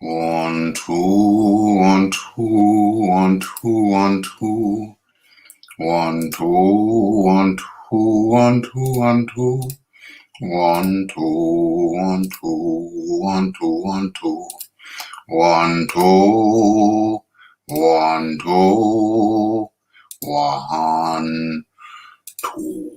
1, 2, 1, 2, 1, 2, 1, 2. 1, 2, 1, 2, 1, 2, 1, 2. 1, 2, 1, 2, 1, 2, 1, 2. 1, 2, 1, 2, 1, 2.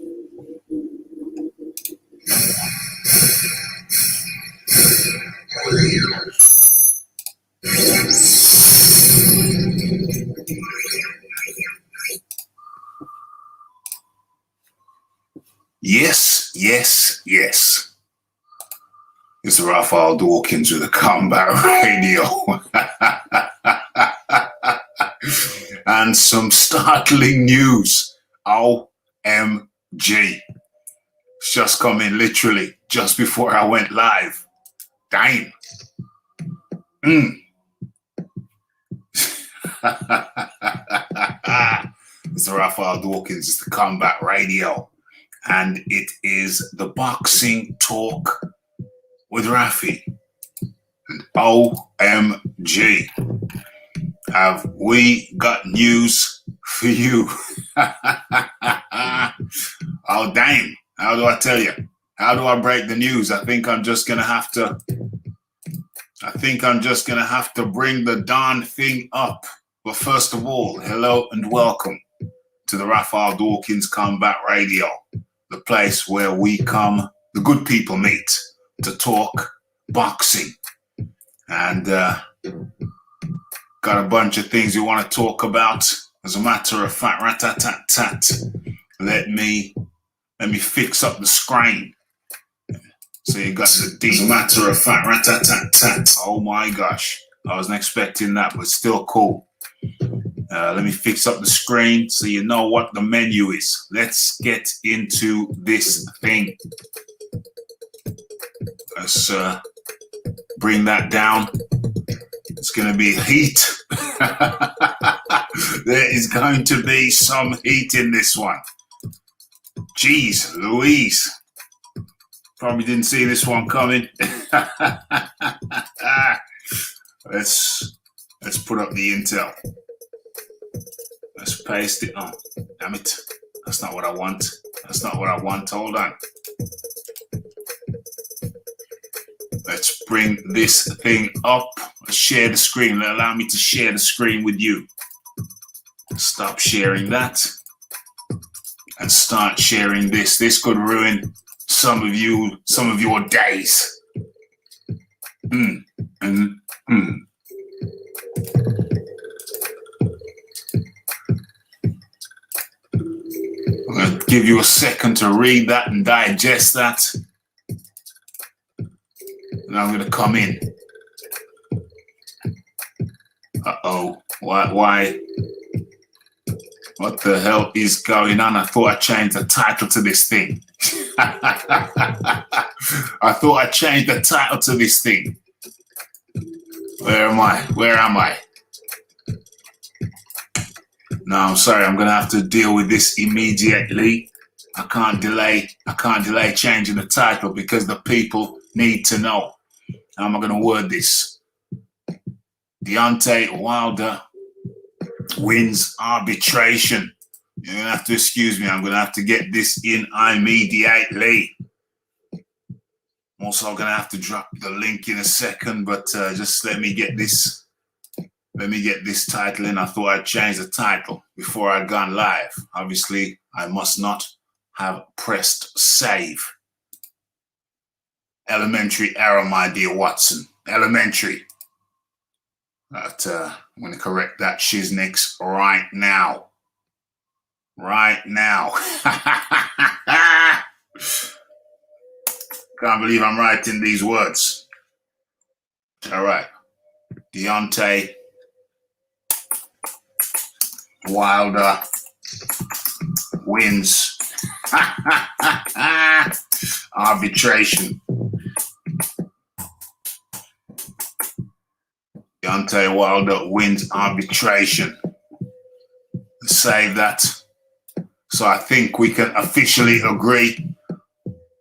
Yes, yes, yes. It's Raphael Dawkins with the Combat Radio. And some startling news. OMG. It's just come in literally just before I went live. Damn. It's Raphael Dawkins, it's the Combat Radio. And it is the Boxing Talk with Rafi. And OMG. Have we got news for you? Oh, damn. How do I tell you? How do I break the news? I think I'm just going to have to bring the darn thing up. But first of all, hello and welcome to the Raphael Dawkins Combat Radio, the place where we come, the good people meet to talk boxing. And got a bunch of things we want to talk about. As a matter of fact, rat-tat-tat-tat. Let me fix up the screen. So you got the D. As a matter of fact, rat-tat-tat-tat. Oh my gosh. I wasn't expecting that, but still cool. Let me fix up the screen so you know what the menu is. Let's get into this thing. Let's bring that down. It's going to be heat. There is going to be some heat in this one. Jeez Louise. Probably didn't see this one coming. Let's put up the intel. Let's paste it. Oh, damn it. That's not what I want. Hold on. Let's bring this thing up. Let's share the screen. Allow me to share the screen with you. Stop sharing that and start sharing this. This could ruin some of your days. I'm going to give you a second to read that and digest that. And I'm going to come in. Uh-oh. Why? What the hell is going on? I thought I changed the title to this thing. Where am I? No, I'm sorry. I'm going to have to deal with this immediately. I can't delay changing the title because the people need to know. How am I going to word this? Deontay Wilder wins arbitration. You're going to have to excuse me. I'm going to have to get this in immediately. I'm also going to have to drop the link in a second, but just let me get this title in. I thought I'd change the title before I'd gone live. Obviously, I must not have pressed save. Elementary error, my dear Watson. Elementary. But I'm going to correct that shiznix right now. Can't believe I'm writing these words. All right. Deontay Wilder wins arbitration. Deontay Wilder wins arbitration. Save that. So I think we can officially agree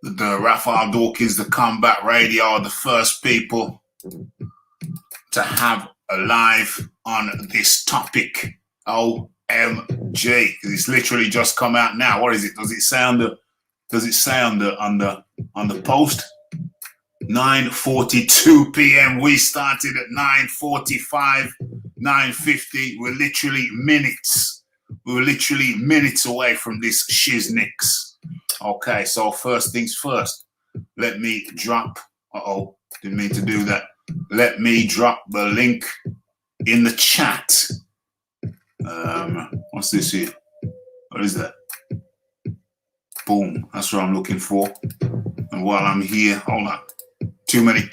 that the Raphael Dawkins, the Combat Radio, are the first people to have a live on this topic. OMG, it's literally just come out now. What is it? Does it sound on the post? 9:42 p.m. We started at 9:45, 9:50. We're literally minutes. We were literally minutes away from this shiznix. Okay, so first things first. Let me drop. Didn't mean to do that. Let me drop the link in the chat. What's this here? What is that? Boom. That's what I'm looking for. And while I'm here, hold on. Too many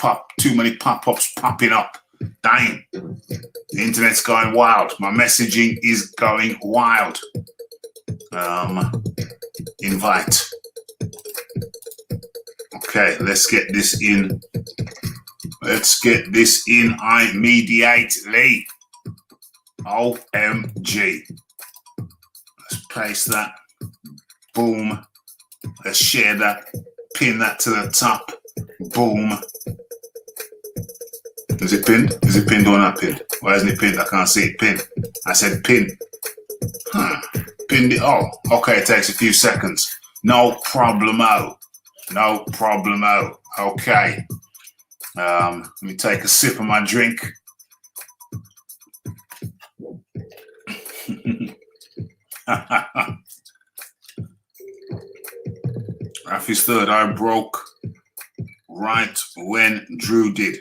pop-ups popping up. Dang. The internet's going wild. My messaging is going wild. Invite. Okay, let's get this in. Let's get this in immediately. OMG. Let's paste that. Boom. Let's share that. Pin that to the top. Boom. Is it pinned? Is it pinned or not pinned? Why isn't it pinned? I can't see it pinned. I said pin. Pinned it. Oh, okay. It takes a few seconds. No problemo. No problemo. Okay. Let me take a sip of my drink. Rafi's third eye broke right when Drew did.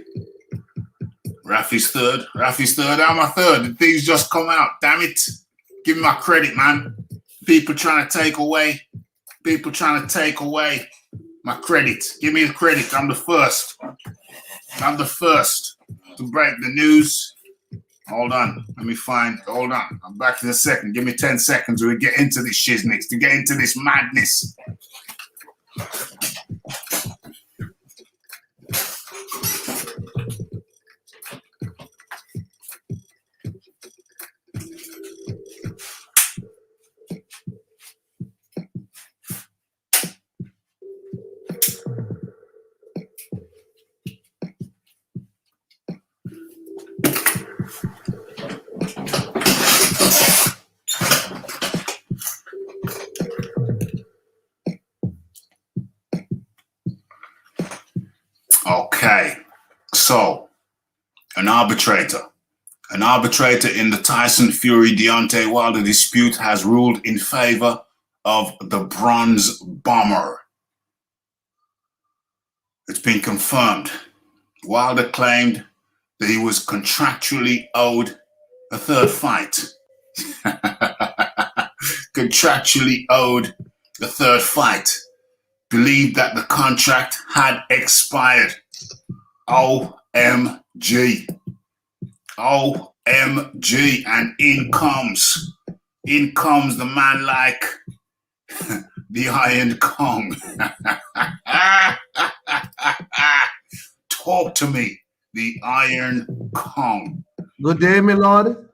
Rafi's third. How my third? The things just come out. Damn it. Give me my credit, man. People trying to take away my credit. Give me the credit. I'm the first. I'm the first to break the news. Hold on. Let me find. Hold on. I'm back in a second. Give me 10 seconds to get into this shiznix, to get into this madness. Okay, so an arbitrator in the Tyson Fury Deontay Wilder dispute has ruled in favor of the Bronze Bomber. It's been confirmed. Wilder claimed that he was contractually owed a third fight. Contractually owed a third fight. Believed that the contract had expired. OMG. OMG. And in comes the man like the Iron Kong. Talk to me, the Iron Kong. Good day, my lord.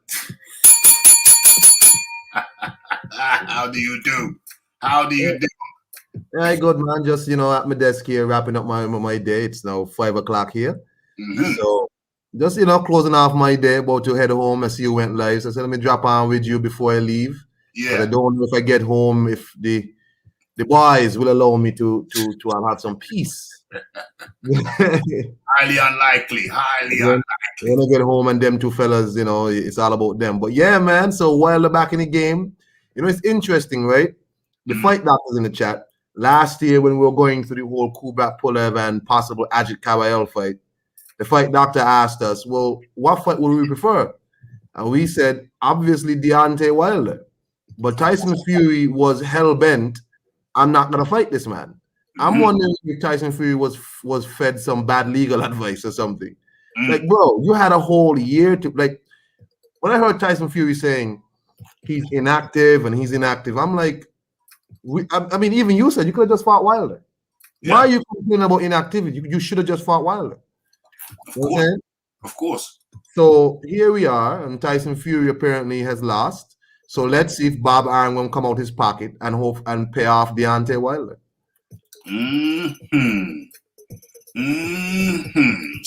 How do you do? How do you do? Yeah, good, man. Just, at my desk here, wrapping up my day. It's now 5 o'clock here. Mm-hmm. So, just, closing off my day, about to head home. I see you went live. So I said, let me drop on with you before I leave. Yeah. I don't know if I get home, if the boys will allow me to have some peace. Highly unlikely. When I get home and them two fellas, it's all about them. But yeah, man. So Wilder back in the game. It's interesting, right? The fight doctors in the chat. Last year, when we were going through the whole Kubrat Pulev and possible Ajit Kabayel fight, the fight doctor asked us, well, what fight would we prefer? And we said, obviously, Deontay Wilder. But Tyson Fury was hell-bent, I'm not going to fight this man. I'm wondering if Tyson Fury was fed some bad legal advice or something. Like, bro, you had a whole year to, like, when I heard Tyson Fury saying he's inactive, I'm like, I mean, even you said you could have just fought Wilder. Yeah. Why are you complaining about inactivity? You should have just fought Wilder. Of course. So here we are, and Tyson Fury apparently has lost. So let's see if Bob Arum will come out his pocket and hope and pay off Deontay Wilder.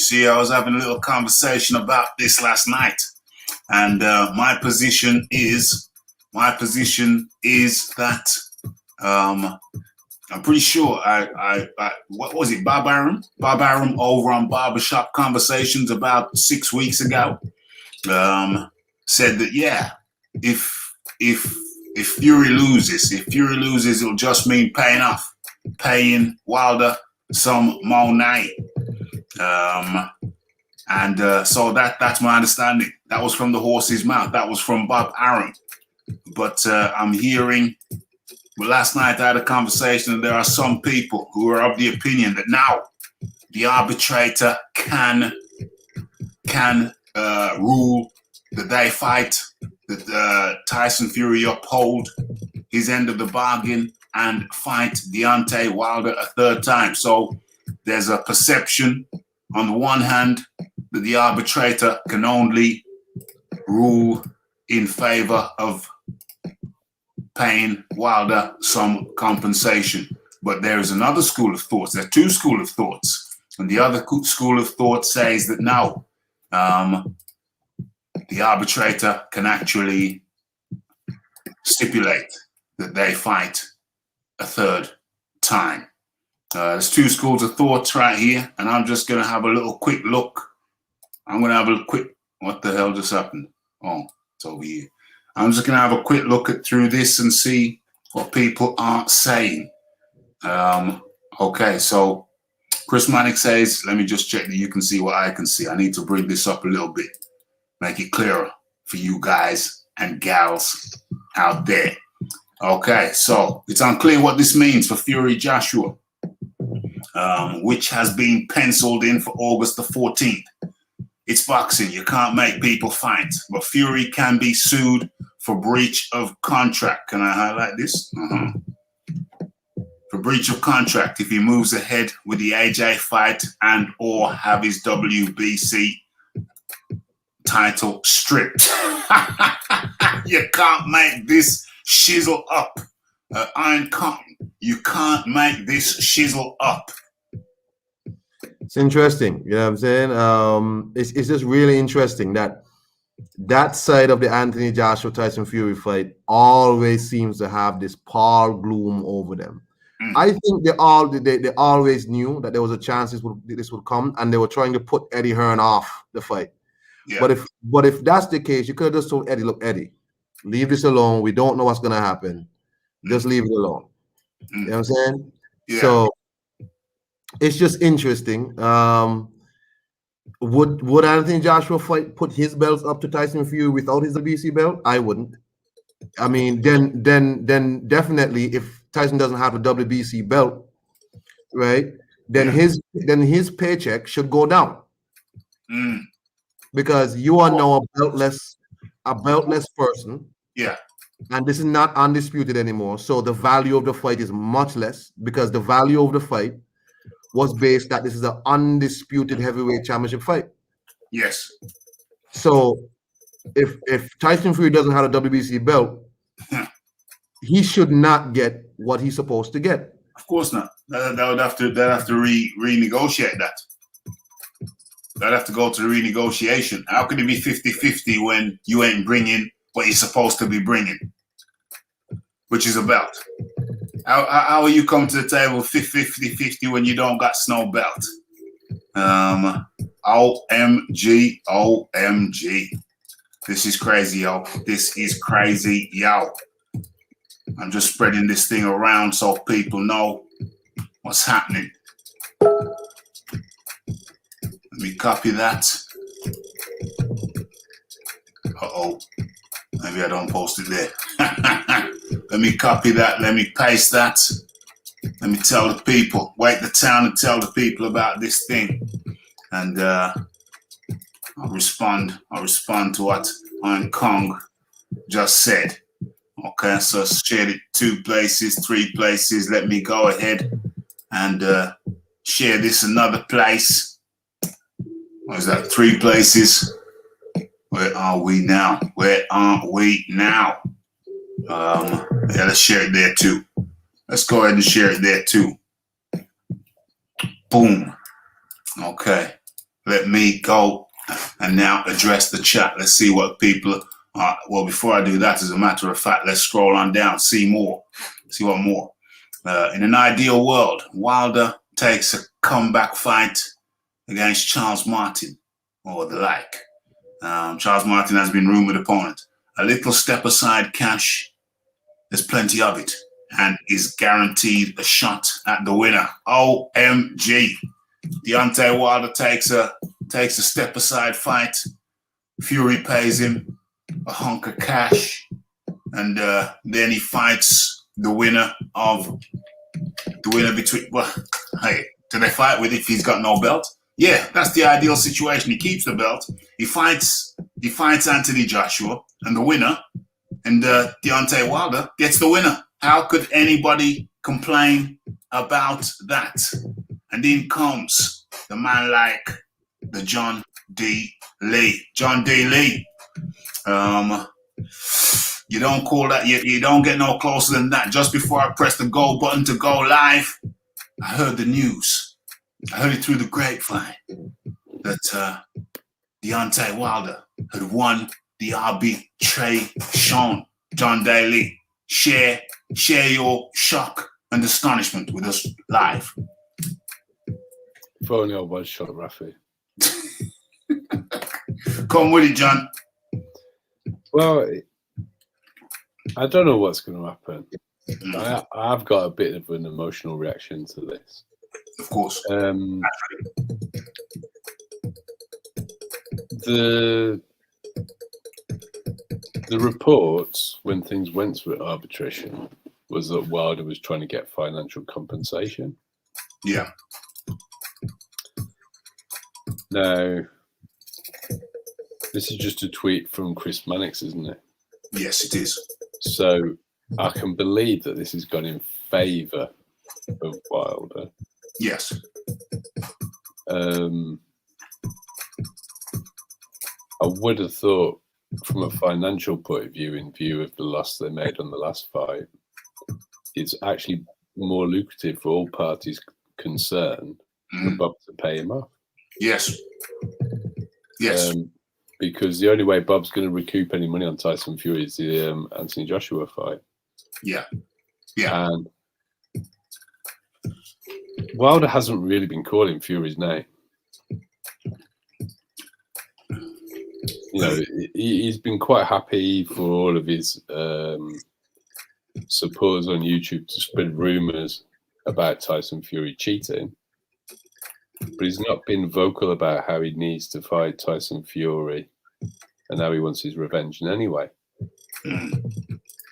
see, I was having a little conversation about this last night, and my position is that I'm pretty sure I what was it, Bob Arum over on Barbershop Conversations about 6 weeks ago, said that if Fury loses, it'll just mean paying Wilder some money. So that's my understanding. That was from the horse's mouth. That was from Bob Arum. But I'm hearing, well, last night I had a conversation, and there are some people who are of the opinion that now the arbitrator can rule that they fight, that Tyson Fury uphold his end of the bargain and fight Deontay Wilder a third time. So there's a perception on the one hand that the arbitrator can only rule in favor of paying Wilder some compensation. But there is another school of thoughts. There are two schools of thoughts. And the other school of thought says that no, the arbitrator can actually stipulate that they fight a third time. There's two schools of thoughts right here, and I'm just going to have a little quick look. What the hell just happened? Oh, it's over here. I'm just going to have a quick look through this and see what people are saying. Okay, so Chris Manick says, let me just check that you can see what I can see. I need to bring this up a little bit, make it clearer for you guys and gals out there. Okay, so it's unclear what this means for Fury Joshua, which has been penciled in for August the 14th. It's boxing. You can't make people fight. But Fury can be sued for breach of contract. Can I highlight this? For breach of contract if he moves ahead with the AJ fight and or have his WBC title stripped. You can't make this shizzle up. Iron Cotton, you can't make this shizzle up. It's interesting, you know what I'm saying? It's just really interesting that side of the Anthony Joshua Tyson Fury fight always seems to have this pall gloom over them. I think they always knew that there was a chance this would come, and they were trying to put Eddie Hearn off the fight. Yeah. But if that's the case, you could have just told Eddie, look, Eddie, leave this alone. We don't know what's gonna happen. Just leave it alone. You know what I'm saying? Yeah. So it's just interesting. Would Anthony Joshua fight put his belts up to Tyson Fury without his WBC belt? I wouldn't. I mean, then definitely if Tyson doesn't have a WBC belt, right? Then his paycheck should go down. Because you are now a beltless person. Yeah. And this is not undisputed anymore. So the value of the fight is much less, because the value of the fight was based that this is an undisputed heavyweight championship fight. Yes. So if Tyson Fury doesn't have a WBC belt, he should not get what he's supposed to get. Of course not. They'd have to renegotiate that. They'd have to go to the renegotiation. How could it be 50-50 when you ain't bringing what you're supposed to be bringing, which is a belt? How are you coming to the table 50-50 when you don't got no belt? OMG. This is crazy, yo. This is crazy, yo. I'm just spreading this thing around so people know what's happening. Let me copy that. Uh-oh. Maybe I don't post it there. Let me copy that. Let me paste that. Let me tell the people. Wake the town and tell the people about this thing. And I'll respond to what Iron Kong just said. Okay, so shared it 2 places, 3 places. Let me go ahead and share this another place. What is that? 3 places. Where are we now? Yeah, let's share it there too. Let's go ahead and share it there too. Boom. Okay. let me go and now address the chat. Let's see what people are. Well, before I do that, as a matter of fact, let's scroll on down, see more, see what more. In an ideal world, Wilder takes a comeback fight against Charles Martin or the like. Charles Martin has been rumored opponent. A little step aside cash, there's plenty of it, and is guaranteed a shot at the winner. OMG. Deontay Wilder takes a step aside fight. Fury pays him a hunk of cash, and then he fights the winner between. Well, hey, do they fight with if he's got no belt? Yeah, that's the ideal situation. He keeps the belt. He fights Anthony Joshua, and the winner, and Deontay Wilder gets the winner. How could anybody complain about that? And in comes the man like the John D. Lee. John D. Lee. You don't call that, you don't get no closer than that. Just before I press the go button to go live, I heard the news. I heard it through the grapevine that Deontay Wilder had won the arbitration. John D. Lee, share your shock and astonishment with us live. If only I was shot, Rafi. Come with it, John. Well, I don't know what's going to happen. I've got a bit of an emotional reaction to this. Of course. The reports when things went through arbitration was that Wilder was trying to get financial compensation. Yeah. Now, this is just a tweet from Chris Mannix, isn't it? Yes, it is. So I can believe that this has gone in favour of Wilder. Yes. I would have thought, from a financial point of view, in view of the loss they made on the last fight, it's actually more lucrative for all parties concerned for Bob to pay him off. Yes. Yes. Because the only way Bob's going to recoup any money on Tyson Fury is the Anthony Joshua fight. Yeah. Yeah. And Wilder hasn't really been calling Fury's name. You know, he's been quite happy for all of his supporters on YouTube to spread rumours about Tyson Fury cheating. But he's not been vocal about how he needs to fight Tyson Fury and how he wants his revenge in any way.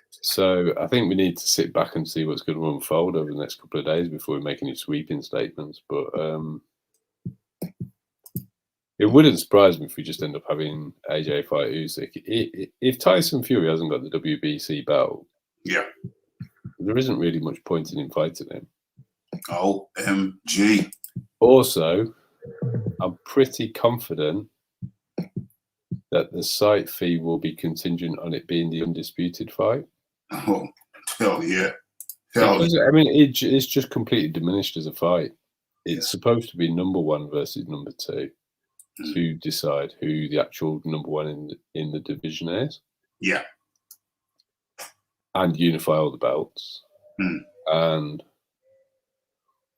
So I think we need to sit back and see what's going to unfold over the next couple of days before we make any sweeping statements. But it wouldn't surprise me if we just end up having AJ fight Usyk. If Tyson Fury hasn't got the WBC belt, yeah, there isn't really much point in him fighting him. OMG. Also, I'm pretty confident that the site fee will be contingent on it being the undisputed fight. Oh, hell yeah. Hell because, I mean, it's just completely diminished as a fight. It's supposed to be number one versus number two to decide who the actual number one in the division is. Yeah. And unify all the belts. And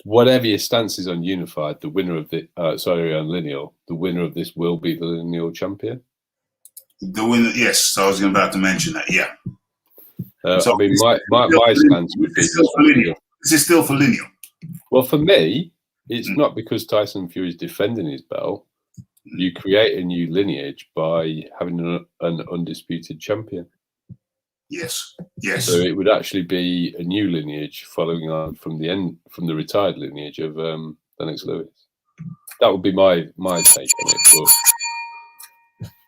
whatever your stance is on unified, the winner of the on lineal, the winner of this will be the lineal champion. The winner, yes. So I was about to mention that. Yeah. So, I mean, my stance would be this is still for lineal. Well, for me, it's not because Tyson Fury is defending his belt. You create a new lineage by having an undisputed champion. Yes. Yes. So it would actually be a new lineage following on from the retired lineage of Lennox Lewis. That would be my take on it.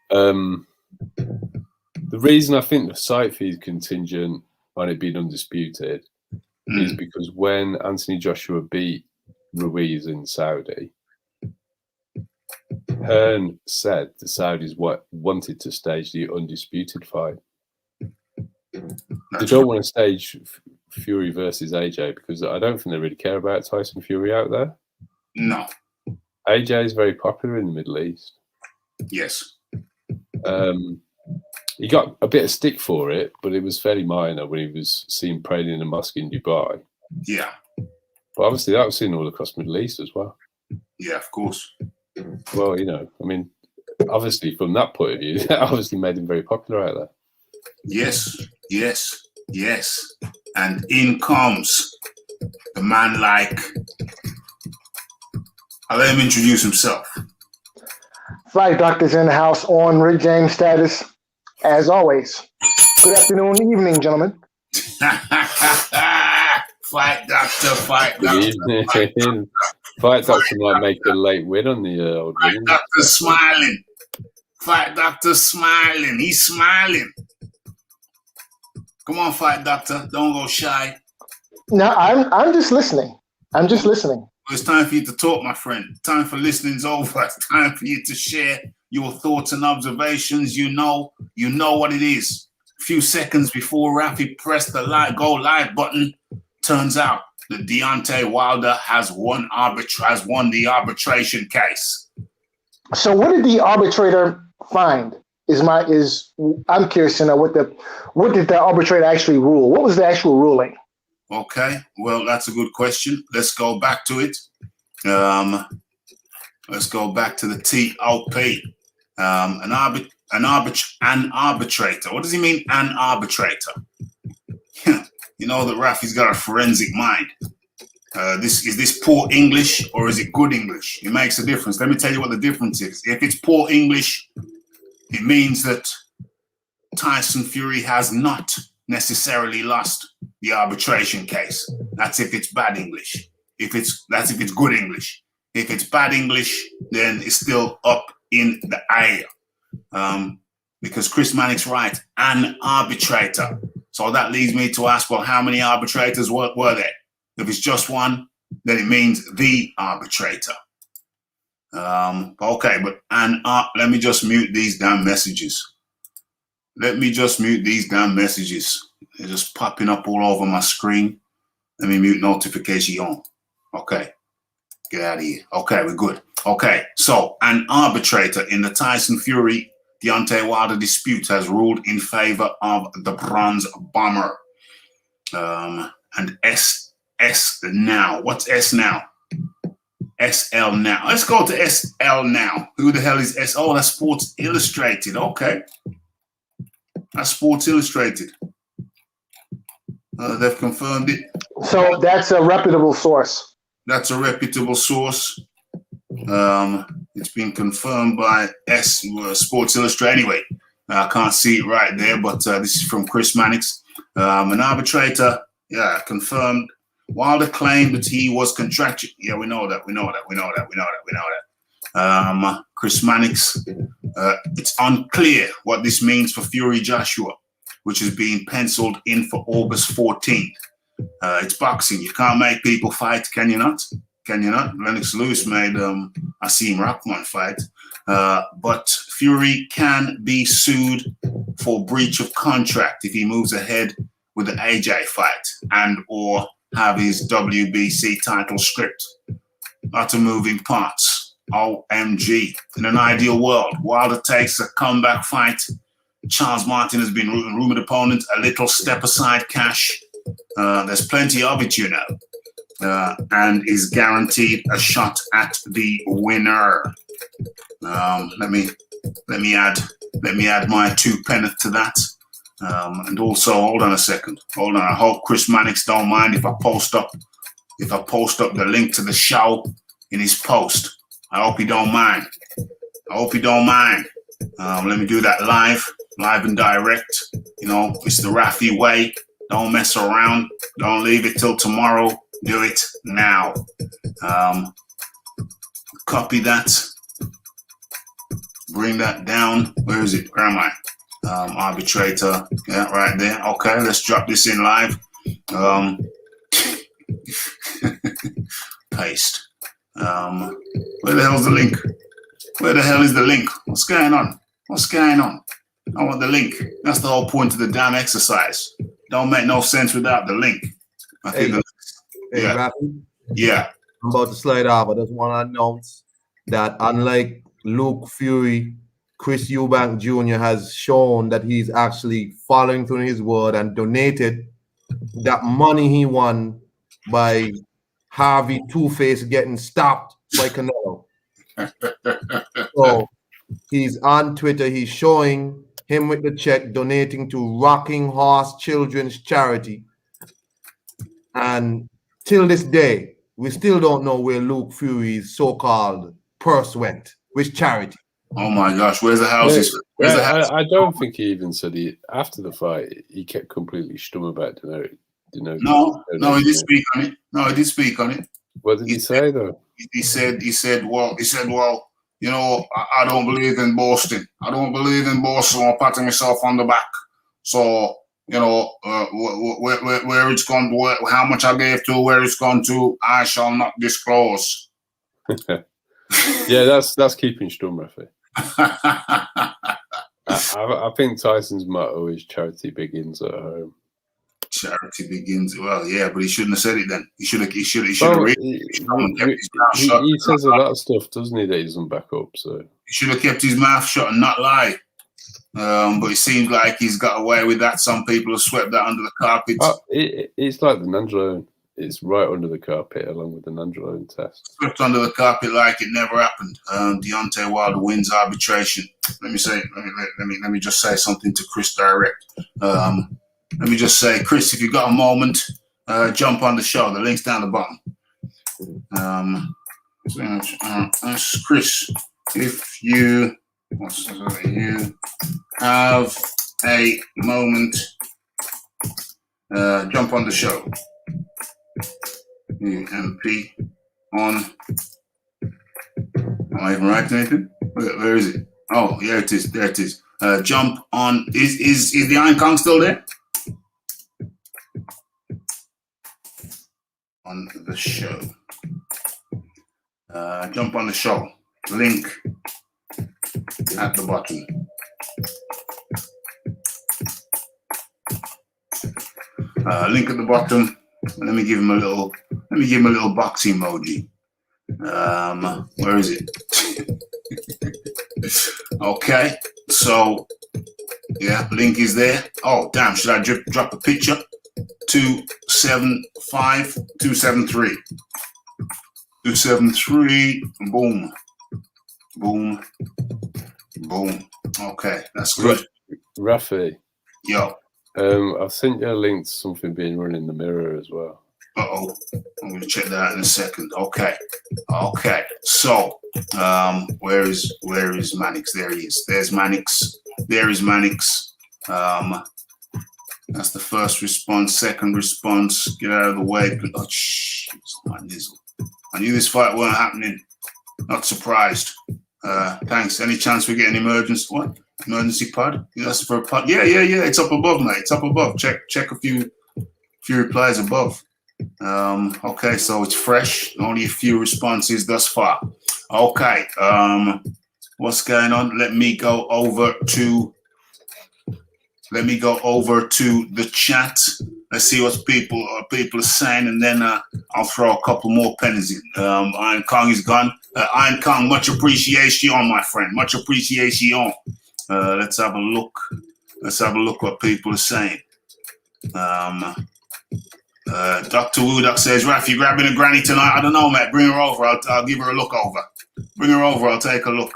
But the reason I think the site fee is contingent on it being undisputed is because when Anthony Joshua beat Ruiz in Saudi, Hearn said the Saudis wanted to stage the undisputed fight. They don't want to stage Fury versus AJ because I don't think they really care about Tyson Fury out there. No. AJ is very popular in the Middle East. Yes. He got a bit of stick for it, but it was fairly minor when he was seen praying in a mosque in Dubai. Yeah. But obviously that was seen all across the Middle East as well. Yeah, of course. Well, you know, I mean, obviously from that point of view, that obviously made him very popular out there. Yes, yes, yes. And in comes the man like, I'll let him introduce himself. Flight Doctor's in the house on Rick James status, as always. Good afternoon, evening, gentlemen. Fight Doctor, fight Good Doctor. evening. Fight Doctor might make a late win on the old Fight winning. Doctor smiling. Fight Doctor smiling. He's smiling. Come on, Fight Doctor. Don't go shy. No, I'm just listening. I'm just listening. It's time for you to talk, my friend. Time for listening's over. It's time for you to share your thoughts and observations. You know what it is. A few seconds before Rafi pressed the go live button, turns out that Deontay Wilder has won the arbitration case. So, what did the arbitrator find? I'm curious to know what did the arbitrator actually rule? What was the actual ruling? Okay, well, that's a good question. Let's go back to it. Let's go back to the TOP. An arbitrator. What does he mean, an arbitrator? You know that Rafi's got a forensic mind. Is this poor English or is it good English? It makes a difference. Let me tell you what the difference is. If it's poor English, it means that Tyson Fury has not necessarily lost the arbitration case. That's if it's bad English. That's if it's good English. If it's bad English, then it's still up in the air. Because Chris Manning's right, an arbitrator. So that leads me to ask, well, how many arbitrators were there? If it's just one, then it means the arbitrator. Okay, but let me just mute these damn messages. They're just popping up all over my screen. Let me mute notification. Okay, get out of here. Okay, we're good. Okay, so an arbitrator in the Tyson Fury Deontay Wilder dispute has ruled in favor of the bronze bomber. And S now. What's S now? SL now. Let's go to SL now. Who the hell is S? Oh, that's Sports Illustrated. Okay. That's Sports Illustrated. They've confirmed it. So that's a reputable source. That's a reputable source. It's been confirmed by Sports Illustrated. Anyway, I can't see it right there, but this is from Chris Mannix. An arbitrator, confirmed. Wilder claimed that he was contractual. Yeah, we know that. Chris Mannix. It's unclear what this means for Fury Joshua, which is being penciled in for August 14th. It's boxing. You can't make people fight, can you not? Lennox Lewis made Asim Rahman fight. But Fury can be sued for breach of contract if he moves ahead with the AJ fight and or have his WBC title stripped. Lots of moving parts. OMG. In an ideal world, Wilder takes a comeback fight. Charles Martin has been rumored opponent, a little step aside cash. There's plenty of it, you know. And is guaranteed a shot at the winner. Let me add my 2 pence to that. And also, hold on a second. Hold on. I hope Chris Mannix don't mind if I post up the link to the show in his post. I hope he don't mind. Let me do that live and direct. You know, it's the Rafi way. Don't mess around. Don't leave it till tomorrow. Do it now. Copy that. Bring that down. Where is it? Where am I? Arbitrator. Yeah, right there. Okay, let's drop this in live. Paste. Where the hell's the link? Where the hell is the link? What's going on? I want the link. That's the whole point of the damn exercise. Don't make no sense without the link. Rafi? Yeah. I'm about to slide off. I just want to announce that unlike Luke Fury, Chris Eubank Jr. has shown that he's actually following through his word and donated that money he won by Harvey Two-Face getting stopped by Canelo. So he's on Twitter, he's showing him with the check donating to Rocking Horse Children's Charity. And till this day, we still don't know where Luke Fury's so-called purse went, which charity. Oh my gosh, where's the houses? Where's the house? I don't think he even said he after the fight. He kept completely stum about No, he did speak on it. No, he did speak on it. What did he say though? He said, well, you know, I don't believe in boasting. I don't believe in boasting or patting myself on the back. So, you know, where it's gone, how much I gave to, where it's gone to, I shall not disclose. Yeah, that's keeping stum, Rafi. I think Tyson's motto is charity begins at home. Charity begins. Well, yeah, but he shouldn't have said it then. He should have. He says a lot of stuff, doesn't he, that he doesn't back up. So he should have kept his mouth shut and not lie. But it seems like he's got away with that. Some people have swept that under the carpet. It's like the Nandrolone. It's right under the carpet, along with the Nandrolone test. Swept under the carpet like it never happened. Deontay Wilder wins arbitration. Let me just say something to Chris direct. Let me just say, Chris, if you've got a moment, jump on the show. The link's down the bottom. Chris, if you have a moment, jump on the show. UMP on. Am I even writing anything? Where is it? Oh, yeah, it is. There it is. Jump on. Is the Iron Kong still there? On the show. Jump on the show. Link at the bottom. Link at the bottom. Let me give him a little box emoji. Where is it? Okay, so yeah, link is there. Oh damn, should I drop a picture? 275 273 273. Boom, boom, boom. Okay, that's good. Rafi. Yo. I've sent you a link to something being run in the mirror as well. I'm going to check that out in a second. Okay. So, where is Mannix? There he is. There's Mannix. There is Mannix. That's the first response. Second response. Get out of the way. Oh, shh. My nizzle. I knew this fight weren't happening. Not surprised. Thanks. Any chance we get an emergency? What? Emergency pod? That's for a pod. Yeah. It's up above, mate. It's up above. Check a few replies above. Okay, so it's fresh. Only a few responses thus far. Okay. What's going on? Let me go over to the chat. Let's see what people are saying, and then I'll throw a couple more pennies in. Iron Kong is gone. Iron Kong, much appreciation, my friend. Much appreciation. Let's have a look. What people are saying. Dr. Wooduk says, Raf, you grabbing a granny tonight? I don't know, mate. Bring her over. I'll give her a look over. Bring her over. I'll take a look.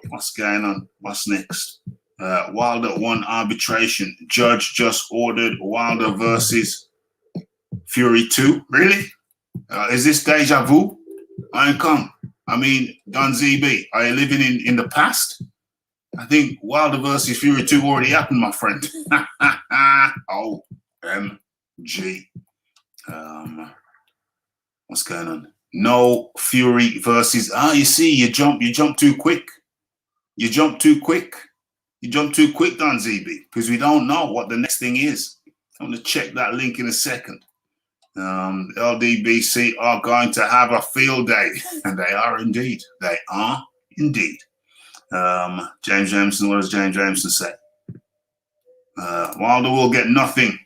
What's going on? What's next? Wilder won arbitration. Judge just ordered Wilder versus Fury 2. Really? Is this deja vu? Iron Kong. I mean, Don ZB, are you living in the past? I think Wilder versus Fury 2 already happened, my friend. OMG. What's going on? No Fury versus. You see, you jump too quick. You jump too quick, Don ZB, because we don't know what the next thing is. I'm going to check that link in a second. LDBC are going to have a field day, and they are indeed. They are indeed. James Jameson, what does James Jameson say? Wilder will get nothing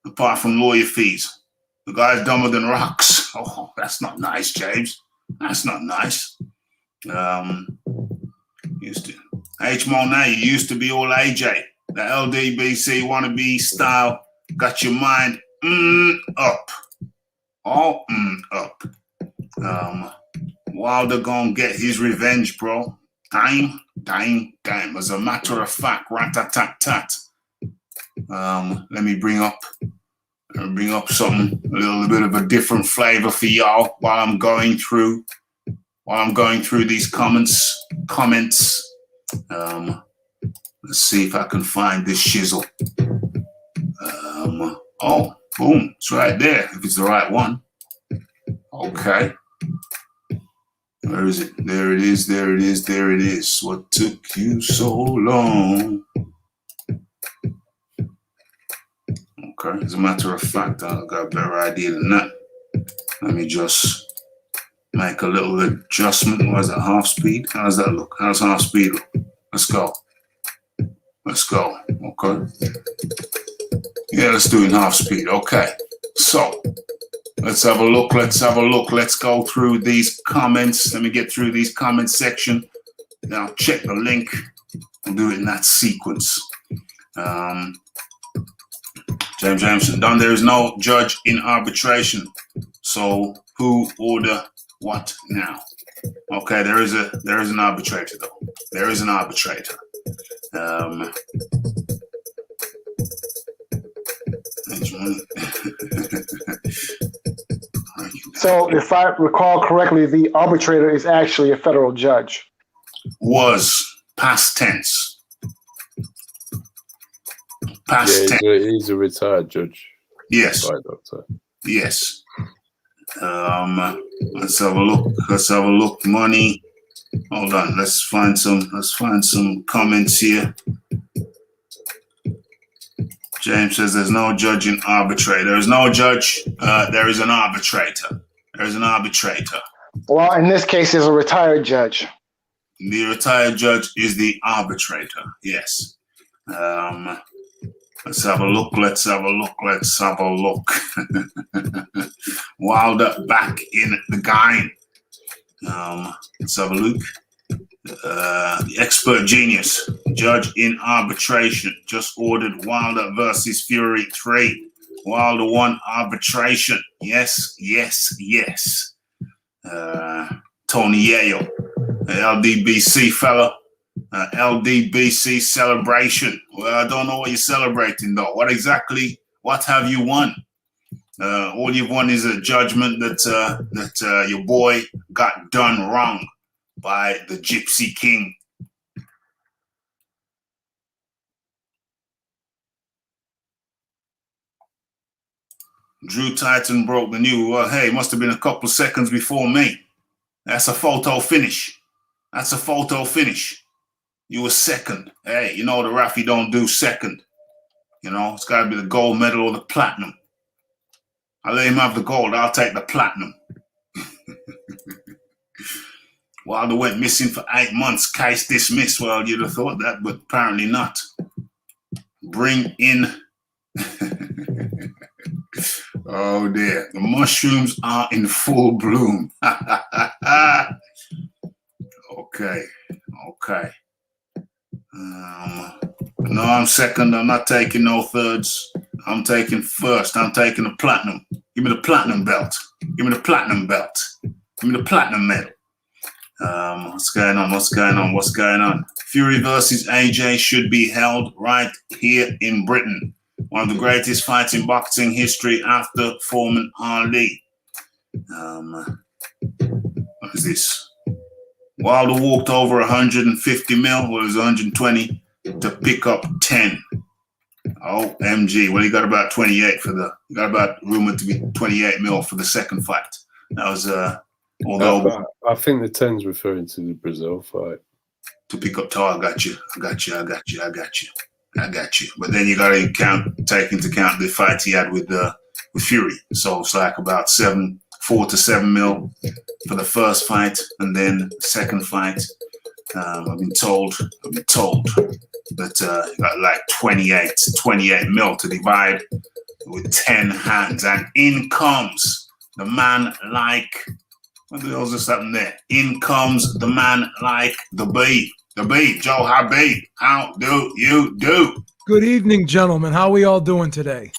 apart from lawyer fees. The guy's dumber than rocks. Oh, that's not nice, James. That's not nice. Used to H Monet used to be all AJ. The LDBC wannabe style got your mind up. All up. Wilder gonna get his revenge, bro. Time. As a matter of fact, rat-tat-tat-tat. Let me bring up something, a little bit of a different flavor for y'all while I'm going through these comments. Let's see if I can find this shizzle. Oh, boom, it's right there, if it's the right one. Okay. Where is it? There it is. What took you so long? Okay, as a matter of fact, I've got a better idea than that. Let me just make a little adjustment. What is that, half speed? How does that look? How does half speed look? Let's go. Okay. Yeah, let's do it in half speed. Okay. So let's have a look. Let's go through these comments. Let me get through these comment section. Now check the link. We'll do it in that sequence. James Jameson, Don, there is no judge in arbitration. So who order what now? Okay, there is an arbitrator though. There is an arbitrator. So if I recall correctly, the arbitrator is actually a federal judge. Was past tense. He's a retired judge. Yes. By doctor. Yes. Let's have a look. Money. Hold on. Let's find some comments here. James says there's no judge in arbitrator. There is no judge. There is an arbitrator. Well, in this case, there's a retired judge. The retired judge is the arbitrator. Yes. Let's have a look. Wilder back in the game. Let's have a look. The expert genius, judge in arbitration, just ordered Wilder versus Fury 3. Wilder won arbitration. Yes. Tony Yale, the LDBC fella. LDBC celebration. Well, I don't know what you're celebrating though. What have you won? All you've won is a judgment that your boy got done wrong by the Gypsy King. Drew Titan broke the news. Well, hey, must have been a couple seconds before me. That's a photo finish. You were second. Hey, you know the referee don't do second. You know, it's got to be the gold medal or the platinum. I'll let him have the gold. I'll take the platinum. Wilder went missing for 8 months. Case dismissed. Well, you'd have thought that, but apparently not. Bring in... Oh, dear. The mushrooms are in full bloom. Okay. No, I'm second. I'm not taking no thirds. I'm taking first. I'm taking the platinum. Give me the platinum belt. Give me the platinum medal. What's going on? Fury versus AJ should be held right here in Britain. One of the greatest fights in boxing history after Foreman Ali. What is this? Wilder walked over 150 mil, well, it was 120, to pick up 10. OMG. Well, he got about 28 rumored to be 28 mil for the second fight. That was, although... I think the 10's referring to the Brazil fight. To pick up tall, I got you. But then you got to take into account the fight he had with Fury. So it's like about 4 to 7 mil for the first fight, and then the second fight. I've been told that you got like 28 mil to divide with 10 hands, and in comes the man like What the hell's just happened there? In comes the man like the bee. The bee, Joe Habib. How do you do? Good evening, gentlemen. How are we all doing today?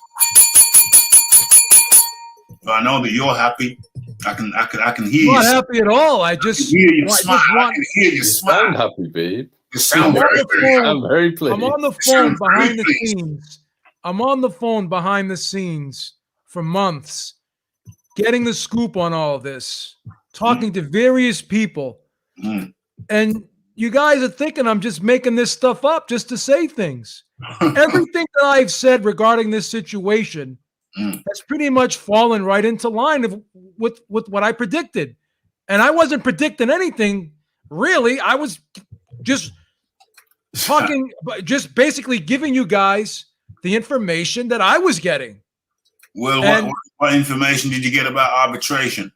I know that you're happy. I can hear you. I'm not happy at all. I just hear you smile. I can hear you You smile. sound happy, babe. You sound I'm on very, the very phone. I'm very pleased. I'm on the phone behind the scenes. I'm on the phone behind the scenes for months, getting the scoop on all of this, talking to various people. Mm. And you guys are thinking I'm just making this stuff up just to say things. Everything that I've said regarding this situation has pretty much fallen right into line with what I predicted. And I wasn't predicting anything, really. I was just talking, just basically giving you guys the information that I was getting. Well, what information did you get about arbitration?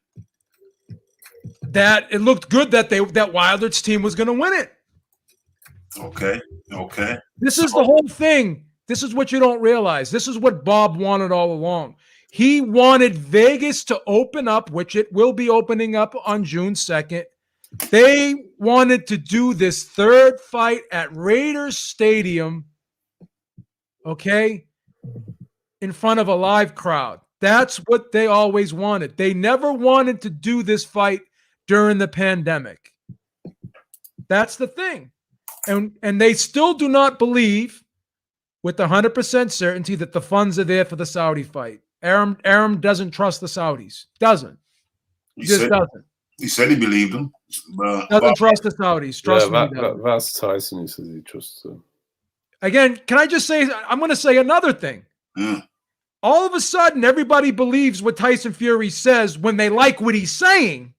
That it looked good that Wilder's team was going to win it. Okay. This is the whole thing. This is what you don't realize. This is what Bob wanted all along. He wanted Vegas to open up, which it will be opening up on June 2nd. They wanted to do this third fight at Raiders Stadium, okay, in front of a live crowd. That's what they always wanted. They never wanted to do this fight during the pandemic. That's the thing. And they still do not believe with 100% certainty that the funds are there for the Saudi fight. Aram doesn't trust the Saudis. Doesn't. He just doesn't. He said he believed them. Doesn't trust the Saudis. Trust me. That's Tyson who says he trusts them. Again, can I just say, I'm going to say another thing. All of a sudden, everybody believes what Tyson Fury says when they like what he's saying.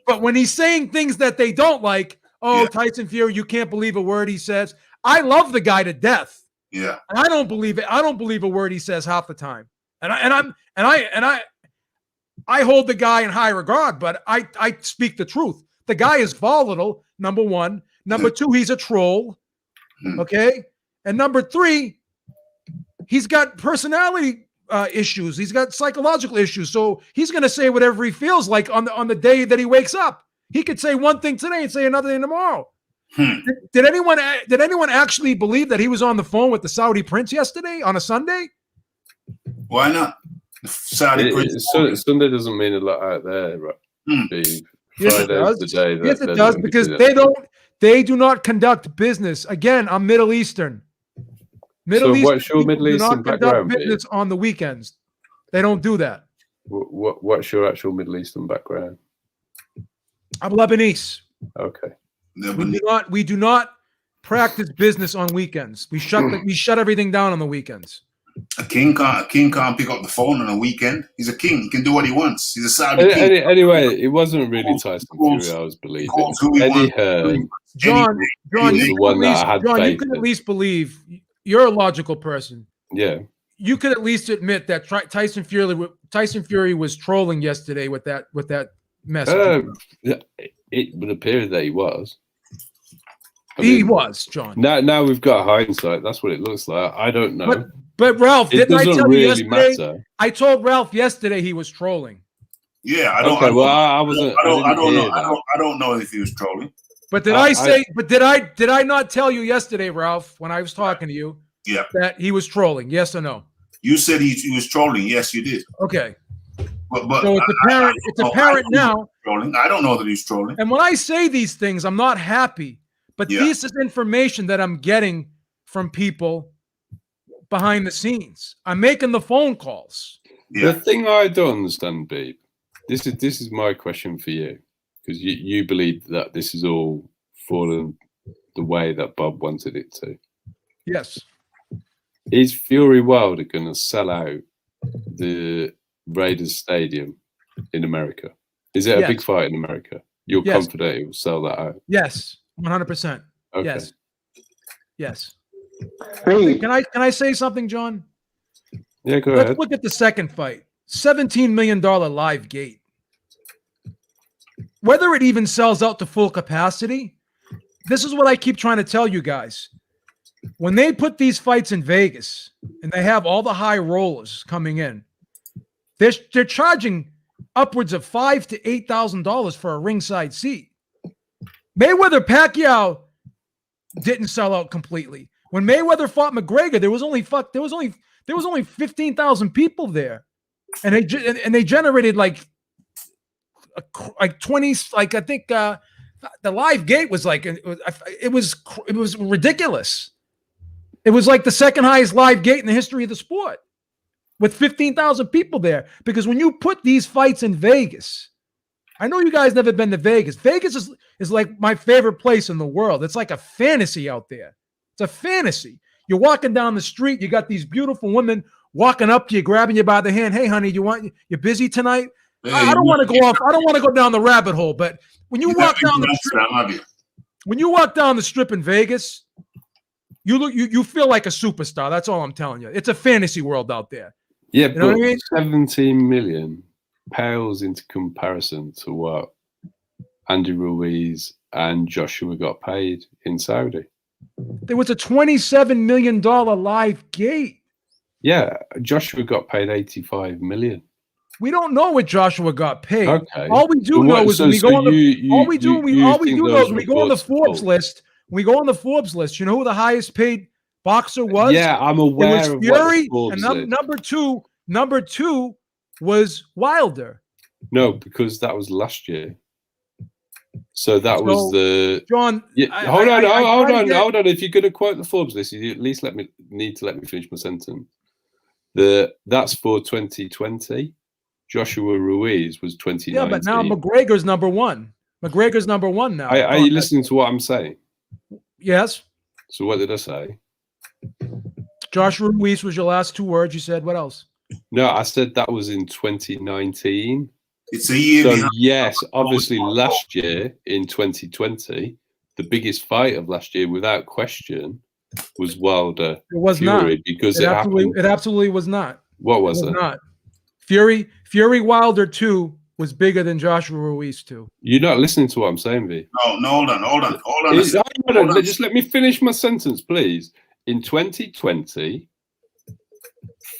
But when he's saying things that they don't like, Tyson Fury, you can't believe a word he says. I love the guy to death. Yeah. And I don't believe it. I don't believe a word he says half the time. And I hold the guy in high regard, but I speak the truth. The guy is volatile, number one. Number two, he's a troll. Okay? And number three, he's got personality issues. He's got psychological issues. So he's going to say whatever he feels like on the day that he wakes up. He could say one thing today and say another thing tomorrow. Did anyone actually believe that he was on the phone with the Saudi prince yesterday on a Sunday? Why not? The Saudi prince. Sunday doesn't mean a lot out there, right? Friday's the day. Yes, it does, because they do not conduct business. Again, I'm Middle Eastern. What's your Middle Eastern background? Business on the weekends. They don't do that. What's your actual Middle Eastern background? I'm Lebanese. Okay. We do not practice business on weekends. We shut everything down on the weekends. A king can't pick up the phone on a weekend. He's a king. He can do what he wants. He's a Saudi king. Anyway, it wasn't really Tyson Fury I was believing. Eddie Hearn. John, you can at least believe. You're a logical person. Yeah. You could at least admit that Tyson Fury was trolling yesterday with that message. It would appear that he was. He was, John. Now we've got hindsight. That's what it looks like. I don't know. But Ralph, didn't I tell you yesterday? Matter. I told Ralph yesterday he was trolling. Yeah, I don't. Okay, I don't know. I don't know if he was trolling. But did I say? But did I not tell you yesterday, Ralph, when I was talking to you? Yeah. That he was trolling. Yes or no? You said he was trolling. Yes, you did. Okay. But so it's apparent now. Trolling. I don't know that he's trolling. And when I say these things, I'm not happy. But this is information that I'm getting from people behind the scenes. I'm making the phone calls. The thing I don't understand, babe, this is my question for you, because you believe that this is all fallen the way that Bob wanted it to. Yes. Is Fury Wilder going to sell out the Raiders Stadium in America? Is it a big fight in America? You're confident it will sell that out? Yes, 100%. Okay. Yes. Hey. Can I say something, John? Yeah, go ahead. Let's look at the second fight. $17 million live gate. Whether it even sells out to full capacity, this is what I keep trying to tell you guys. When they put these fights in Vegas and they have all the high rollers coming in, they're charging upwards of $5,000 to $8,000 for a ringside seat. Mayweather Pacquiao didn't sell out completely. When Mayweather fought McGregor, there was only 15,000 people there, and they generated like 20. Like I think the live gate was like it was ridiculous. It was like the second highest live gate in the history of the sport, with 15,000 people there. Because when you put these fights in Vegas, I know you guys never been to Vegas. Vegas is like my favorite place in the world. It's like a fantasy out there. It's a fantasy. You're walking down the street. You got these beautiful women walking up to you, grabbing you by the hand. Hey, honey, you're busy tonight? Hey, I don't want to go off. I don't want to go down the rabbit hole. But when you walk down the strip, in Vegas, you feel like a superstar. That's all I'm telling you. It's a fantasy world out there. Yeah, you know but what I mean? 17 million pales into comparison to what Andy Ruiz and Joshua got paid in Saudi. There was a $27 million live gate. Yeah, Joshua got paid 85 million. We don't know what Joshua got paid. Okay. All we do know is when we go on the Forbes list. When we go on the Forbes list, you know who the highest paid boxer was? Yeah, I'm aware it was of Fury, what the and number two was Wilder. No, because that was last year. So that was the John. Yeah, hold on. If you're going to quote the Forbes list, you at least need to let me finish my sentence. That's for 2020. Joshua Ruiz was 2019. Yeah, but now McGregor's number one. McGregor's number one now. Are you listening to what I'm saying? Yes. So what did I say? Joshua Ruiz was your last two words. You said what else? No, I said that was in 2019. It's a year. So yes, obviously last year in 2020, the biggest fight of last year, without question, was Wilder. It was Fury, not because it absolutely was not. What was it? Not Fury Wilder 2 was bigger than Joshua Ruiz 2. You're not listening to what I'm saying, V. No, hold on. Just let me finish my sentence, please. In 2020,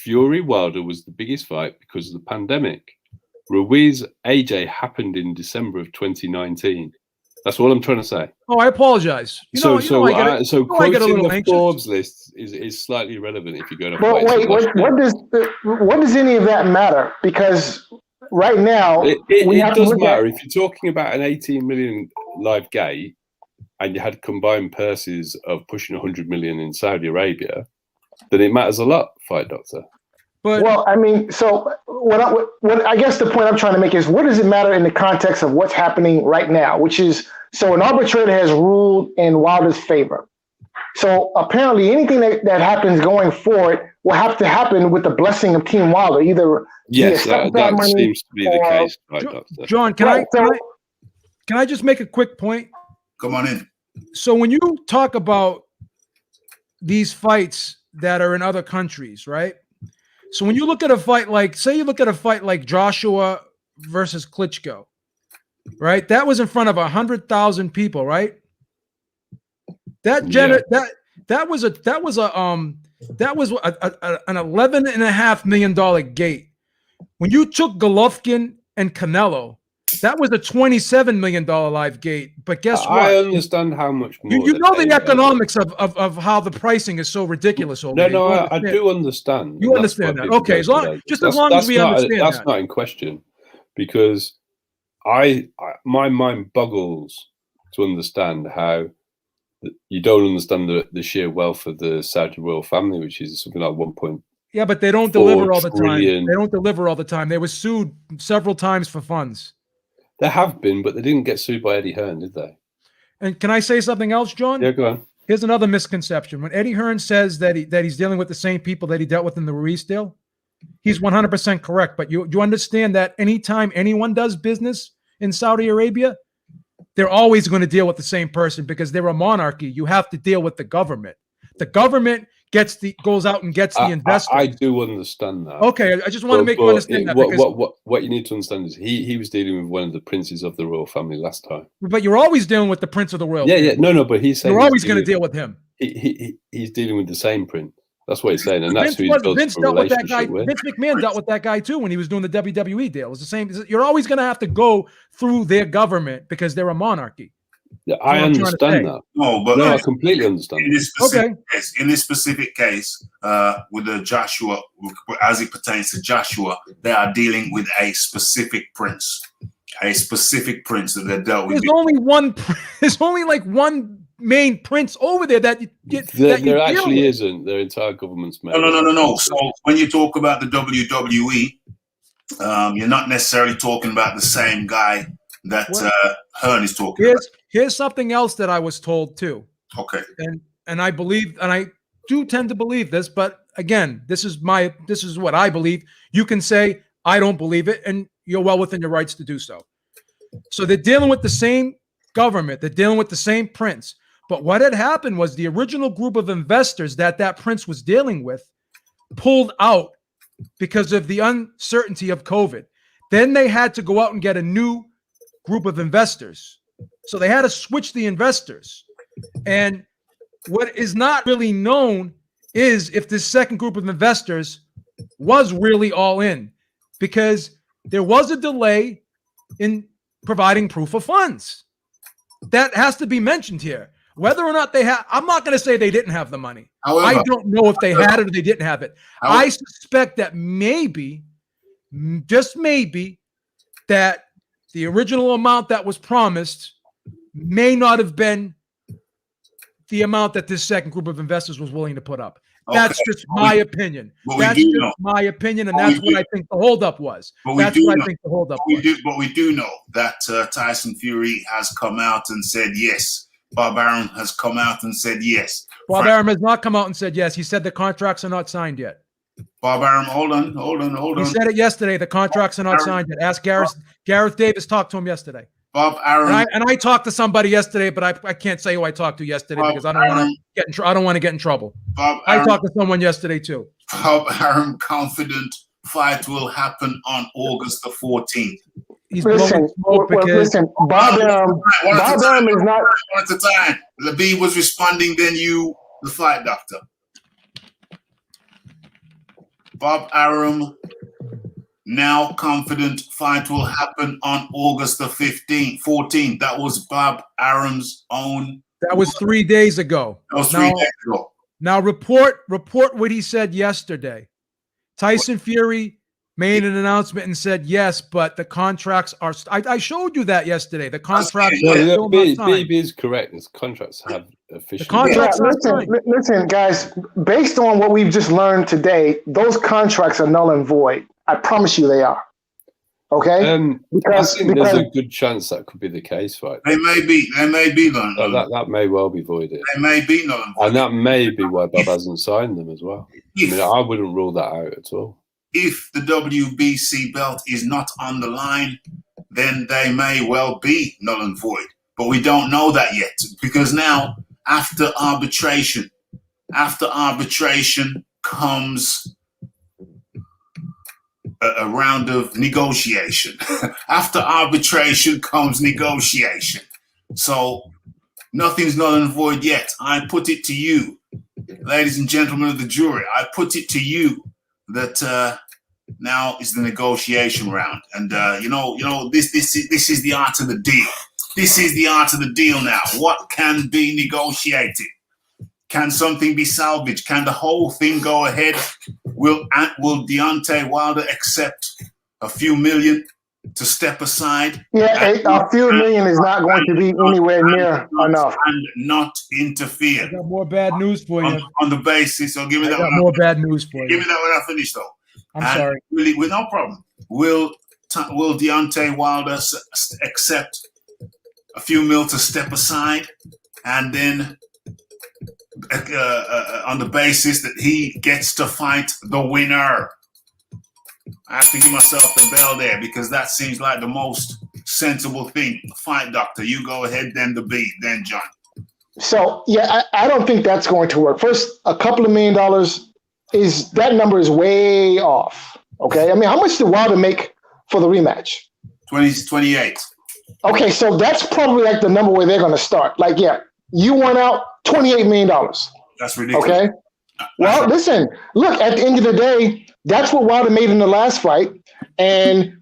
Fury Wilder was the biggest fight because of the pandemic. Ruiz AJ happened in December of 2019. That's all I'm trying to say. Oh, I apologize. So quoting the Forbes list is slightly irrelevant if you're going to. Well, wait, what does any of that matter? Because right now it does matter if you're talking about an 18 million live gate and you had combined purses of pushing 100 million in Saudi Arabia, then it matters a lot, Fight Doctor. But, well, I mean, so what I guess the point I'm trying to make is, what does it matter in the context of what's happening right now? Which is, so an arbitrator has ruled in Wilder's favor. So apparently, anything that happens going forward will have to happen with the blessing of Team Wilder. Either yes, that seems to be the case. Right, John, can I just make a quick point? Come on in. So when you talk about these fights that are in other countries, right? So when you look at a fight like, say you look at a fight like Joshua versus Klitschko, right? That was in front of 100,000 people, right? That was an $11.5 million gate. When you took Golovkin and Canelo, that was a $27 million live gate. But guess what? I understand how much more. You know the economics of how the pricing is so ridiculous over there. I do understand. You understand that? Okay, as long as we understand that. That's not in question, because my mind boggles to understand how you don't understand the sheer wealth of the Saudi royal family, which is something like 1. Yeah, but they don't deliver all the time. They don't deliver all the time. They were sued several times for funds. There have been, but they didn't get sued by Eddie Hearn, did they? And can I say something else, John? Yeah, go on. Here's another misconception. When Eddie Hearn says that he's dealing with the same people that he dealt with in the Ruiz deal, he's 100% correct. But you understand that anytime anyone does business in Saudi Arabia, they're always going to deal with the same person because they're a monarchy. You have to deal with the government. The government goes out and gets the investor. I do understand that. Okay, I just want to make you understand that. What you need to understand is he was dealing with one of the princes of the royal family last time. But you're always dealing with the prince of the royal family. Yeah. No, but he's saying you're always going to deal with him. He's dealing with the same prince. That's what he's saying, and that's who he's built Vince a dealt with that guy. relationship with. Vince McMahon dealt with that guy too when he was doing the WWE deal. It was the same. You're always going to have to go through their government because they're a monarchy. Yeah, I understand that. No, but I completely understand. In this specific case, with the Joshua, as it pertains to Joshua, they are dealing with a specific prince that they're dealt with. There's only one. There's only like one main prince over there that you get. There actually isn't. Their entire government's made. No. So when you talk about the WWE, you're not necessarily talking about the same guy that Hearn is talking about. Here's something else that I was told too. Okay. And I believe, and I do tend to believe this, but again, this is what I believe. You can say I don't believe it, and you're well within your rights to do so. So they're dealing with the same government, they're dealing with the same prince. But what had happened was the original group of investors that prince was dealing with pulled out because of the uncertainty of COVID. Then they had to go out and get a new group of investors. So they had to switch the investors. And what is not really known is if this second group of investors was really all in, because there was a delay in providing proof of funds. That has to be mentioned here. Whether or not they have, I'm not going to say they didn't have the money. However, I don't know if they had it or they didn't have it. I suspect that maybe, just maybe, that the original amount that was promised may not have been the amount that this second group of investors was willing to put up. That's just my opinion. That's just my opinion, and that's what I think the holdup was. That's what I think the holdup was. But we do know that Tyson Fury has come out and said yes. Bob Arum has come out and said yes. Bob Arum has not come out and said yes. He said the contracts are not signed yet. Bob Arum, hold on. He said it yesterday. The contracts are not signed yet. Ask Gareth Davis talked to him yesterday. Bob Arum. And I talked to somebody yesterday, but I can't say who I talked to yesterday because I don't want to get in trouble. I talked to someone yesterday too. Bob Arum confident fight will happen on August the 14th. Listen, Bob Arum is not. One at a time. Labib was responding, then you, the fight doctor. Bob Arum, now confident fight will happen on August the 14th. That was Bob Arum's own. That was 3 days ago. That was 3 days ago. Now report what he said yesterday. Tyson Fury made an announcement and said yes, but the contracts are. I showed you that yesterday. The contracts. BB is correct. The contracts have officially. Listen, guys. Based on what we've just learned today, those contracts are null and void. I promise you, they are. Okay. Because there's a good chance that could be the case, right? They may be null. That may well be voided. They may be null and void. And that may be why Bob hasn't signed them as well. I wouldn't rule that out at all. If the WBC belt is not on the line, then they may well be null and void. But we don't know that yet because now, after arbitration comes a round of negotiation. After arbitration comes negotiation. So nothing's null and void yet. I put it to you, ladies and gentlemen of the jury, I put it to you that now is the negotiation round. And this is the art of the deal. This is the art of the deal now. What can be negotiated? Can something be salvaged? Can the whole thing go ahead? Will Deontay Wilder accept a few million to step aside? Yeah, a few million is not going to be anywhere near enough. And not interfere. I got more bad news for you. On the basis, so give me that one. More bad news for you. Give me that when I finish, though. I'm sorry. With no problem. Will Deontay Wilder accept a few mil to step aside, and then on the basis that he gets to fight the winner? I have to give myself the bell there because that seems like the most sensible thing. Fight doctor, you go ahead, then the beat, then John. So yeah, I don't think that's going to work. First, a couple of $1 million that number is way off. Okay, I mean, how much did Wilder make for the rematch? 28. Okay, so that's probably like the number where they're going to start. Like, yeah, you won out $28 million. That's ridiculous. Okay, Well, listen, look, at the end of the day, that's what Wilder made in the last fight. And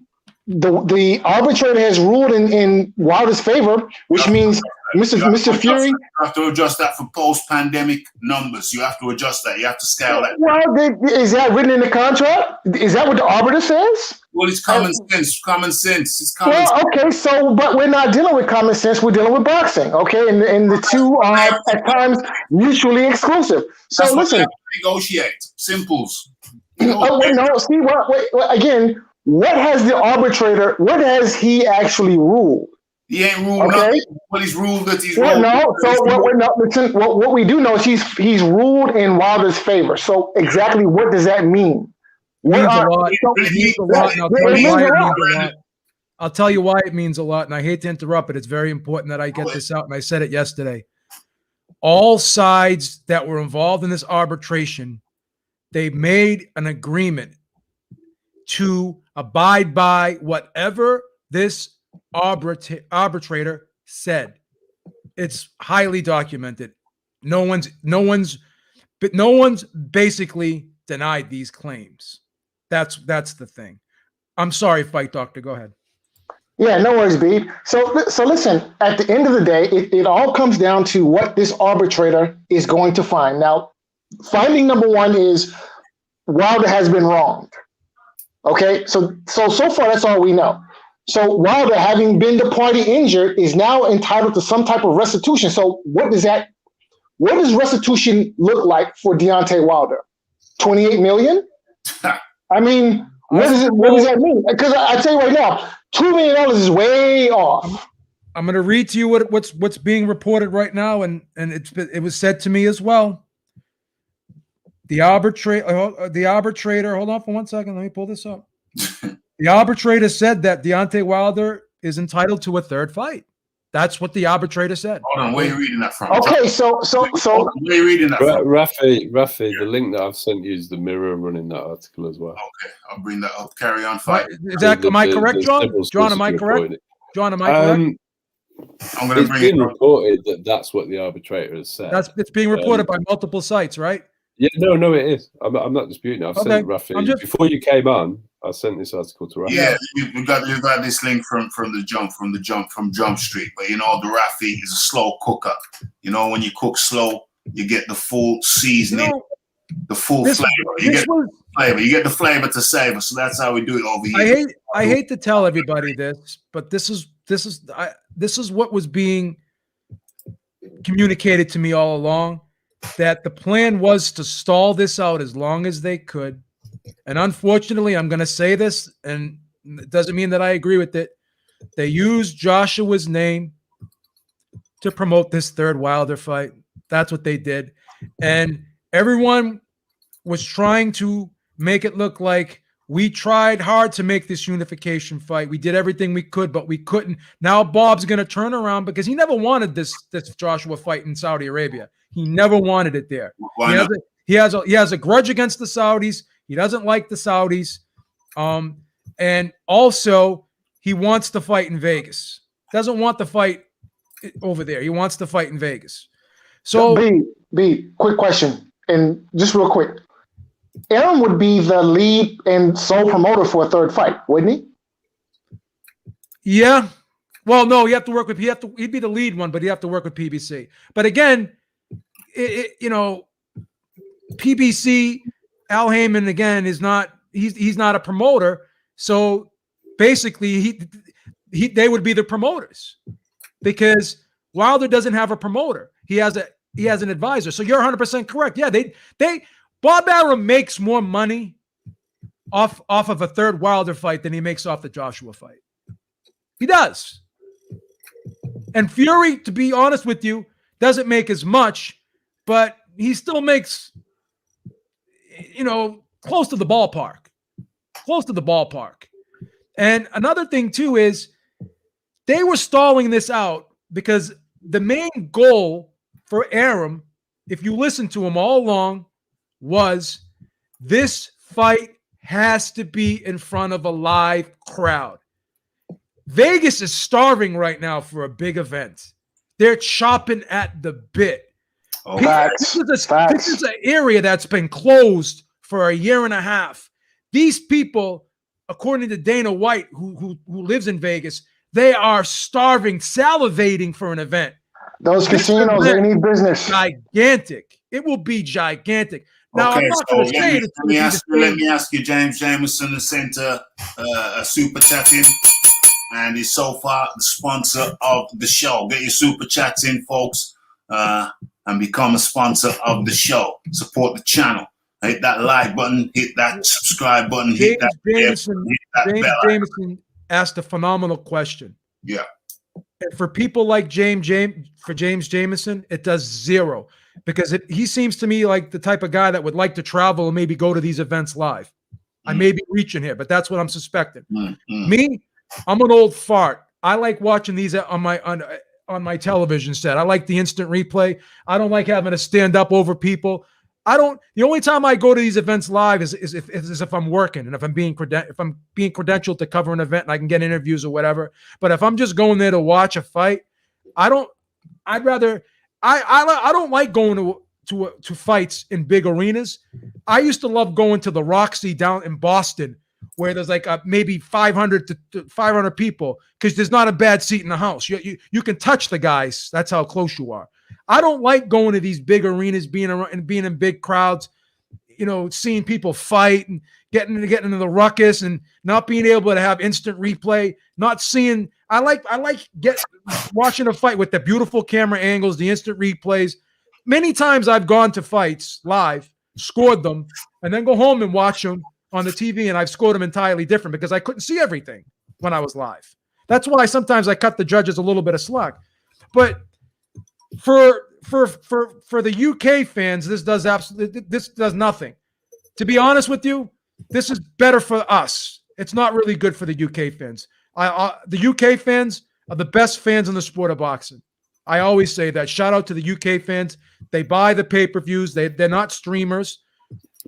the arbitrator has ruled in Wilder's favor, which means Mr. Fury. You have to adjust that for post-pandemic numbers. You have to adjust that. You have to scale that. Well, is that written in the contract? Is that what the arbiter says? Well, it's common sense. Common sense. It's common sense. Well, okay, but we're not dealing with common sense. We're dealing with boxing, okay? And the two are at times mutually exclusive. So That's listen, what we have to negotiate. Simples. no. See, again, what has he actually ruled? He ain't ruled nothing. What he's ruled that he's Well, ruled. listen, what we do know is he's ruled in Wilder's favor. So exactly what does that mean? It means a lot. It means a lot, and I'll tell you why it means a lot. I'll tell you why it means a lot, and I hate to interrupt, but it's very important that I get this out, and I said it yesterday. All sides that were involved in this arbitration, they made an agreement to abide by whatever this arbitrator said. It's highly documented. No one's basically denied these claims. That's the thing. I'm sorry, Fight Doctor. Go ahead. Yeah, no worries, B. So listen, at the end of the day, it all comes down to what this arbitrator is going to find. Now, finding number one is Wilder has been wronged. Okay, so far that's all we know. So Wilder, having been the party injured, is now entitled to some type of restitution. So what does restitution look like for Deontay Wilder? 28 million? I mean, what does that mean? Because I tell you right now, $2 million is way off. I'm going to read to you what's being reported right now, and it was said to me as well. The arbitrator. Hold on for 1 second. Let me pull this up. The arbitrator said that Deontay Wilder is entitled to a third fight. That's what the arbitrator said. Hold on, where are you reading that from? Okay, so where are you reading that from? Rafi, the link that I've sent you is the Mirror running that article as well. Okay, I'll bring that up. Carry on, fight. Am I correct, John? John, am I correct? John, am I correct? I'm going to bring it up. Reported that that's what the arbitrator has said. It's being reported by multiple sites, right? Yeah, no, it is. I'm not disputing it. I've sent it, Rafi. Before you came on, I sent this article to Rafi. Yeah, we've got this link from Jump Street. But the Rafi is a slow cooker. When you cook slow, you get the full seasoning, the full flavor. You get the flavor to savor. So that's how we do it over here. I hate to tell everybody this, but this is what was being communicated to me all along. That the plan was to stall this out as long as they could. And unfortunately, I'm going to say this, and it doesn't mean that I agree with it. They used Joshua's name to promote this third Wilder fight. That's what they did. And everyone was trying to make it look like we tried hard to make this unification fight. We did everything we could, but we couldn't. Now Bob's going to turn around because he never wanted this Joshua fight in Saudi Arabia. He never wanted it there. He has a grudge against the Saudis. He doesn't like the Saudis. And also he wants to fight in Vegas. Doesn't want the fight over there. He wants to fight in Vegas. So B, quick question. And just real quick. Aaron would be the lead and sole promoter for a third fight, wouldn't he? Yeah. Well, no, he'd be the lead one, but he'd have to work with PBC. But again, PBC, Al Heyman again is not. He's not a promoter. So basically, they would be the promoters because Wilder doesn't have a promoter. He has an advisor. So you're 100% correct. Yeah, Bob Arum makes more money off of a third Wilder fight than he makes off the Joshua fight. He does. And Fury, to be honest with you, doesn't make as much. But he still makes, close to the ballpark. Close to the ballpark. And another thing, too, is they were stalling this out because the main goal for Arum, if you listen to him all along, was this fight has to be in front of a live crowd. Vegas is starving right now for a big event. They're chopping at the bit. Okay. Facts. This is an area that's been closed for a year and a half. These people, according to Dana White, who lives in Vegas, they are starving, salivating for an event. Those This casinos, they event need business. Gigantic. It will be gigantic. Now, Okay, I'm not so going to say it. let me ask you, James Jameson has sent a super chat in, and is so far the sponsor of the show. Get your super chats in, folks, and become a sponsor of the show. Support the channel. Hit that like button, hit that subscribe button, hit that James bell. Jameson asked a phenomenal question. Yeah. And for people like James Jameson, it does zero, because he seems to me like the type of guy that would like to travel and maybe go to these events live. I may be reaching here, but that's what I'm suspecting. Me, I'm an old fart. I like watching these on my television set. I like the instant replay. I don't like having to stand up over people. The only time I go to these events live is if I'm working and if I'm being credentialed to cover an event and I can get interviews or whatever. But if I'm just going there to watch a fight, I don't like going to fights in big arenas. I used to love going to the Roxy down in Boston, where there's like maybe 500 to 500 people, because there's not a bad seat in the house. You can touch the guys. That's how close you are. I don't like going to these big arenas, being in big crowds, seeing people fight and getting into the ruckus and not being able to have instant replay. I like watching a fight with the beautiful camera angles, the instant replays. Many times I've gone to fights live, scored them, and then go home and watch them on the TV, and I've scored them entirely different because I couldn't see everything when I was live. That's why sometimes I cut the judges a little bit of slack. But for the UK fans, this does nothing. To be honest with you, this is better for us. It's not really good for the UK fans. The UK fans are the best fans in the sport of boxing. I always say that. Shout out to the UK fans. They buy the pay-per-views. They're not streamers.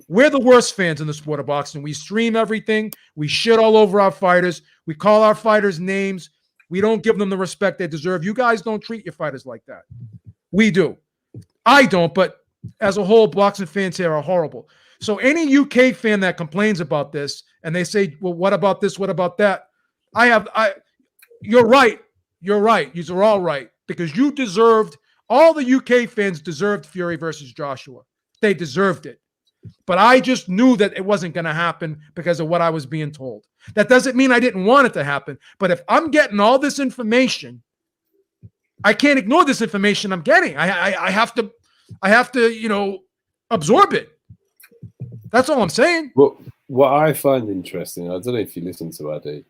We're the worst fans in the sport of boxing. We stream everything. We shit all over our fighters. We call our fighters names. We don't give them the respect they deserve. You guys don't treat your fighters like that. We do. I don't, but as a whole, boxing fans here are horrible. So any UK fan that complains about this and they say, well, what about this? What about that? You're right. You're right. You're all right, because all the UK fans deserved Fury versus Joshua. They deserved it. But I just knew that it wasn't going to happen because of what I was being told. That doesn't mean I didn't want it to happen. But if I'm getting all this information, I can't ignore this information I'm getting. I have to, absorb it. That's all I'm saying. Well, what I find interesting, I don't know if you listen to Addy.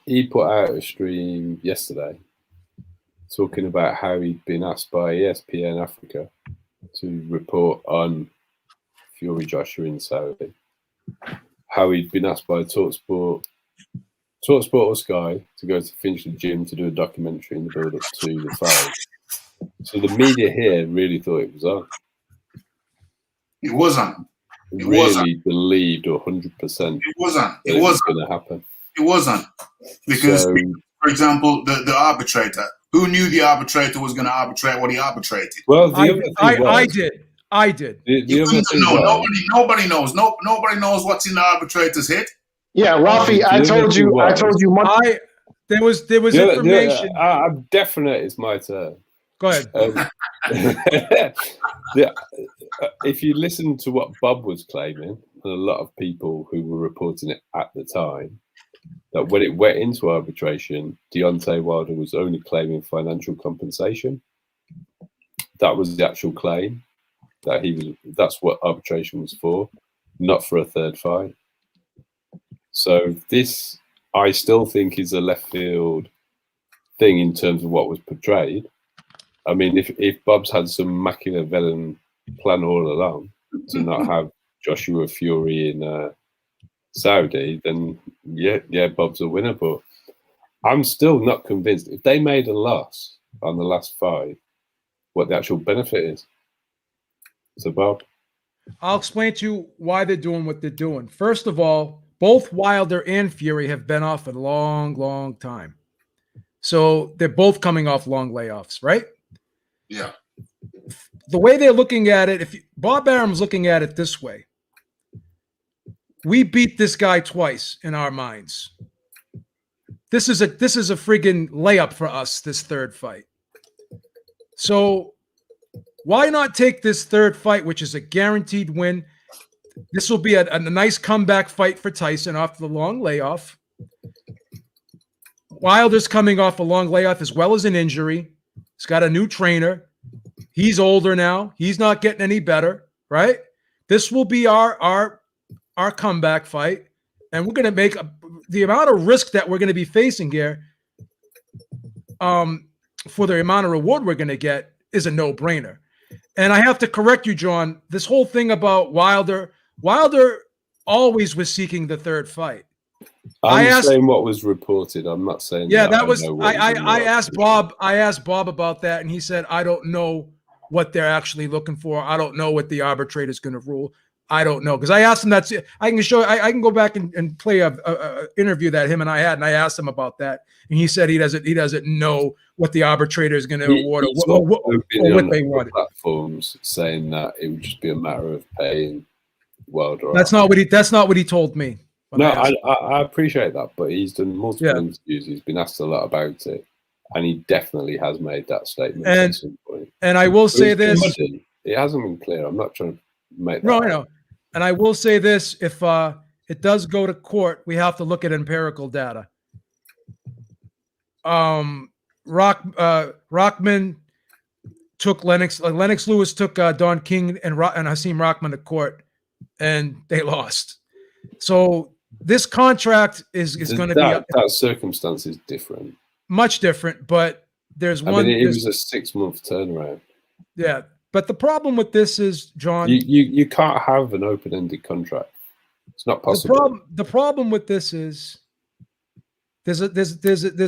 He put out a stream yesterday talking about how he'd been asked by ESPN Africa to report on Fury Joshua in Saudi. How he'd been asked by TalkSport or Sky to go to Finchley Gym to do a documentary in the build-up to the fight. So the media here really thought it was on. It wasn't. It really wasn't. Believed 100%. It wasn't. It was going to happen. It wasn't. Because, for example, the arbitrator. Who knew the arbitrator was going to arbitrate what he arbitrated? Well, I did. The other thing nobody knows. Nobody knows what's in the arbitrator's head. Yeah, Rafi, I told you. There was information. I'm definite it's my turn. Go ahead. If you listen to what Bob was claiming, and a lot of people who were reporting it at the time, that when it went into arbitration, Deontay Wilder was only claiming financial compensation. That was the actual claim. That's what arbitration was for, not for a third fight. So this, I still think, is a left field thing in terms of what was portrayed. I mean, if Bob's had some Machiavellian plan all along to not have Joshua Fury in Saudi, then yeah, Bob's a winner. But I'm still not convinced. If they made a loss on the last fight, what the actual benefit is. So, Bob? I'll explain to you why they're doing what they're doing. First of all, both Wilder and Fury have been off a long, long time. So they're both coming off long layoffs, right? Yeah. the way they're looking at it, Bob Arum's looking at it this way, we beat this guy twice in our minds. This is a friggin' layup for us, this third fight. So why not take this third fight, which is a guaranteed win? This will be a nice comeback fight for Tyson off the long layoff. Wilder's coming off a long layoff as well as an injury. He's got a new trainer. He's older now. He's not getting any better, right? This will be our comeback fight, and we're going to make the amount of risk that we're going to be facing here for the amount of reward we're going to get is a no-brainer. And I have to correct you, John. This whole thing about Wilder always was seeking the third fight. I'm saying what was reported. I'm not saying. Yeah, that was. I asked Bob. I asked Bob about that, and he said, "I don't know what they're actually looking for. I don't know what the arbitrator is going to rule. I don't know." Because I asked him that. I can show. I can go back and play a interview that him and I had, and I asked him about that, and he said he doesn't know what the arbitrator is going to award or what they wanted. Platforms saying that it would just be a matter of paying Wilder. That's not what he told me. No, I appreciate that, but he's done multiple interviews. He's been asked a lot about it, and he definitely has made that statement at some point. And I will say this: it hasn't been clear. I'm not trying to make that. No, I know. And I will say this: if it does go to court, we have to look at empirical data. Rockman took Lennox Lewis took Don King and Hasim Rockman to court, and they lost. So this contract is going to be that circumstance is different, much different. But there's one. I mean, it was a 6-month turnaround. Yeah, but the problem with this is, John, you can't have an open-ended contract. It's not possible. The problem with this is there's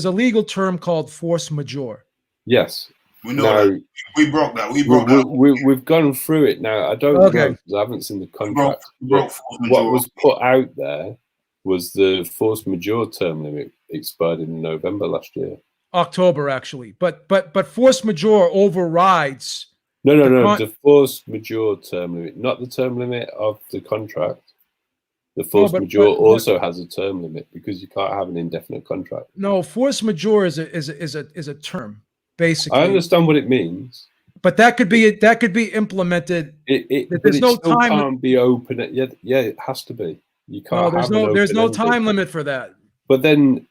a legal term called force majeure. Yes. We know that. We broke that. We've gone through it now. I don't know because I haven't seen the contract. What was put out there was the force majeure term limit expired in November last year. October, actually. But force majeure overrides. No. The force majeure term limit, not the term limit of the contract. The force majeure also has a term limit because you can't have an indefinite contract. No, force majeure is a term. Basically, I understand what it means, but that could be implemented. There's no time. Can't be open. Yeah, it has to be. You can't. There's no time limit for that. But then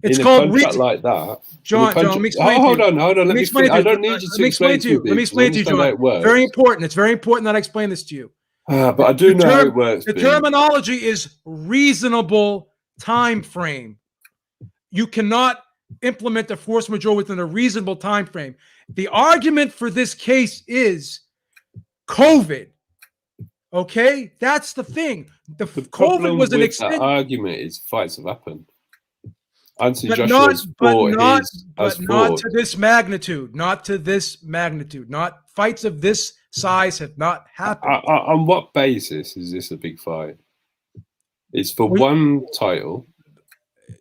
it's in called a contract like that. John, let me explain. Hold on. Let me explain. I don't need you to explain to you. Let me explain to you, John. Very important. It's very important that I explain this to you. But I do know how it works. The terminology is reasonable time frame. You cannot implement the force majeure within a reasonable time frame. The argument for this case is COVID. Okay, that's the thing. The COVID was an extension. The argument is fights have happened. But not to this magnitude. Not to this magnitude. Not fights of this size have not happened. On what basis is this a big fight? It's for one title,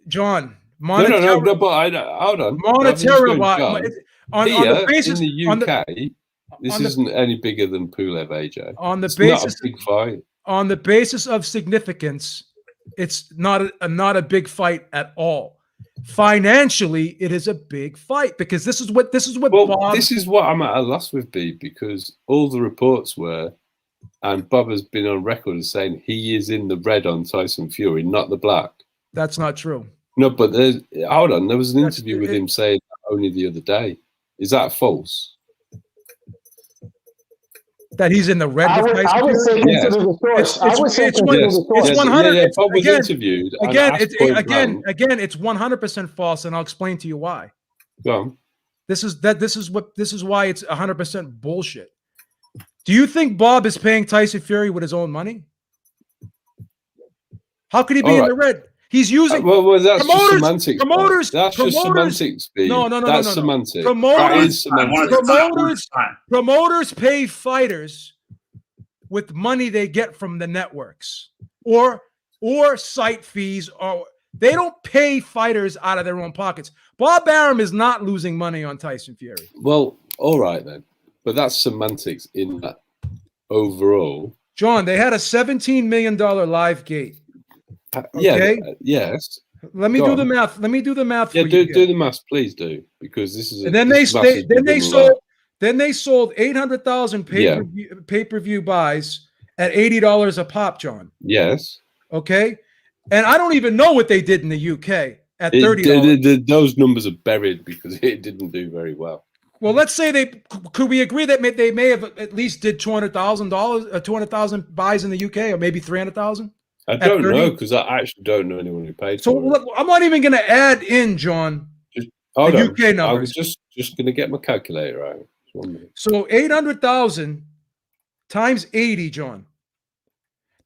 John. No, but hold on. Monetary on the basis in the UK, this isn't any bigger than Pulev AJ. It's not a big fight. On the basis of significance, it's not a big fight at all. Financially, it is a big fight because this is what this is what I'm at a loss with, B, because all the reports were, and Bob has been on record as saying he is in the red on Tyson Fury, not the black. That's not true. No, but hold on. There was an interview with him saying that only the other day. Is that false? That he's in the red. I would say consider the source. I would say consider the source. It's 100. Bob was interviewed. Again, it's 100% false, and I'll explain to you why. Go on. This is why it's 100% bullshit. Do you think Bob is paying Tyson Fury with his own money? How could he be in the red? He's using well, that's just semantics. Promoters. That's just semantics. No. That's semantics. Promoters pay fighters with money they get from the networks or site fees, or they don't pay fighters out of their own pockets. Bob Arum is not losing money on Tyson Fury. Well, all right then. But that's semantics in that overall. John, they had a $17 million live gate. Yeah. Yes. Let me do the math. Let me do the math. Yeah, for you do the math, please do, because this is. And then they sold 800,000 pay-per-view buys at $80 a pop, John. Yes. Okay, and I don't even know what they did in the UK at $30. Those numbers are buried because it didn't do very well. Well, let's say could we agree that they may have at least did $200,000, 200,000 buys in the UK, or maybe 300,000. I don't know, because I actually don't know anyone who paid. So look, I'm not even going to add in, John, the UK numbers. I was just going to get my calculator out. So 800,000 times 80, John.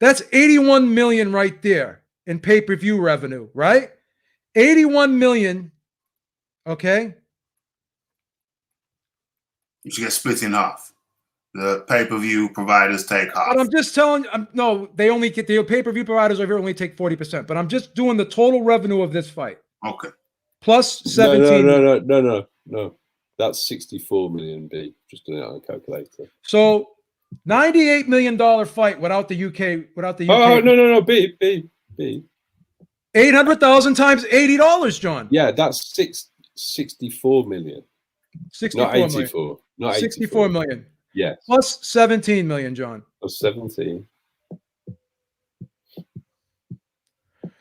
That's 81 million right there in pay-per-view revenue, right? 81 million. Okay. You should get split in half. The pay-per-view providers take half. But I'm just telling you, no, they only get the pay-per-view providers over here only take 40%. But I'm just doing the total revenue of this fight. Okay. Plus 17. No. That's 64 million B. Just doing it on a calculator. So $98 million fight without the UK. Oh, no. B. 800,000 times $80, John. Yeah, that's 64 million. 64 not 84. million. Not 64 million. Yes. Plus 17 million, John. Plus 17.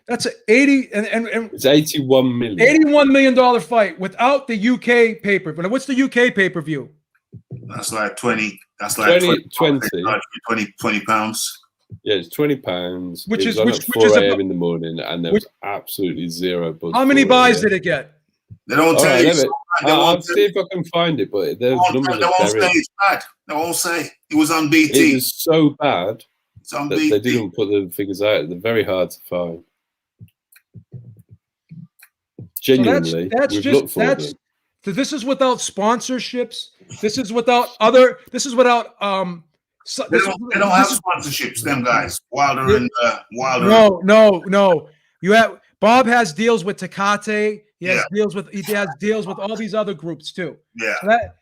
That's 80 and it's 81 million. $81 million fight without the UK pay-per-view. Now, what's the UK pay-per-view? That's like 20. That's like 20 pounds. Yeah, it's £20. Which is on which, at which 4 is a.m. in the morning, and there was absolutely zero buzz. How many buys did it get? They don't tell you. I'll see if I can find it, but there's numbers. They won't say it's bad. They won't say it was on BT. It was so bad that they didn't put the figures out. They're very hard to find. Genuinely, so this is without sponsorships. This is without other. This is without They don't have sponsorships. Them guys, Wilder and Wilder. No. You have Bob has deals with Tecate. He has deals with all these other groups too. Yeah.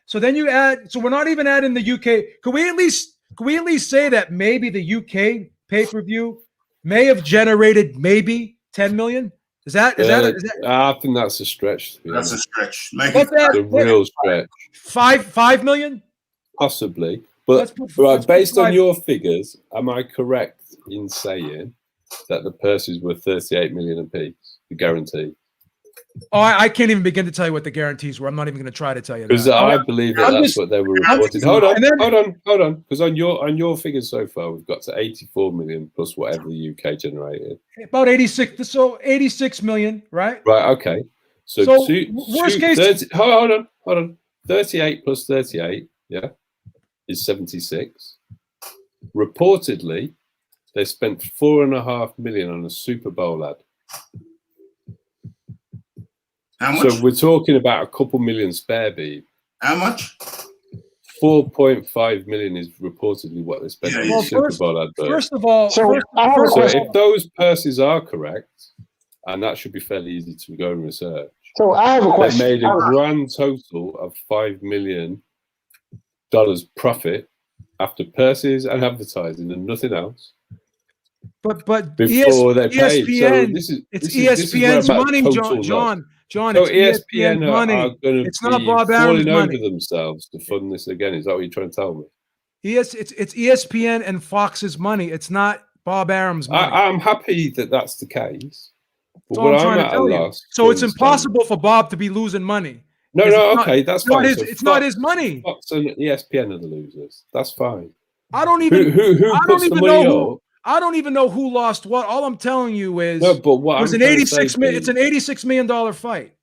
So then you add. So we're not even adding the UK. Could we at least say that maybe the UK pay-per-view may have generated maybe 10 million? Is that I think that's a stretch. That's a stretch. A real stretch. 5 million? Possibly. But based on your figures, am I correct in saying that the purses were 38 million apiece, the guarantee? Oh, I can't even begin to tell you what the guarantees were. I'm not even going to try to tell you that. Because I believe that's what they were reporting. Hold on. Because on your figures so far, we've got to 84 million plus whatever the UK generated. About 86. So 86 million, right? Right. Okay. So worst case. 30, hold on. 38 plus 38, yeah, is 76. Reportedly, they spent 4.5 million on a Super Bowl ad. How much? So we're talking about a couple million spare bead. How much? 4.5 million is reportedly what they spent on the Super Bowl advert. First of all, so if those purses are correct, and that should be fairly easy to go and research. So I have a question. They made a grand total of $5 million profit after purses and advertising and nothing else. But before they paid. ESPN, so it's ESPN's money, John. So it's ESPN money. are going to it's not be Bob falling over money. themselves to fund this again. Is that what you're trying to tell me? Yes, it's ESPN and Fox's money. It's not Bob Arum's money. I'm happy that that's the case. But what I'm trying to tell you. So it's impossible for Bob to be losing money. No, okay, that's fine. It's not his money. Fox and ESPN are the losers. That's fine. I don't even. Who puts the money up? I don't even know who lost what. All I'm telling you is but what it was it's an $86 million fight.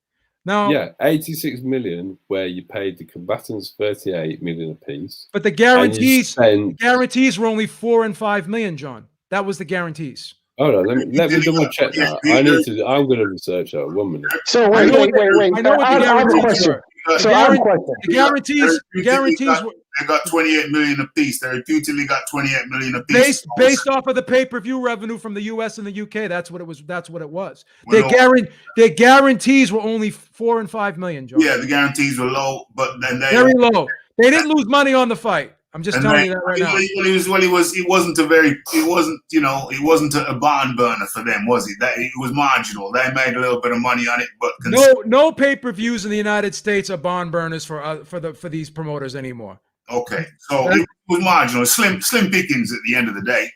Now, 86 million where you paid the combatants 38 million apiece. But the guarantees were only 4 and 5 million, John. That was the guarantees. Hold on, let me double check that. I'm going to research that 1 minute. So wait. I know what the guarantees were. So I have a question. The guarantees were. They got 28 million apiece. They reputedly got 28 million apiece. Based off of the pay-per-view revenue from the US and the UK. That's what it was. Their guarantees were only 4 and 5 million, John. Yeah, the guarantees were low, but then very low. They didn't lose money on the fight. I'm just telling you that right now. It wasn't a barn burner for them, was it? That it was marginal. They made a little bit of money on it, but no pay-per-views in the United States are barn burners for these promoters anymore. Okay, so it was marginal, slim pickings at the end of the day.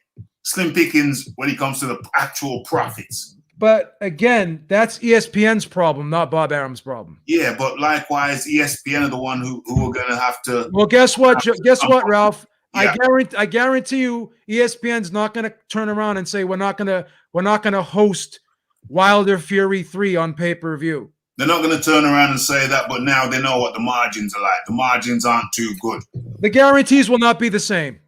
Slim pickings when it comes to the actual profits. But again, that's ESPN's problem, not Bob Arum's problem. Yeah, but likewise, ESPN are the one who are going to have to. Well, guess what? Guess what, Ralph? Yeah. I guarantee you, ESPN's not going to turn around and say we're not going to host Wilder Fury 3 on pay-per-view. They're not going to turn around and say that, but now they know what the margins are like. The margins aren't too good. The guarantees will not be the same.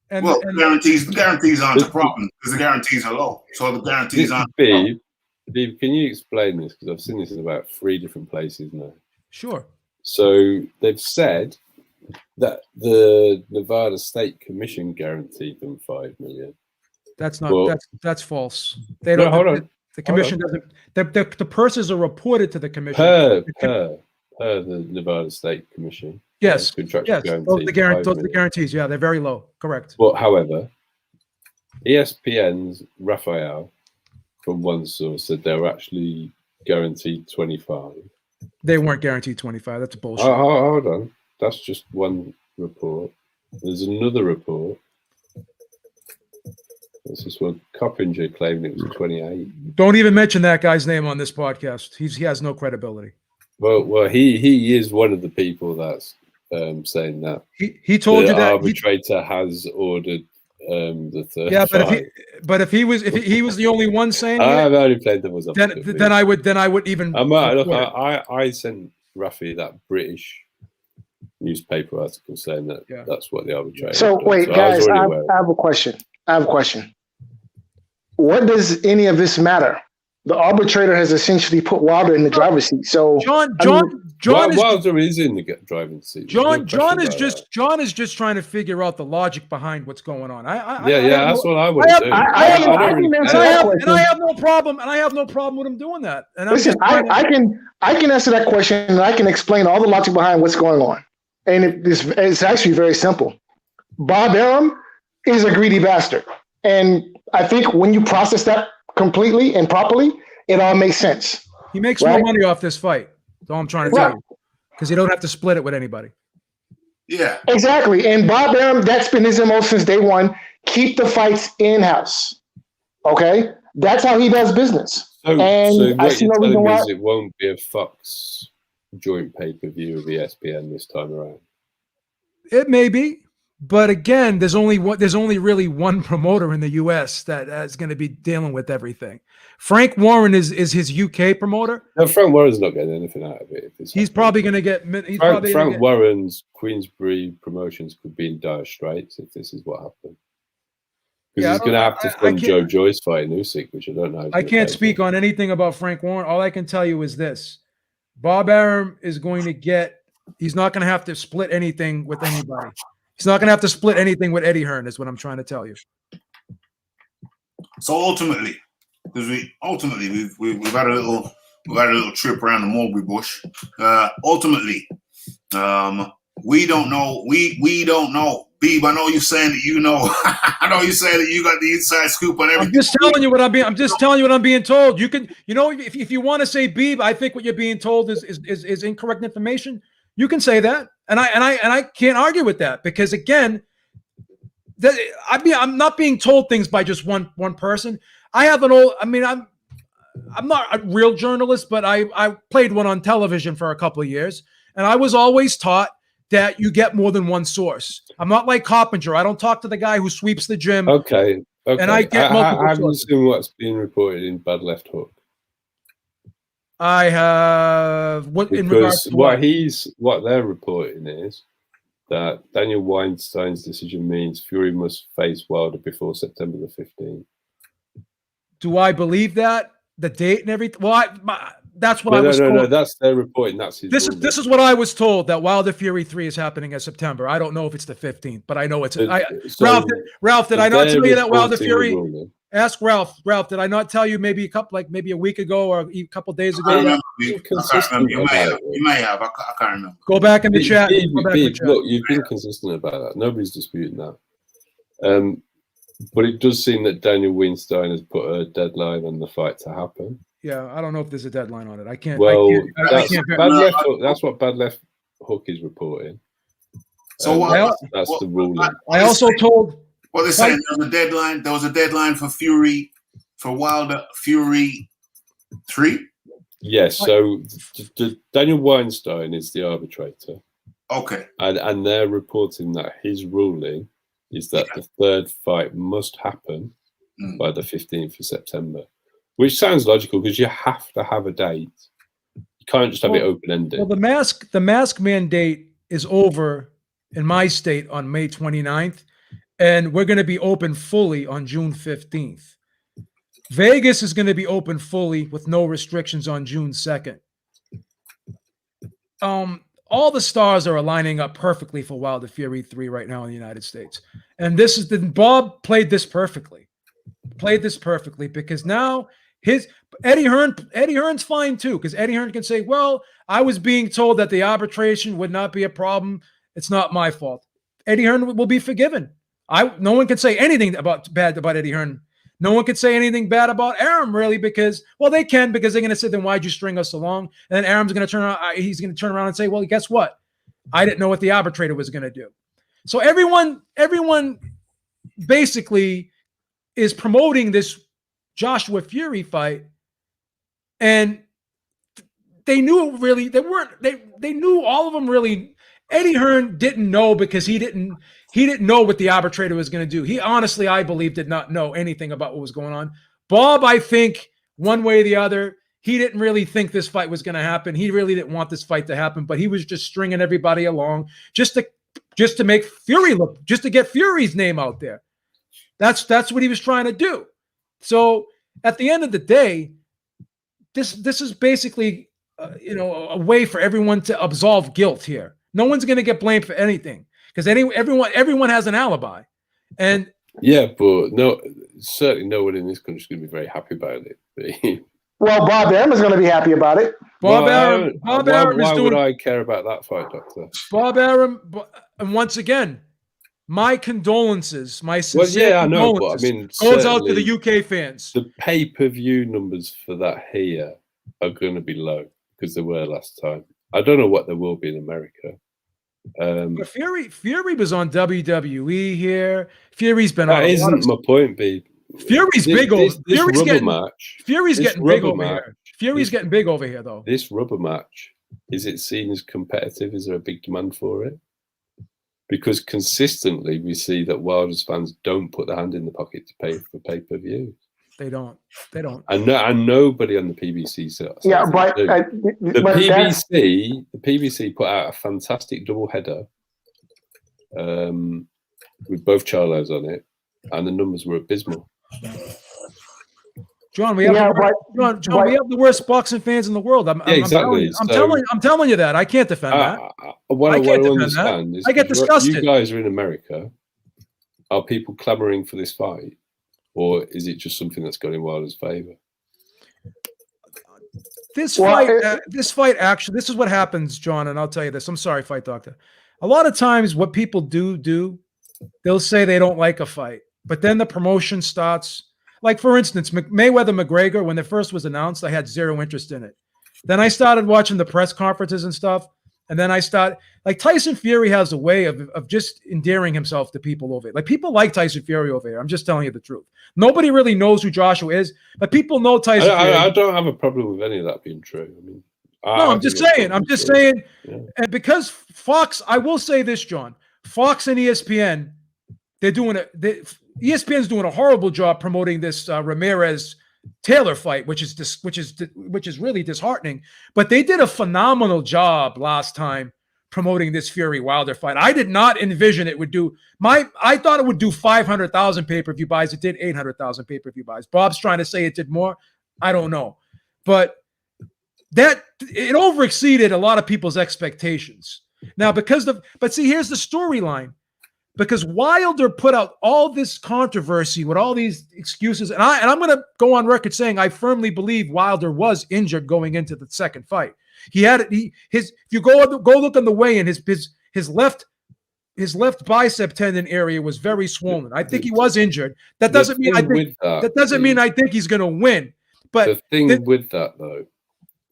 The guarantees aren't a problem because the guarantees are low. So the guarantees aren't. Beeb, can you explain this? Because I've seen this in about 3 different places now. Sure. So they've said that the Nevada State Commission guaranteed them $5 million. That's not. That's false. They don't. Hold on. The commission doesn't. The purses are reported to the commission. Per the Nevada State Commission. Yes. Those are the guarantees. Yeah, they're very low. Correct. But however, ESPN's Raphael, from one source, said they were actually guaranteed 25. They weren't guaranteed 25. That's bullshit. Hold on. That's just one report. There's another report. This is what Coppinger claimed it was 28. Don't even mention that guy's name on this podcast. He has no credibility. Well, he is one of the people that's saying that he told you that the arbitrator has ordered the third. Yeah, but if he was the only one saying I've only played devil's advocate. Then I would even. I sent Rafi that British newspaper article saying that that's what the arbitrator. So wait, guys, I have a question. What does any of this matter? The arbitrator has essentially put Wilder in the driver's seat. So Wilder is in the driving seat. John is just trying to figure out the logic behind what's going on. That's what I would do. I have no problem. And I have no problem with him doing that. And listen, I can answer that question and I can explain all the logic behind what's going on. And it's actually very simple. Bob Arum is a greedy bastard, and I think when you process that completely and properly, it all makes sense. He makes more money off this fight. That's all I'm trying to tell you, because you don't have to split it with anybody. Yeah, exactly. And Bob Arum, that's been his MO since day one. Keep the fights in-house. Okay, that's how he does business. So I see no reason why it won't be a Fox joint pay-per-view of ESPN this time around. It may be. But again, there's only really one promoter in the U.S. that is going to be dealing with everything. Frank Warren is his UK promoter. No, Frank Warren's not getting anything out of it. He's probably going to get. Frank Warren's Queensbury Promotions could be in dire straits if this is what happened. Because he's going to have to fund Joe Joyce fighting Usyk, which I don't know. I can't speak on anything about Frank Warren. All I can tell you is this: Bob Arum is going to get. He's not going to have to split anything with anybody. He's not going to have to split anything with Eddie Hearn, is what I'm trying to tell you. So ultimately, because we've had a little trip around the mulberry bush. Ultimately, we don't know. We don't know. Beeb, I know you're saying that you know. I know you're saying that you got the inside scoop on everything. I'm just telling you what I'm being told. You can, if you want to say, Beeb, I think what you're being told is incorrect information. You can say that, and I can't argue with that, because again, I'm not being told things by just one person. I'm not a real journalist, but I played one on television for a couple of years, and I was always taught that you get more than one source. I'm not like Coppinger. I don't talk to the guy who sweeps the gym. Okay. And I get multiple sources. Have you seen what's being reported in Bad Left Hook? I have what they're reporting is that Daniel Weinstein's decision means Fury must face Wilder before September the 15th. Do I believe that? The date and everything? Well, that's what I was told. No, that's their reporting. That's his this is what I was told, that Wilder Fury 3 is happening in September. I don't know if it's the 15th, but I know it's Ralph, did I not tell you that Wilder Fury Ask Ralph. Ralph, did I not tell you maybe a week ago or a couple days ago? I Consistent can't remember. You may about have. it. You may have. I can't remember. Go back in the chat. Look, you've been consistent about that. Nobody's disputing that. But it does seem that Daniel Weinstein has put a deadline on the fight to happen. Yeah, I don't know if there's a deadline on it. I can't. Well, I can't. That's what Bad Left Hook is reporting. So that's the ruling. I also told. What they're saying, there was a deadline. There was a deadline for Wilder Fury 3. Yes. So Daniel Weinstein is the arbitrator. Okay. And they're reporting that his ruling is that the third fight must happen by the 15th of September, which sounds logical because you have to have a date. You can't just have it open-ended. Well, the mask mandate is over in my state on May 29th, and we're going to be open fully on June 15th. Vegas is going to be open fully with no restrictions on June 2nd. All the stars are aligning up perfectly for Wilder Fury 3 right now in the United States. And Bob played this perfectly. Because now Eddie Hearn's fine too, because Eddie Hearn can say, well, I was being told that the arbitration would not be a problem. It's not my fault. Eddie Hearn will be forgiven. No one can say anything bad about Eddie Hearn. No one can say anything bad about Arum, really, because they can, because they're going to say, then why'd you string us along? And then Arum's going to turn around. He's going to turn around and say, well, guess what? I didn't know what the arbitrator was going to do. So everyone basically is promoting this Joshua Fury fight, and they knew really they knew all of them really. Eddie Hearn didn't know because he didn't know what the arbitrator was going to do. He honestly, I believe, did not know anything about what was going on. Bob, I think one way or the other, he didn't really think this fight was going to happen. He really didn't want this fight to happen, but he was just stringing everybody along just to make Fury look, just to get Fury's name out there. That's what he was trying to do. So at the end of the day, this is basically a way for everyone to absolve guilt here. No one's going to get blamed for anything because everyone has an alibi. And yeah, but certainly no one in this country is going to be very happy about it. Well, Bob Arum is going to be happy about it. Bob Arum why would I care about that fight, Doctor? Bob Arum, and once again, my condolences, my sincere condolences goes out to the UK fans. The pay-per-view numbers for that here are going to be low because they were last time. I don't know what there will be in America. But Fury was on WWE here. Fury's been on. That isn't my point, B. Fury's big over. Fury's getting big over here. Fury's getting big over here, though. This rubber match, is it seen as competitive? Is there a big demand for it? Because consistently we see that Wilder's fans don't put their hand in the pocket to pay for pay-per-view. They don't. And nobody on the PBC says. Yeah, but the PBC put out a fantastic double header with both Charlos on it, and the numbers were abysmal. John, we have the worst boxing fans in the world. Exactly. I'm telling you that. I can't defend that. What I understand is I get disgusted. You guys are in America. Are people clamoring for this fight? Or is it just something that's going in Wilder's favor? This fight, actually, this is what happens, John, and I'll tell you this. I'm sorry, Fight Doctor. A lot of times what people do, they'll say they don't like a fight, but then the promotion starts. Like, for instance, Mayweather-McGregor, when it first was announced, I had zero interest in it. Then I started watching the press conferences and stuff, and then like Tyson Fury has a way of just endearing himself to people over it. Like, people like Tyson Fury over here. I'm just telling you the truth. Nobody really knows who Joshua is, but people know Tyson Fury. I don't have a problem with any of that being true. I mean, I'm just saying. Yeah. And because Fox, I will say this, John, Fox and ESPN, ESPN's doing a horrible job promoting this Ramirez Taylor fight, which is really disheartening. But they did a phenomenal job last time promoting this Fury Wilder fight. I did not envision it would do I thought it would do 500,000 pay-per-view buys. It did 800,000 pay-per-view buys. Bob's trying to say it did more. I don't know, but it overexceeded a lot of people's expectations. Now, but see, here's the storyline. because Wilder put out all this controversy with all these excuses, and I'm going to go on record saying I firmly believe Wilder was injured going into the second fight. If you go look on the weigh-in, his left bicep tendon area was very swollen. I think he was injured. That doesn't mean I think he's going to win. But the thing with that, though,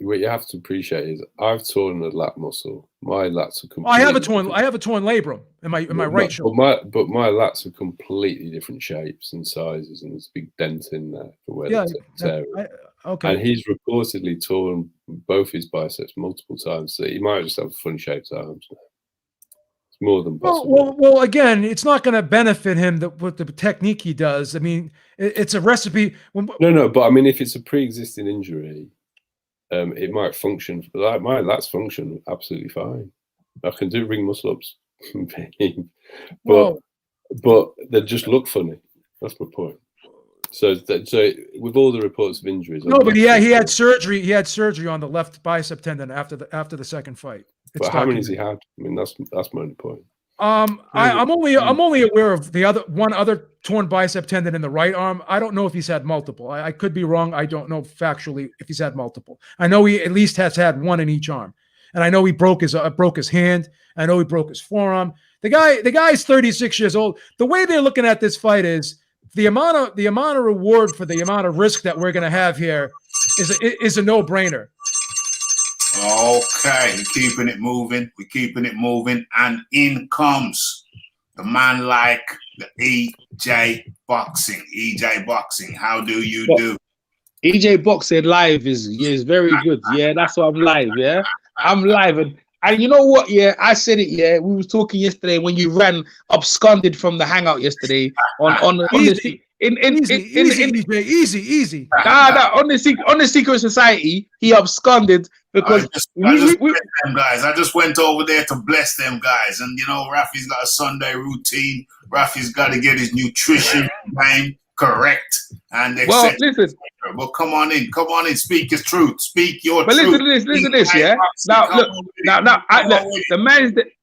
what you have to appreciate is I've torn a lat muscle. My lats are completely. I have a torn labrum in my right shoulder. But my lats are completely different shapes and sizes, and there's a big dent in there for where the tear is. Okay. And he's reportedly torn both his biceps multiple times, so he might just have fun-shaped arms. It's more than possible. Well, again, it's not going to benefit him with the technique he does. I mean, it's a recipe. No, but I mean, if it's a pre-existing injury, it might function. Like my lats function absolutely fine. I can do ring muscle-ups, but they just look funny. That's my point. So with all the reports of injuries, but he had surgery. He had surgery on the left bicep tendon after the second fight. But how many has he had? I mean, that's my only point. I'm only aware of one other torn bicep tendon in the right arm. I don't know if he's had multiple. I could be wrong. I don't know factually if he's had multiple. I know he at least has had one in each arm, and I know he broke his hand. I know he broke his forearm. The guy's 36 years old. The way they're looking at this fight is the amount of reward for the amount of risk that we're going to have here is a no-brainer. Okay, we're keeping it moving, and in comes the man like the EJ Boxing. EJ Boxing, how do you do? EJ Boxing live is very good. Yeah, that's why I'm live. Yeah, I'm live, and you know what? Yeah, I said it. Yeah, we was talking yesterday when you ran absconded from the hangout yesterday on the. Easy. On the Secret Society, he absconded because I just went over there to bless them guys, and you know, Rafi's got a Sunday routine. Rafi's got to get his nutrition game correct and well, listen. But come on in, speak his truth, speak your truth. But listen to this, yeah. Now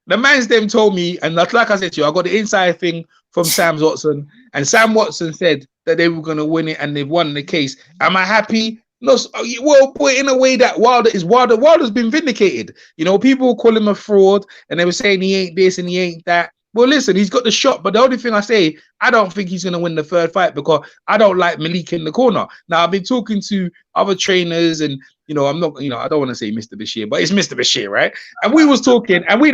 the man's them told me, and like I said to you, I got the inside thing from Sam Watson, and Sam Watson said that they were going to win it, and they've won the case. Am I happy? No. Well, in a way that Wilder's been vindicated. You know, people call him a fraud, and they were saying he ain't this and he ain't that. Well, listen, he's got the shot, but the only thing I say, I don't think he's going to win the third fight because I don't like Malik in the corner. Now, I've been talking to other trainers, and you know, I don't want to say Mr. Bashir, but it's Mr. Bashir, right? And we was talking, and I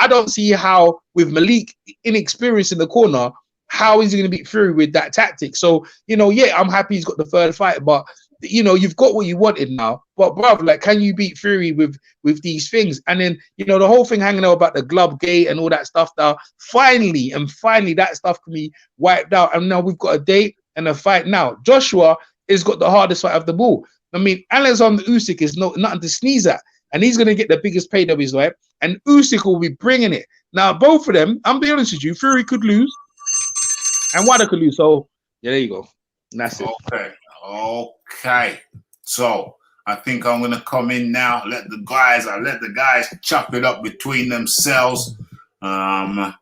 don't see how with Malik inexperienced in the corner, how is he going to beat Fury with that tactic? So, you know, yeah, I'm happy he's got the third fight, but you know, you've got what you wanted now. But bruv, like, can you beat Fury with these things? And then, you know, the whole thing hanging out about the glove gate and all that stuff now, finally that stuff can be wiped out. And now we've got a date and a fight now. Joshua has got the hardest fight of the ball. I mean, Alexander Usyk is nothing to sneeze at. And he's going to get the biggest paid of his life. And Usyk will be bringing it. Now, both of them, I'm being honest with you, Fury could lose and Wilder could lose. So, yeah, there you go. And that's it. Okay. So I think I'm gonna come in now. Let the guys chop it up between themselves. I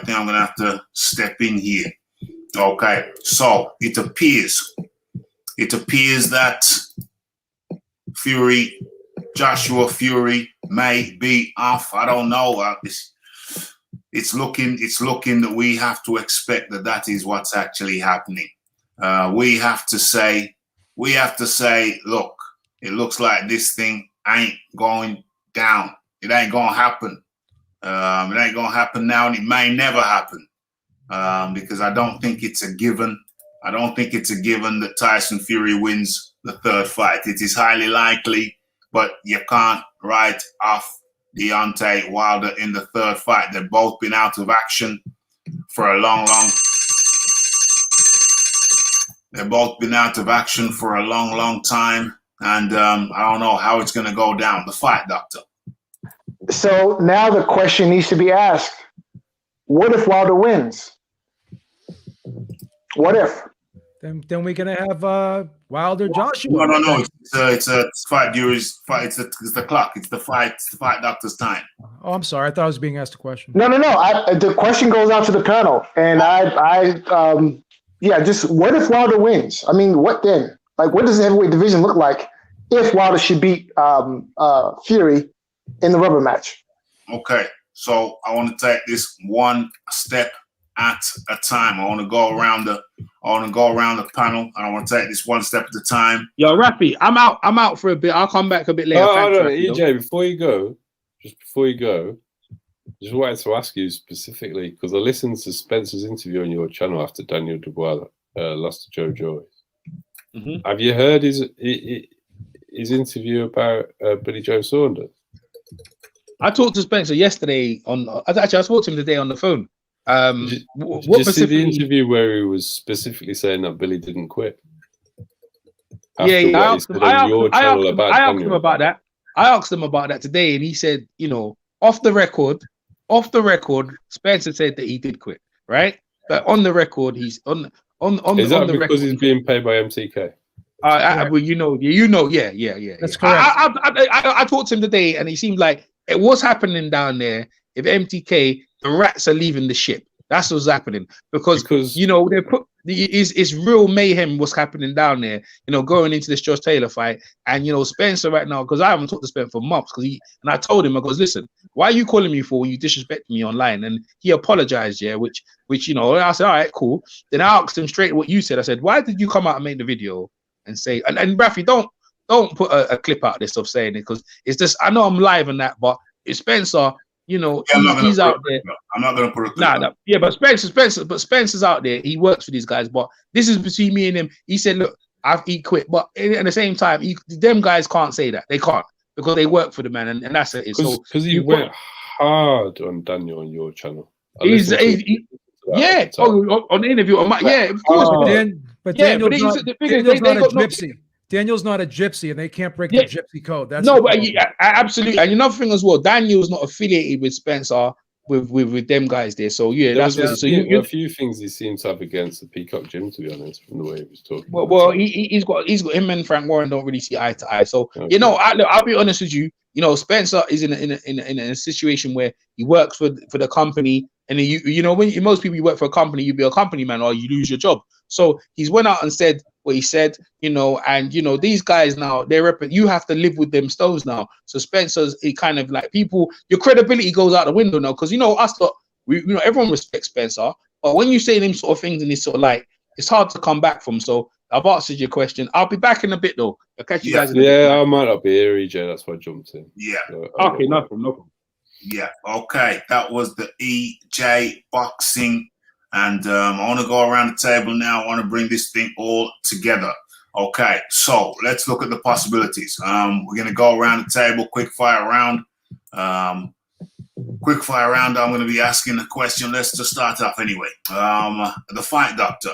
think I'm gonna have to step in here. Okay. So it appears that Joshua Fury may be off. I don't know. It's looking that we have to expect that is what's actually happening. We have to say, look, it looks like this thing ain't going down. It ain't gonna happen. It ain't gonna happen now, and it may never happen. Because I don't think it's a given. I don't think it's a given that Tyson Fury wins the third fight. It is highly likely, but you can't write off Deontay Wilder in the third fight. They've both been out of action for a long time. And I don't know how it's going to go down, the fight, Doctor. So now the question needs to be asked. What if Wilder wins? What if? then we're gonna have Wilder Joshua. No. It's a fight. It's the clock. It's the fight doctor's time. Oh, I'm sorry. I thought I was being asked a question. No. The question goes out to the panel, and just what if Wilder wins? I mean, what then? Like, what does the heavyweight division look like if Wilder should beat Fury in the rubber match? Okay, so I want to take this one step at a time. I want to go around the panel, and I want to take this one step at a time. Yo, Rafi, I'm out for a bit. I'll come back a bit later. Hold on, EJ, before you go, just wanted to ask you specifically, because I listened to Spencer's interview on your channel after Daniel Dubois lost to Joe Joyce. Mm-hmm. Have you heard his interview about Billy Joe Saunders? I talked to Spencer yesterday I spoke to him today on the phone. Did you see the interview where he was specifically saying that Billy didn't quit? I asked him about that. I asked him about that today, and he said, off the record, Spencer said that he did quit, right? But on the record, he's on Is that the because record, he's being paid by MTK? Well, yeah. That's correct. I talked to him today, and he seemed like it was happening down there. If MTK, the rats are leaving the ship. That's what's happening because they put it's real mayhem what's happening down there. Going into this Josh Taylor fight, and Spencer right now, because I haven't talked to Spencer for months, and I told him, I goes, listen, why are you calling me for when you disrespect me online? And he apologized, which I said, all right, cool. Then I asked him straight what you said. I said, why did you come out and make the video and say, and Rafi, don't put a clip out of this of saying it, because it's just, I know I'm live on that, but it's Spencer. He's out there. I'm not going to put it. Yeah, but Spencer's out there. He works for these guys, but this is between me and him. He said, "Look, he quit," but at the same time, them guys can't say that. They can't because they work for the man, and that's it. Because he went hard on Daniel on your channel. On the interview. Of course. But Daniel's not a gypsy. Daniel's not a gypsy, and they can't break the gypsy code. Absolutely. And another thing as well, Daniel's not affiliated with Spencer with them guys there. So a few things he seems to have against the Peacock Gym, to be honest, from the way he was talking. Well, he's got him and Frank Warren don't really see eye to eye. So I'll be honest with you. Spencer is in a situation where he works for the company, and when most people, you work for a company, you be a company man or you lose your job. So he's went out and said what he said, and these guys now, you have to live with them stones now. So Spencer's kind of like people, your credibility goes out the window now, because us lot, everyone respects Spencer, but when you say them sort of things and it's sort of like, it's hard to come back from. So I've answered your question. I'll be back in a bit though. I'll catch you guys in a bit. I might not be here, EJ. That's why I jumped in. Yeah. Okay, no problem. Yeah. Okay. That was the EJ boxing. And I want to go around the table now. I want to bring this thing all together. Okay, so let's look at the possibilities. We're going to go around the table, quick fire round. I'm going to be asking a question. Let's just start off anyway. The fight doctor.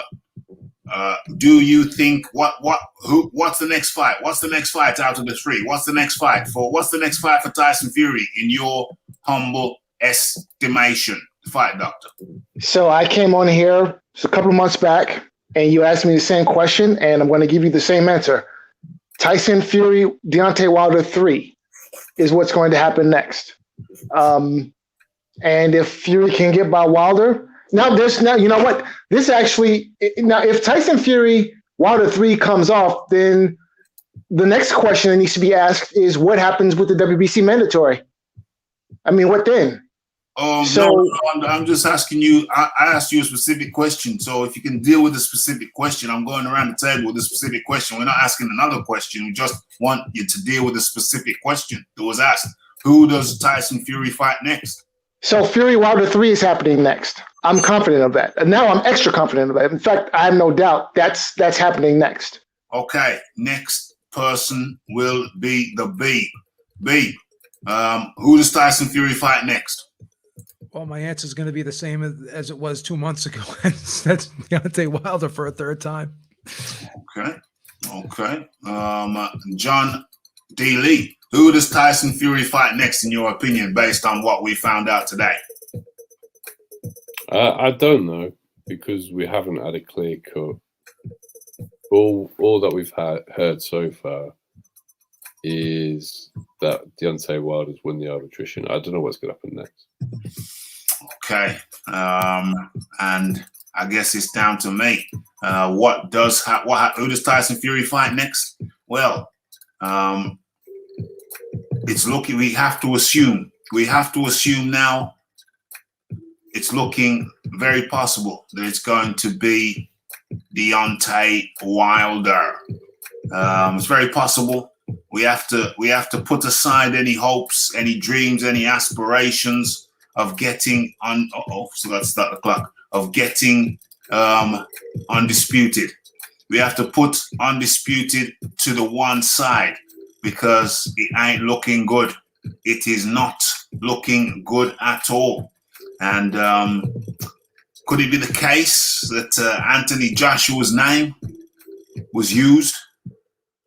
Do you think what's the next fight? What's the next fight out of the three? What's the next fight for Tyson Fury in your humble estimation? Fight doctor. So I came on here a couple of months back, and you asked me the same question, and I'm going to give you the same answer. Tyson Fury, Deontay Wilder 3 is what's going to happen next. And if Fury can get by Wilder, you know what? This actually, if Tyson Fury Wilder 3 comes off, then the next question that needs to be asked is what happens with the WBC mandatory? I mean, what then? I'm just asking you. I asked you a specific question. So if you can deal with a specific question, I'm going around the table with a specific question. We're not asking another question. We just want you to deal with a specific question that was asked. Who does Tyson Fury fight next? So Fury Wilder 3 is happening next. I'm confident of that. And now I'm extra confident of that. In fact, I have no doubt that's happening next. Okay. Next person will be the B. Who does Tyson Fury fight next? Well, my answer is going to be the same as it was 2 months ago. That's Deontay Wilder for a third time. Okay. John D. Lee. Who does Tyson Fury fight next, in your opinion, based on what we found out today? I don't know, because we haven't had a clear cut all that we've heard so far is that Deontay Wilder's won the arbitration. I don't know what's going to happen next. Okay, and I guess it's down to me. Who does Tyson Fury fight next? Well, it's looking. We have to assume now. It's looking very possible that it's going to be Deontay Wilder. It's very possible. We have to put aside any hopes, any dreams, any aspirations of getting on. So let's start the clock. Of getting Undisputed. We have to put Undisputed to the one side because it ain't looking good. It is not looking good at all. And could it be the case that Anthony Joshua's name was used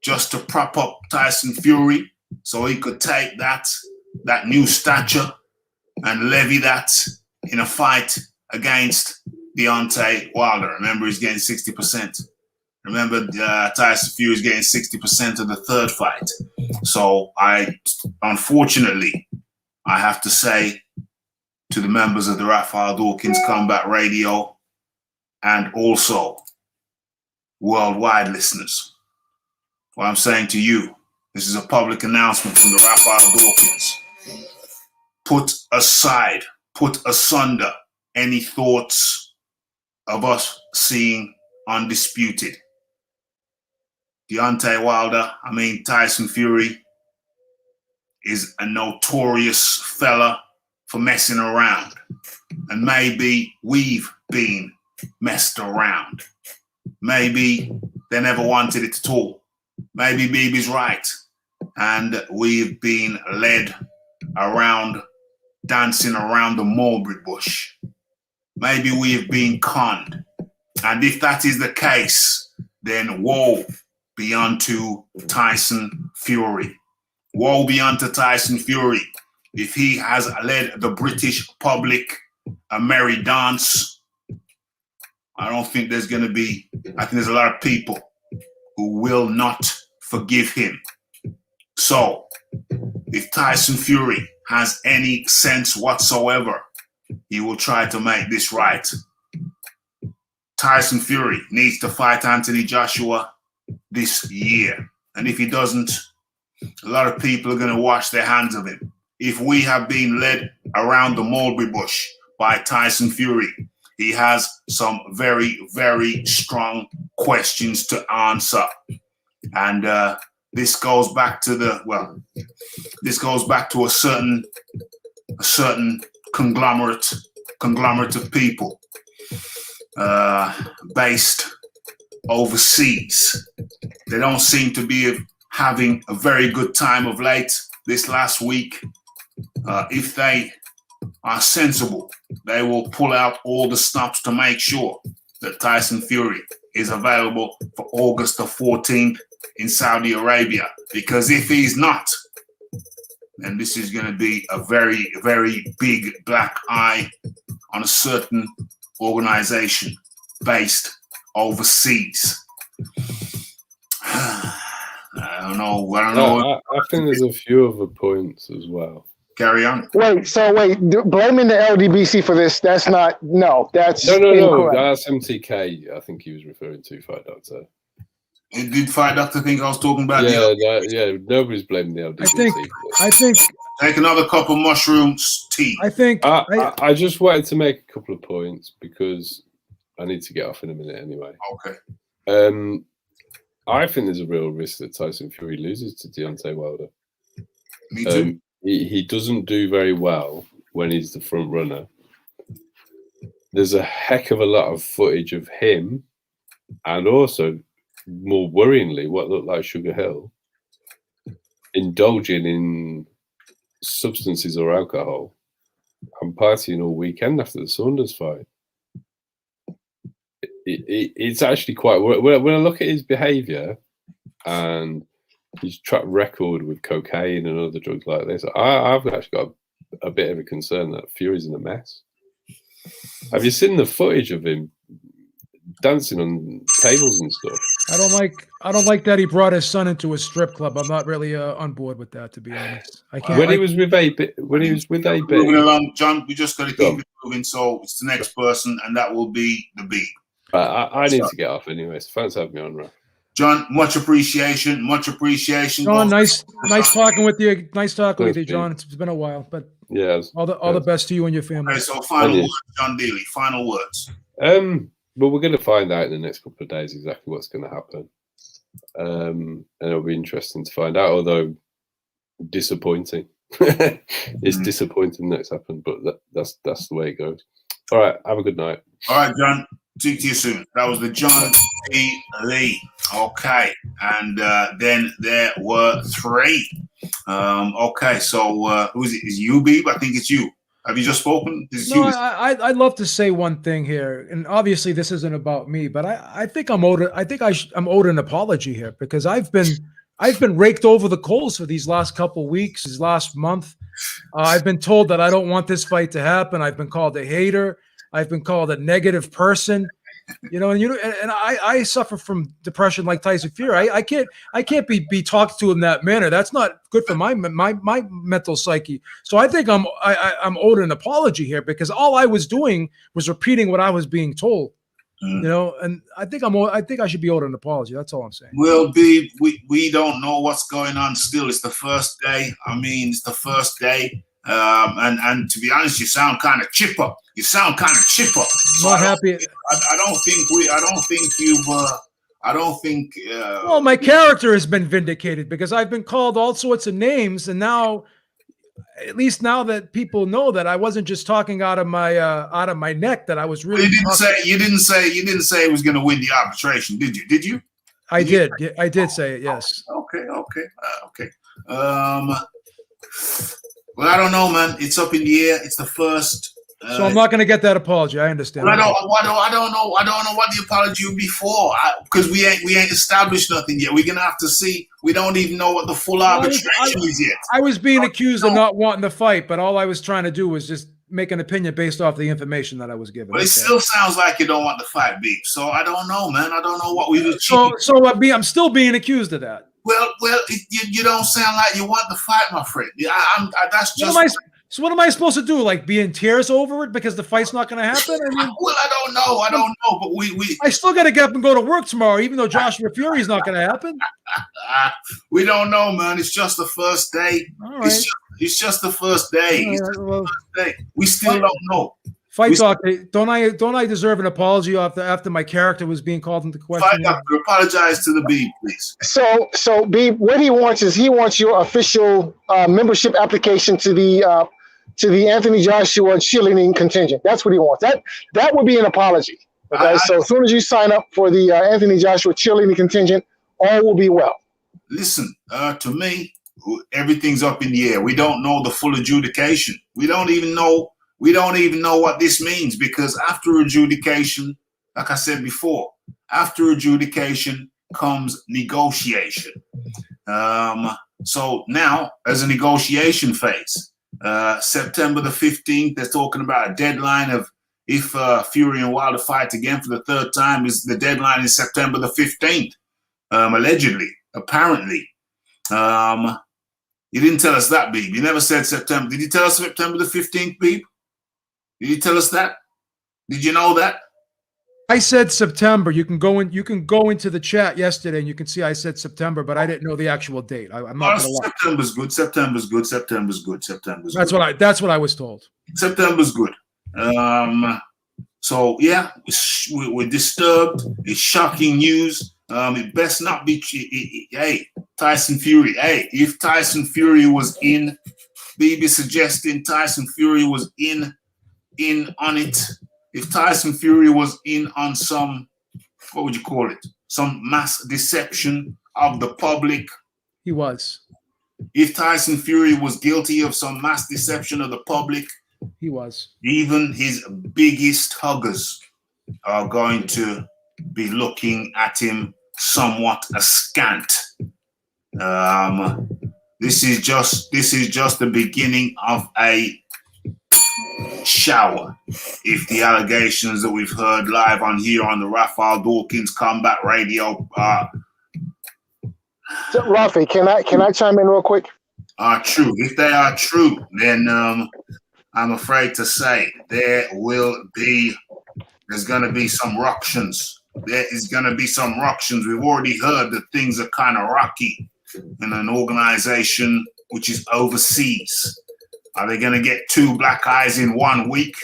just to prop up Tyson Fury so he could take that new stature and levy that in a fight against Deontay Wilder? Remember, he's getting 60%. Remember, Tyson Fury is getting 60% of the third fight. So unfortunately, I have to say to the members of the Raphael Dawkins Combat Radio and also worldwide listeners, what I'm saying to you, this is a public announcement from the Raphael Dawkins. Put asunder any thoughts of us seeing Undisputed. Deontay Wilder, Tyson Fury is a notorious fella for messing around. And maybe we've been messed around. Maybe they never wanted it at all. Maybe Bibi's right. And we've been led around, dancing around the mulberry bush. Maybe we've been conned. And if that is the case, then woe be unto Tyson Fury. Woe be unto Tyson Fury if he has led the British public a merry dance. I don't think there's going to be, I think there's a lot of people who will not forgive him. So if Tyson Fury has any sense whatsoever, he will try to make this right. Tyson Fury needs to fight Anthony Joshua this year. And if he doesn't, a lot of people are going to wash their hands of him. If we have been led around the mulberry bush by Tyson Fury, he has some very, very strong questions to answer. And this goes back to a certain conglomerate of people based overseas. They don't seem to be having a very good time of late this last week. If they are sensible, they will pull out all the stops to make sure that Tyson Fury is available for August the 14th in Saudi Arabia. Because if he's not, then this is going to be a very, very big black eye on a certain organization based overseas. I don't know. I think there's a few other points as well. Carry on. Wait, blaming the LDBC for this, that's not, no, that's incorrect. That's MTK, I think he was referring to, Fight Doctor. Did Fight Doctor think I was talking about nobody's blaming the LDBC. I think take another cup of mushrooms tea. I just wanted to make a couple of points because I need to get off in a minute anyway. Okay. I think there's a real risk that Tyson Fury loses to Deontay Wilder. Me too. He doesn't do very well when he's the front runner. There's a heck of a lot of footage of him, and also, more worryingly, what looked like Sugar Hill indulging in substances or alcohol and partying all weekend after the Saunders fight. It's actually quite, when I look at his behavior and his track record with cocaine and other drugs like this, I've actually got a bit of a concern that Fury's in a mess. Have you seen the footage of him dancing on tables and stuff? I don't like that he brought his son into a strip club. I'm not really on board with that, to be honest. I can't. When he was with AB, Moving along, John, we just got to Go keep it moving. So it's the next person, and that will be the Beeb. I need to get off anyway. So thanks for having me on, Ralph. John, much appreciation. Much appreciation. John, nice talking with you. Nice talking with you, Thanks, John. It's been a while, but Yeah. all the best to you and your family. Okay, so final Yeah. words, John Daly. Final words. But we're going to find out in the next couple of days exactly what's going to happen. And it'll be interesting to find out, although disappointing. It's disappointing that it's happened, but that's the way it goes. All right, have a good night. All right, John. Speak to you soon. That was the John D. Lee. Okay, and then there were three. Okay, so who is it? Is you, Beeb? I think it's you. Have you just spoken? No, I'd love to say one thing here, and obviously this isn't about me, but I think I'm owed. I'm owed an apology here because I've been raked over the coals for these last couple weeks, this last month. I've been told that I don't want this fight to happen. I've been called a hater. I've been called a negative person. And I suffer from depression like Tyson Fury. I can't be talked to in that manner. That's not good for my mental psyche. So I think I'm owed an apology here because all I was doing was repeating what I was being told. And I think I should be owed an apology. That's all I'm saying. Well, Beeb, we don't know what's going on still. It's the first day. I mean, it's the first day. And to be honest, you sound kind of chipper. So Not happy. I don't think. Well, my character has been vindicated because I've been called all sorts of names, and now, at least now that people know that I wasn't just talking out of my neck, that I was really. You didn't say it was going to win the arbitration, did you? Did you? I did. I did say it. Yes. Okay. Well, I don't know, man. It's up in the air. It's the first. So I'm not going to get that apology. I understand. I don't know what the apology would be for because we ain't established nothing yet. We're gonna have to see. We don't even know what the full arbitration is yet. I was being accused of not wanting to fight, but all I was trying to do was just make an opinion based off the information that I was given. But it still sounds like you don't want the fight, Beep. So I don't know, man. I don't know what we were. So I'm still being accused of that. Well, you don't sound like you want the fight, my friend. That's just. So what am I supposed to do? Like be in tears over it because the fight's not going to happen? I mean, well, I don't know, but I still got to get up and go to work tomorrow, even though Joshua Fury's not going to happen. We don't know, man. It's just the first day. All right. It's just the first day. Well, we still don't know. Fight talk. Don't I deserve an apology after my character was being called into question? Fight doctor, apologize to the Beeb, please. So Beeb, what he wants is your official membership application to the Anthony Joshua cheerleading contingent. That's what he wants. That would be an apology. Okay, so as soon as you sign up for the Anthony Joshua cheerleading contingent, all will be well. Listen, to me, everything's up in the air. We don't know the full adjudication. We don't even know what this means because after adjudication, like I said before, after adjudication comes negotiation. So now, as a negotiation phase, September the 15th, they're talking about a deadline of if Fury and Wilder fight again for the third time, is the deadline is September the 15th, allegedly, apparently. You didn't tell us that, Beeb. You never said September. Did you tell us September the 15th, Beeb? Did you tell us that? Did you know that? I said September. You can go into the chat yesterday and you can see I said September, but I didn't know the actual date. I'm not gonna lie. September's good. That's what I was told. September's good. So yeah, we're disturbed. It's shocking news. It best not be. Hey, Tyson Fury. Hey, if Tyson Fury was in, Baby suggesting Tyson Fury was in on it. If Tyson Fury was in on some, what would you call it? Some mass deception of the public. He was. If Tyson Fury was guilty of some mass deception of the public, he was. Even his biggest huggers are going to be looking at him somewhat askant. This is just the beginning of a shower if the allegations that we've heard live on here on the Raphael Dawkins Combat Radio So, Rafi, can I chime in real quick? are true. If they are true, then I'm afraid to say there's going to be some ructions. There is going to be some ructions. We've already heard that things are kind of rocky in an organization which is overseas. Are they going to get 2 black eyes in 1 week?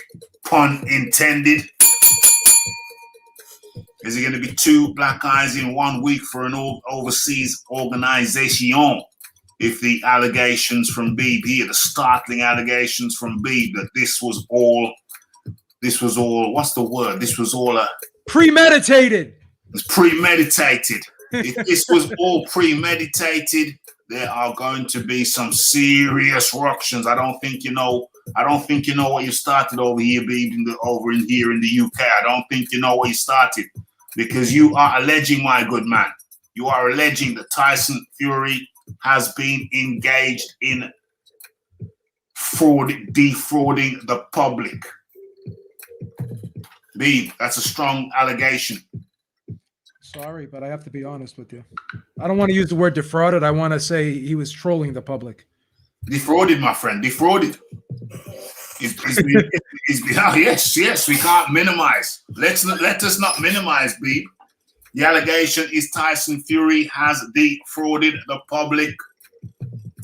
Pun intended. Is it going to be 2 black eyes in 1 week for an overseas organization? If the allegations from Beeb here, the startling allegations from Beeb that this was all, what's the word? This was all Premeditated. It's premeditated. If this was all premeditated, there are going to be some serious ructions. I don't think you know what you started over here, Beeb, over in here in the UK. I don't think you know what you started, because you are alleging, my good man, you are alleging that Tyson Fury has been engaged in defrauding the public. Beeb, that's a strong allegation. Sorry, but I have to be honest with you. I don't want to use the word defrauded. I want to say he was trolling the public. Defrauded, my friend. Defrauded. Yes. We can't minimize. Let us not minimize, Beeb. The allegation is Tyson Fury has defrauded the public.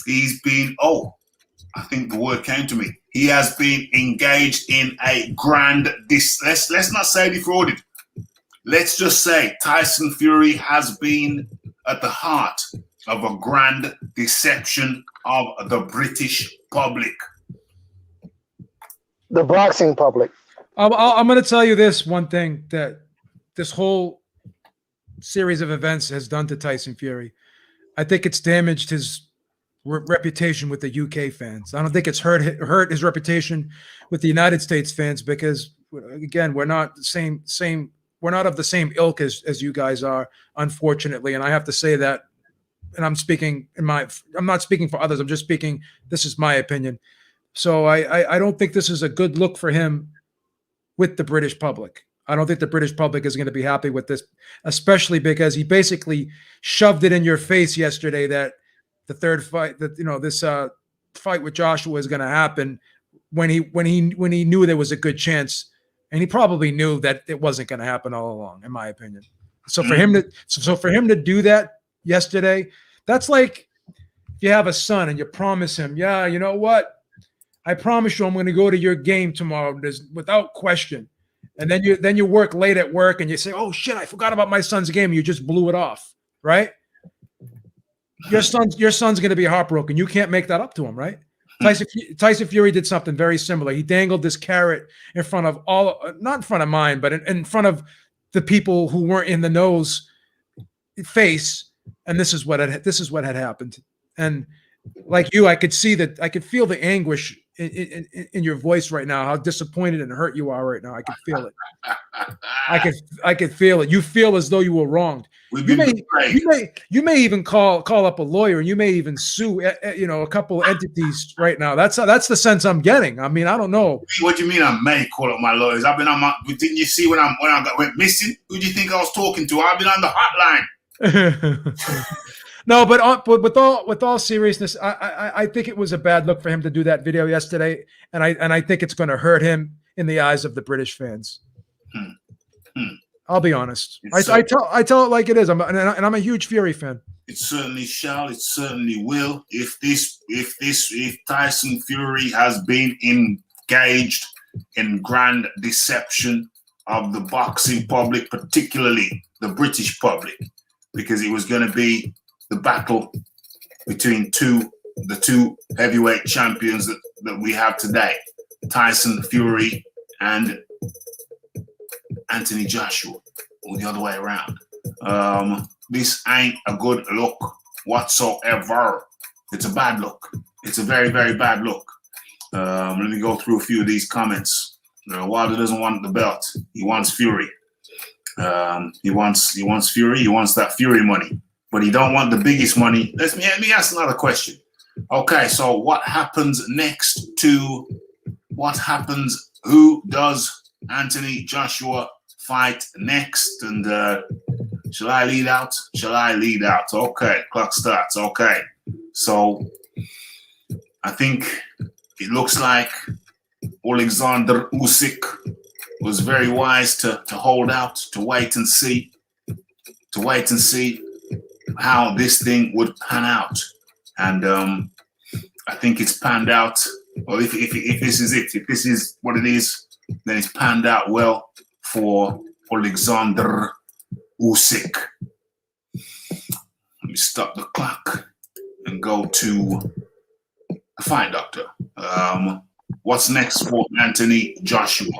He's been, I think the word came to me. He has been engaged in a grand, let's not say defrauded. Let's just say Tyson Fury has been at the heart of a grand deception of the British public. The boxing public. I'm going to tell you this one thing that this whole series of events has done to Tyson Fury. I think it's damaged his reputation with the UK fans. I don't think it's hurt his reputation with the United States fans, because again, we're not the same. We're not of the same ilk as you guys are, unfortunately. And I have to say that, and I'm not speaking for others. I'm just speaking. This is my opinion. So I don't think this is a good look for him with the British public. I don't think the British public is going to be happy with this, especially because he basically shoved it in your face yesterday that the third fight, that this fight with Joshua is going to happen when he knew there was a good chance, and he probably knew that it wasn't going to happen all along, in my opinion. So for him to do that yesterday, that's like if you have a son and you promise him, yeah, you know what? I promise you I'm going to go to your game tomorrow, without question. And then you work late at work and you say, oh shit, I forgot about my son's game. And you just blew it off, right? Your son's going to be heartbroken. You can't make that up to him, right? Tyson Fury did something very similar. He dangled this carrot in front of not in front of mine, but in front of the people who weren't in the know's face. And this is what had happened. And like you, I could feel the anguish in your voice right now, how disappointed and hurt you are right now. I could feel it. I could feel it. You feel as though you were wronged. You may even call up a lawyer, and you may even sue a couple of entities right now. That's the sense I'm getting. I mean, I don't know. What do you mean I may call up my lawyers? I've been on my. Didn't you see when I went missing? Who do you think I was talking to? I've been on the hotline. No, but with all seriousness, I think it was a bad look for him to do that video yesterday, and I think it's going to hurt him in the eyes of the British fans. I'll be honest. I tell it like it is. I'm a huge Fury fan. It certainly shall. It certainly will. If Tyson Fury has been engaged in grand deception of the boxing public, particularly the British public, because it was going to be the battle between the two heavyweight champions that we have today, Tyson Fury and Anthony Joshua, or the other way around. This ain't a good look whatsoever. It's a bad look. It's a very, very bad look. Let me go through a few of these comments. Wilder doesn't want the belt. He wants Fury. He wants Fury. He wants that Fury money. But he don't want the biggest money. Let me ask another question. Okay, so what happens next to what happens? Who does Anthony Joshua fight next? And shall I lead out? Shall I lead out? Okay, clock starts. Okay, so I think it looks like Alexander Usyk was very wise to hold out, to wait and see how this thing would pan out. And I think it's panned out. Well, if this is it, if this is what it is, then it's panned out well for Alexander Usyk. Let me stop the clock and go to the fight doctor. What's next for Anthony Joshua?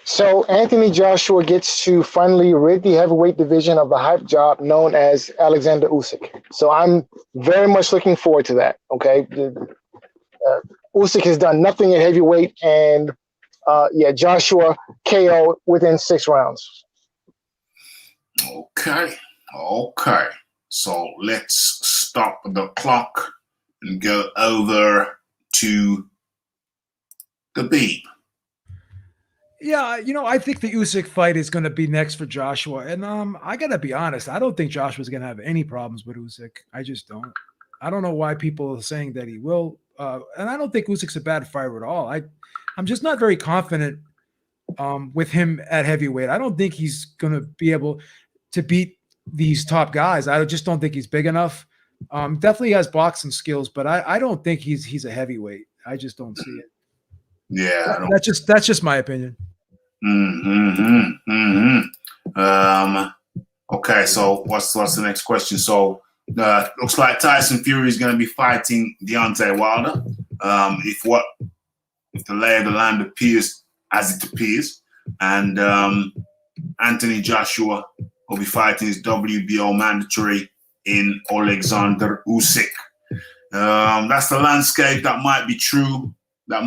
So Anthony Joshua gets to finally rid the heavyweight division of the hype job known as Alexander Usyk. So I'm very much looking forward to that. Okay, Usyk has done nothing at heavyweight, and Joshua KO within 6 rounds. Okay. So let's stop the clock and go over to Khabib. Yeah, I think the Usyk fight is going to be next for Joshua, and I gotta be honest, I don't think Joshua's going to have any problems with Usyk. I just don't. I don't know why people are saying that he will, and I don't think Usyk's a bad fighter at all. I'm just not very confident with him at heavyweight. I don't think he's going to be able to beat these top guys. I just don't think he's big enough. Definitely has boxing skills, but I don't think he's a heavyweight. I just don't see it. Yeah, that's just my opinion. Okay, so what's the next question? So looks like Tyson Fury is going to be fighting Deontay Wilder. If the lay of the land appears as it appears, and Anthony Joshua will be fighting his WBO mandatory in Alexander Usyk. That's the landscape. That might be true. I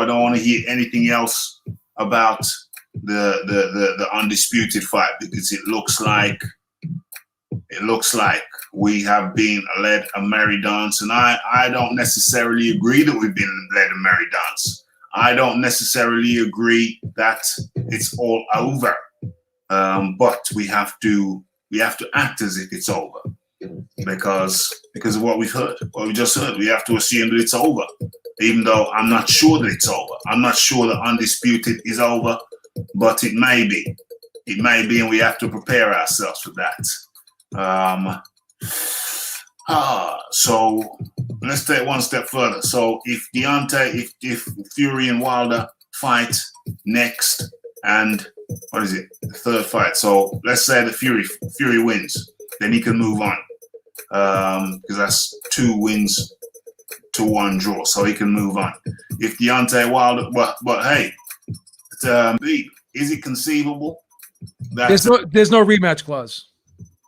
don't want to hear anything else about the undisputed fight, because it looks like we have been led a merry dance, and I don't necessarily agree that we've been led a merry dance. I don't necessarily agree that it's all over, but we have to act as if it's over, because of what we've heard, what we just heard. We have to assume that it's over, even though I'm not sure that it's over. I'm not sure that undisputed is over, but it may be. It may be, and we have to prepare ourselves for that. So let's take one step further. So if if Fury and Wilder fight next, and what is it, the third fight? So let's say that Fury wins, then he can move on, because that's 2 wins to 1 draw, so he can move on. If Deontay Wilder, but hey, is it conceivable that There's no rematch clause?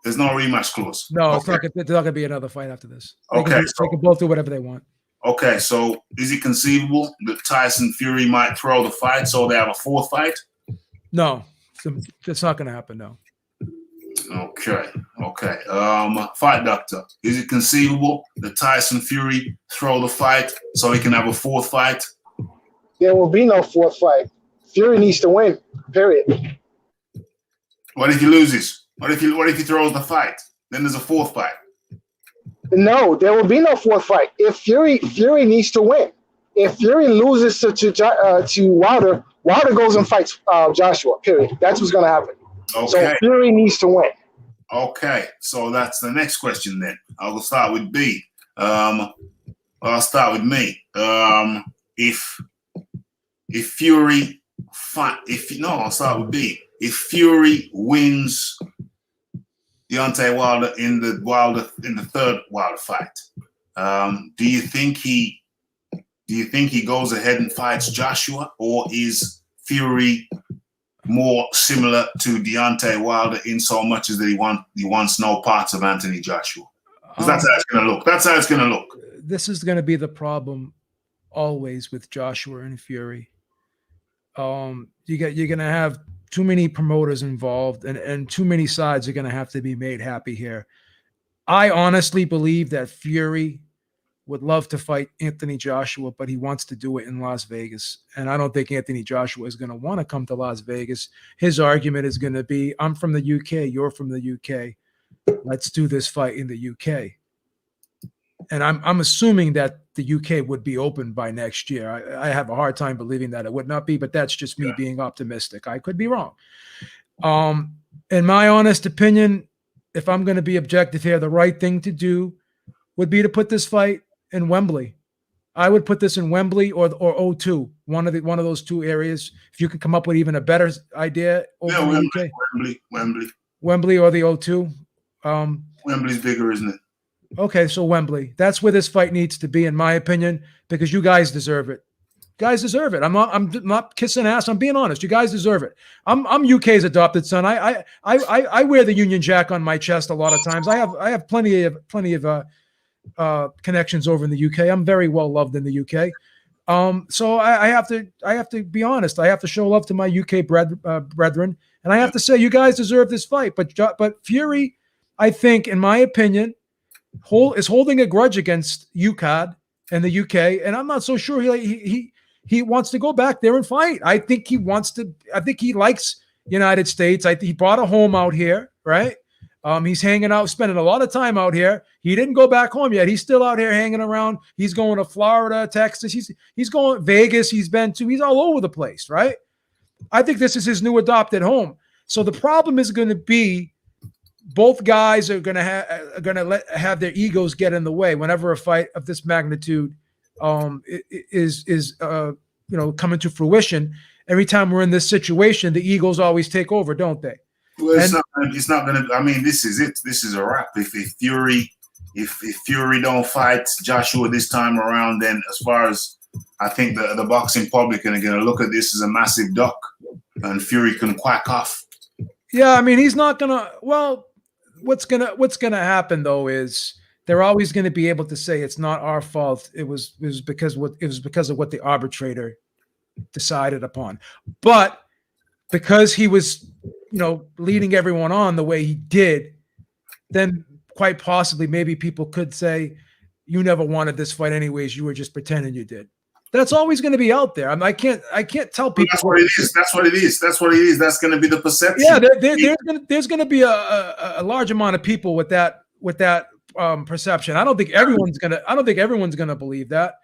There's no rematch clause. No, okay. There's not going to be another fight after this. They Okay, can both do whatever they want. Okay, so is it conceivable that Tyson Fury might throw the fight so they have a 4th fight? No, that's not going to happen. No. Okay. Fight doctor, is it conceivable that Tyson Fury throw the fight so he can have a 4th fight? There will be no 4th fight. Fury needs to win. Period. What if he loses? What if he throws the fight? Then there's a 4th fight. No, there will be no 4th fight. If Fury needs to win. If Fury loses to Wilder, Wilder goes and fights Joshua. Period. That's what's going to happen. Okay. So Fury needs to win. Okay, so that's the next question then. I'll start with B. I'll start with me. If Fury I'll start with B. If Fury wins Deontay Wilder in the 3rd Wilder fight, do you think he goes ahead and fights Joshua, or is Fury more similar to Deontay Wilder in so much as that he wants no parts of Anthony Joshua? Because that's how it's going to look. That's how it's going to look. This is going to be the problem always with Joshua and Fury. You're going to have too many promoters involved, and too many sides are going to have to be made happy here. I honestly believe that Fury would love to fight Anthony Joshua, but he wants to do it in Las Vegas. And I don't think Anthony Joshua is going to want to come to Las Vegas. His argument is going to be, I'm from the UK, you're from the UK. Let's do this fight in the UK. And I'm assuming that the UK would be open by next year. I have a hard time believing that it would not be, but that's just me being optimistic. I could be wrong. In my honest opinion, if I'm going to be objective here, the right thing to do would be to put this fight in Wembley. I would put this in Wembley or O2, one of those two areas. If you could come up with even a better idea over the UK. Wembley or the O2. Wembley's bigger, isn't it? Okay, so Wembley. That's where this fight needs to be, in my opinion, because you guys deserve it. You guys deserve it. I'm not kissing ass. I'm being honest. You guys deserve it. I'm UK's adopted son. I wear the Union Jack on my chest a lot of times. I have plenty of connections over in the UK. I'm very well loved in the UK. So I have to be honest. I have to show love to my UK brethren, and I have to say you guys deserve this fight. But Fury, I think, in my opinion, is holding a grudge against UKAD and the UK, and I'm not so sure he wants to go back there and fight. I think he wants to. I think he likes United States. He bought a home out here, right? He's hanging out, spending a lot of time out here. He didn't go back home yet. He's still out here hanging around. He's going to Florida, Texas. He's going Vegas. He's all over the place, right? I think this is his new adopted home. So the problem is going to be both guys are going to have their egos get in the way whenever a fight of this magnitude is coming to fruition. Every time we're in this situation, the egos always take over, don't they? Well, it's not going to. I mean, this is it. This is a wrap. If Fury don't fight Joshua this time around, then as far as I think the boxing public are going to look at this as a massive duck, and Fury can quack off. Yeah, I mean, he's not gonna. Well, what's gonna happen though is they're always going to be able to say it's not our fault. It was because of what the arbitrator decided upon. But because he was, leading everyone on the way he did, then quite possibly maybe people could say you never wanted this fight anyways. You were just pretending you did. That's always going to be out there. I can't tell people. That's what it is. That's what it is. That's going to be the perception. Yeah, there's going to be a large amount of people with that perception. I don't think everyone's gonna believe that.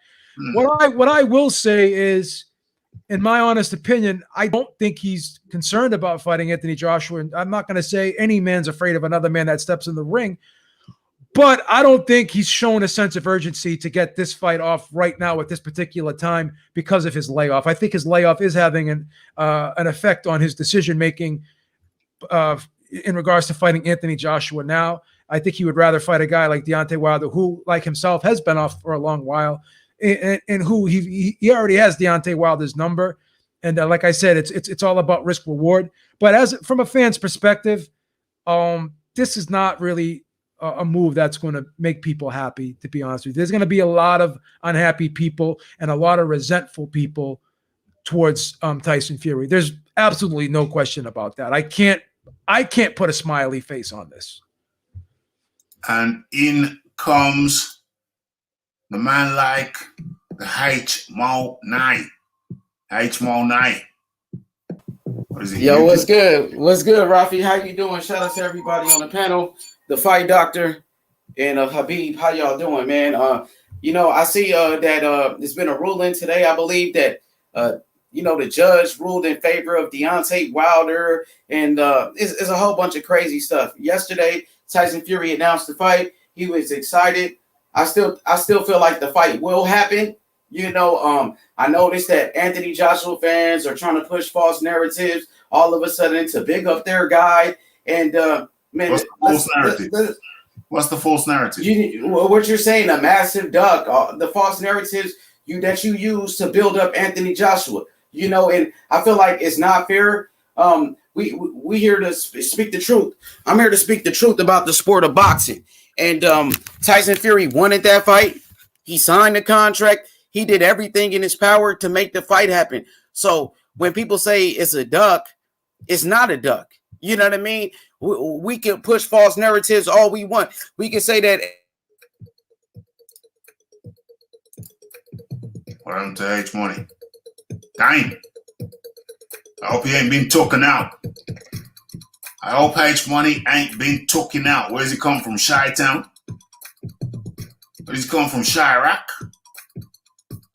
What I will say is, in my honest opinion, I don't think he's concerned about fighting Anthony Joshua. And I'm not going to say any man's afraid of another man that steps in the ring, but I don't think he's shown a sense of urgency to get this fight off right now at this particular time because of his layoff. I think his layoff is having an effect on his decision making in regards to fighting Anthony Joshua now. I think he would rather fight a guy like Deontay Wilder, who, like himself, has been off for a long while, and who he already has Deontay Wilder's number. And like I said, it's all about risk reward. But from a fan's perspective, this is not really a move that's going to make people happy. To be honest with you, there's going to be a lot of unhappy people and a lot of resentful people towards Tyson Fury. There's absolutely no question about that. I can't put a smiley face on this. And in comes the man like the H-Mo-9. H-Mo-9. What is it? Yo, what's good? What's good, Rafi? How you doing? Shout out to everybody on the panel, the Fight Doctor, and Habib. How y'all doing, man? I see that there's been a ruling today. I believe that the judge ruled in favor of Deontay Wilder, and it's a whole bunch of crazy stuff. Yesterday, Tyson Fury announced the fight. He was excited. I still feel like the fight will happen. I noticed that Anthony Joshua fans are trying to push false narratives all of a sudden to big up their guy. And man, what's the false narrative? What's the false narrative? What you're saying, a massive duck. The false narratives that you use to build up Anthony Joshua. And I feel like it's not fair. We here to speak the truth. I'm here to speak the truth about the sport of boxing. And Tyson Fury wanted that fight. He signed the contract. He did everything in his power to make the fight happen. So when people say it's a duck, it's not a duck. You know what I mean? We can push false narratives all we want. We can say that What happened to H Money? Dang. I hope he ain't been taken out. I hope H Money ain't been taken out. Where's he come from? Chi-Town? Where's he come from? Chirac?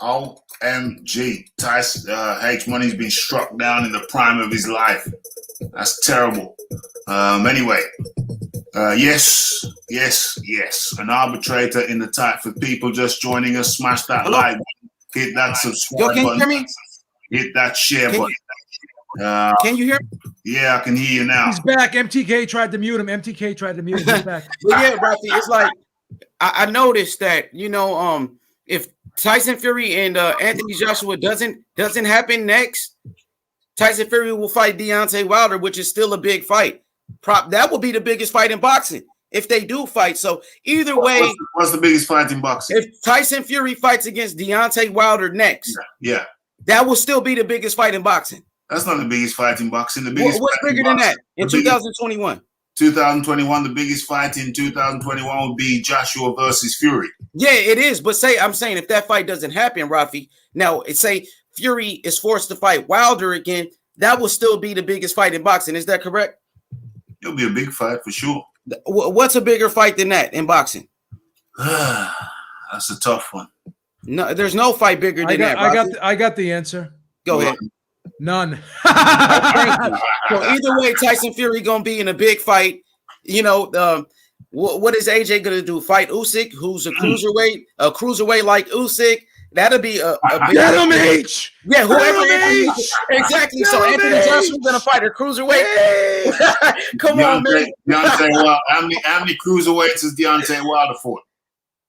OMG. H Money's been struck down in the prime of his life. That's terrible. Anyway. Yes. An arbitrator in the type for people just joining us. Smash that like button. Hit that subscribe Yo, can button. you hear me? Hit that share button. Can you hear me? Yeah, I can hear you now. He's back. MTK tried to mute him. He's back. But yeah, Rafi, it's like I noticed that, you know, if Tyson Fury and Anthony Joshua doesn't happen next, Tyson Fury will fight Deontay Wilder, which is still a big fight. That will be the biggest fight in boxing if they do fight. So either way, what's the biggest fight in boxing? If Tyson Fury fights against Deontay Wilder next, yeah, that will still be the biggest fight in boxing. That's not the biggest fight in boxing. The biggest. What's bigger than that in 2021? 2021, the biggest fight in 2021 would be Joshua versus Fury. Yeah, it is. But I'm saying if that fight doesn't happen, Rafi, now say Fury is forced to fight Wilder again, that will still be the biggest fight in boxing. Is that correct? It'll be a big fight for sure. What's a bigger fight than that in boxing? That's a tough one. No, there's no fight bigger than that. I got the answer. Go ahead. None. So either way, Tyson Fury gonna be in a big fight. You know, what is AJ gonna do? Fight Usyk, who's a cruiserweight like Usyk. That'll be a big Get him, H. Yeah, whoever exactly. So Anthony Joshua's gonna fight a cruiserweight. Come on, man. Deontay Wilder. How many cruiserweights is Deontay Wilder for?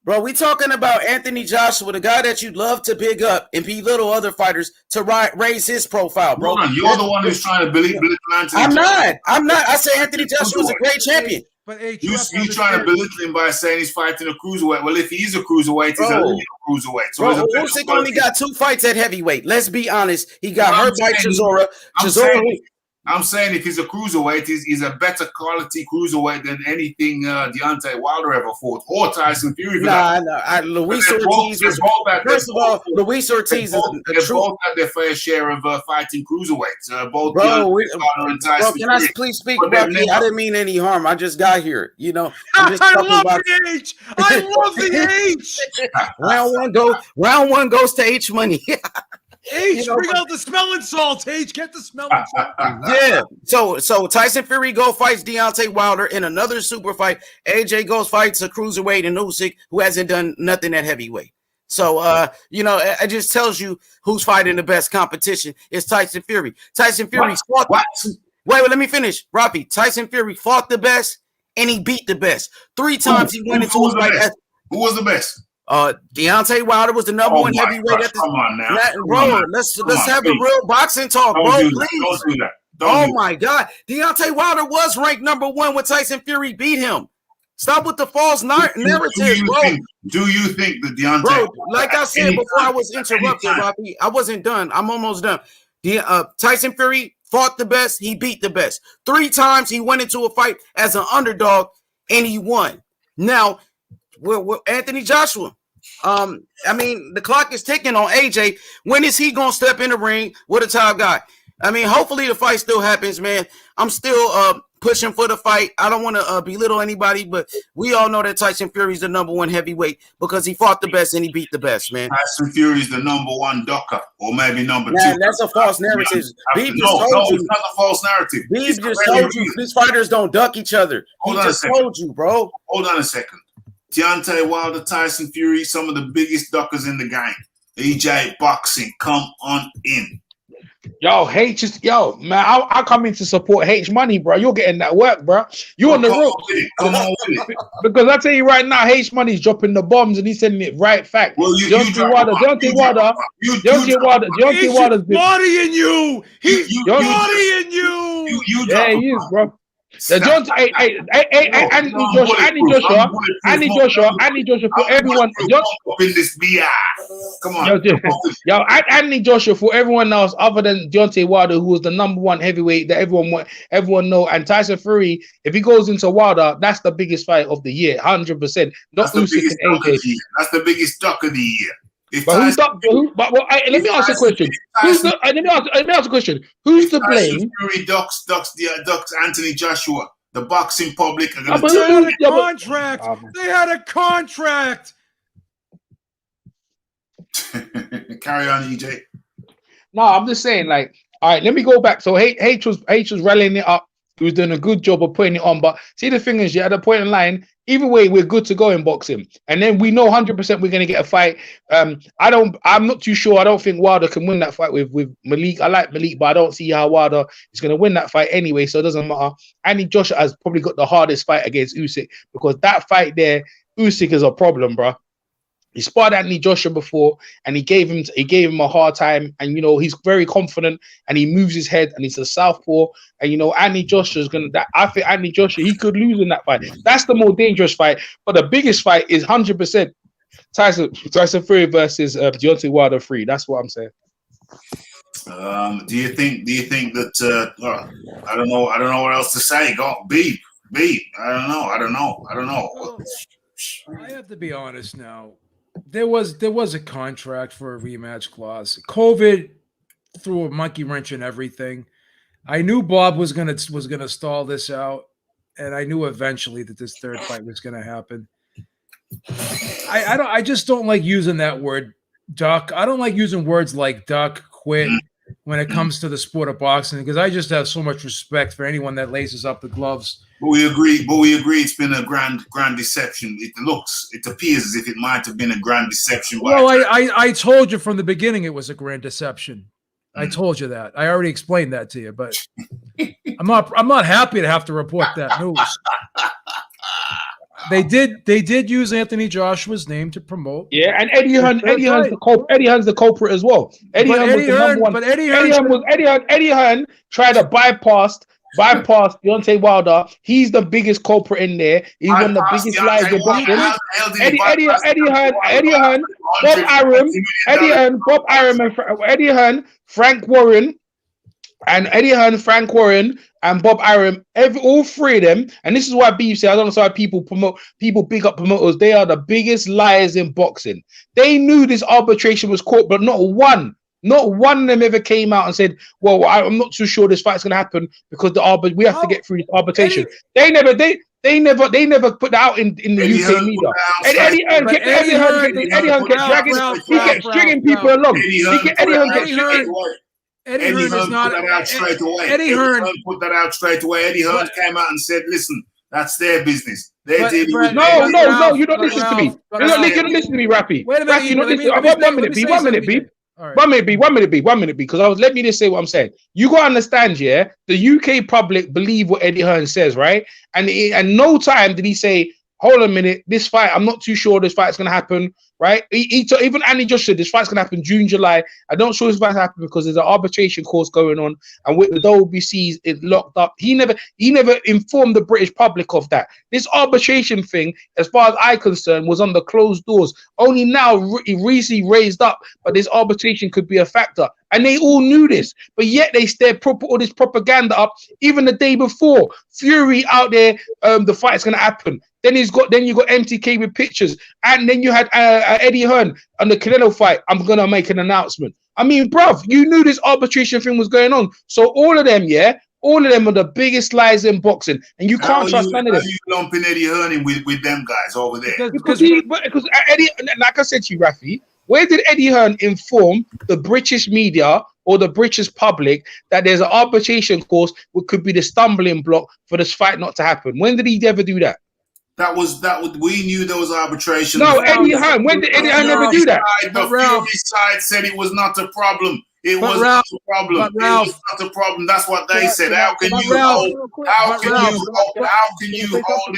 Bro, we talking about Anthony Joshua, the guy that you'd love to big up and belittle other fighters to raise his profile, bro. You're the one who's trying to belittle Anthony. I'm not. I say Anthony Joshua's a great champion. But H, you trying to belittle him by saying he's fighting a cruiserweight. Well, if he's a cruiserweight, he's a little cruiserweight. So Usyk only got 2 fights at heavyweight. Let's be honest. He got hurt by Chisora. I'm saying if he's a cruiserweight, he's a better quality cruiserweight than anything Deontay Wilder ever fought, or Tyson Fury. Luis Ortiz was first of all. Luis Ortiz is both had their fair share of fighting cruiserweights. Both and Tyson. Can I please speak about me? I didn't mean any harm. I just got here. You know, I love the H. I love the H. Round one goes to H Money. H, bring out the smelling salts. H, get the smelling salts. Yeah. So Tyson Fury fights Deontay Wilder in another super fight. AJ fights a cruiserweight and Usyk, who hasn't done nothing at heavyweight. So you know, it just tells you who's fighting the best competition. It's Tyson Fury. Tyson Fury fought. Wait, let me finish. Rafi, Tyson Fury fought the best and he beat the best. 3 times he went into a fight. Who was the best? Deontay Wilder was the number 1 heavyweight at the. Come on now, bro. Let's have a real boxing talk, bro. Please. Don't do that. Oh my God, Deontay Wilder was ranked number 1 when Tyson Fury beat him. Stop with the false narrative, bro. Do you think that Deontay? Bro, like I said before, I was interrupted, Robbie. I wasn't done. I'm almost done. Tyson Fury fought the best. He beat the best. 3 times he went into a fight as an underdog and he won. Now, we're Anthony Joshua. I mean, the clock is ticking on AJ. When is he gonna step in the ring with a top guy? I mean, hopefully the fight still happens, man. I'm still pushing for the fight. I don't want to belittle anybody, but we all know that Tyson Fury is the number 1 heavyweight because he fought the best and he beat the best, man. Tyson Fury is the number 1 docker, or maybe number 2. That's a false narrative. It's not a false narrative. Beeb just told you these fighters don't duck each other. He just told you, bro. Hold on a second. Deontay Wilder, Tyson Fury, some of the biggest duckers in the game. EJ Boxing, come on in. Yo, man, I come in to support H Money, bro. You're getting that work, bro. You on the road. Come on with it. Because I tell you right now, H Money's dropping the bombs and he's sending it right fact. Well, Deontay Wilder's been bodying you. He's bodying you. Yeah, he is, bro. Andy Joshua for everyone. Come on. Andy Joshua for everyone else other than Deontay Wilder, who was the number 1 heavyweight that everyone know, and Tyson Fury. If he goes into Wilder, that's the biggest fight of the year, 100%. That's the biggest duck of the year. If But who's Tyson, but well, let me ask a question. Let me ask a question. Who's to blame? Fury ducks Anthony Joshua. The boxing public are going but- to They had a Yeah, but- contract. They had a contract. carry on, EJ. No, I'm just saying, like, all right, let me go back. So H was rallying it up. He was doing a good job of putting it on. But see, the thing is, at a point in line, either way, we're good to go in boxing. And then we know 100% we're going to get a fight. I'm not too sure. I don't think Wilder can win that fight with Malik. I like Malik, but I don't see how Wilder is going to win that fight anyway. So it doesn't matter. Andy Joshua has probably got the hardest fight against Usyk, because that fight there, Usyk is a problem, bro. He sparred Anthony Joshua before, and he gave him a hard time. And he's very confident, and he moves his head, and he's a southpaw. And Anthony Joshua's I think Anthony Joshua, he could lose in that fight. That's the more dangerous fight. But the biggest fight is 100% Tyson Fury versus Deontay Wilder 3. That's what I'm saying. Do you think that I don't know what else to say. Go beep. I don't know. Well, I have to be honest now. There was a contract for a rematch clause. COVID threw a monkey wrench in everything. I knew Bob was gonna stall this out, and I knew eventually that this third fight was gonna happen. I just don't like using that word duck. I don't like using words like duck, quit when it comes to the sport of boxing, because I just have so much respect for anyone that laces up the gloves. But we agree it's been a grand deception. It appears as if it might have been a grand deception. Well, I told you from the beginning it was a grand deception. I told you that. I already explained that to you, but I'm not happy to have to report that news. They did use Anthony Joshua's name to promote. Yeah, and Eddie Hunt's the culprit as well. Eddie Hunt tried to bypass Deontay Wilder. He's the biggest culprit in there. He's one of the biggest lies in boxing. Eddie Hunt, Eddie Hunt, Frank Warren, and Bob Arum, all three of them, and this is why I don't know why people big up promoters. They are the biggest liars in boxing. They knew this arbitration was caught, but not one of them ever came out and said, "Well, I'm not too sure this fight's going to happen because we have to get through this arbitration." They never put that out in the UK media. Eddie Hunt kept dragging. He kept stringing people along. Eddie Hearn put that out straight away. Eddie Hearn put that out straight away. Eddie Hearn came out and said, "Listen, that's their business. They're dealing with." No, you don't listen to me. You don't listen to me, Rappy. Wait a minute. You don't listen. One minute, B. Because let me just say what I'm saying. You gotta understand, yeah. The UK public believe what Eddie Hearn says, right? And no time did he say, "Hold on a minute, this fight, I'm not too sure this fight's gonna happen." Right? Even Andy Joshua said this fight's gonna happen June, July. I don't sure this fight's happen because there's an arbitration course going on, and with the WBC's it's locked up. He never informed the British public of that. This arbitration thing, as far as I'm concerned, was on the closed doors. Only now it recently raised up, but this arbitration could be a factor. And they all knew this, but yet they put all this propaganda up even the day before. Fury out there, the fight's gonna happen. Then you got MTK with pictures, and then you had Eddie Hearn on the Canelo fight. I'm gonna make an announcement. I mean, bruv, you knew this arbitration thing was going on. So all of them are the biggest lies in boxing, and you can't trust none of them. How are you lumping Eddie Hearn in with them guys over there? Because Eddie, like I said to you, Rafi, where did Eddie Hearn inform the British media or the British public that there's an arbitration course which could be the stumbling block for this fight not to happen? When did he ever do that? That was we knew there was arbitration. No, Eddie Hearn. When did Eddie Hearn ever do that? The Fury side said it was not a problem. It was not a problem. It was not a problem. That's what they said. How can you hold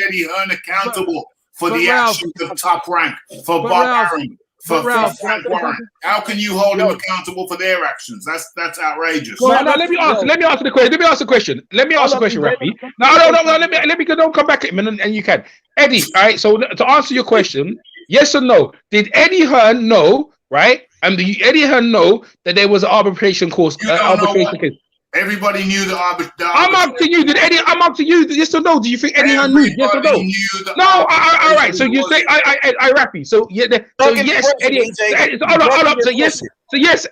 Eddie Hearn accountable for the actions of Top Rank, for Bob Arum, for Frank Warren? How can you hold them accountable for their actions? That's outrageous. Well, now let me answer the question. Rafi. No. Let me don't come back at him, and you can. Eddie, all right. So to answer your question, yes or no? Did Eddie Hearn know? Right? And did Eddie Hearn know that there was an arbitration course? Everybody knew the arbitration. I'm asking you, I'm asking you, yes or no? Do you think Eddie Hearn knew? Yes or no? No, all right. So you say, I Rappy. So yeah, so yes, Eddie. Hold up. So yes,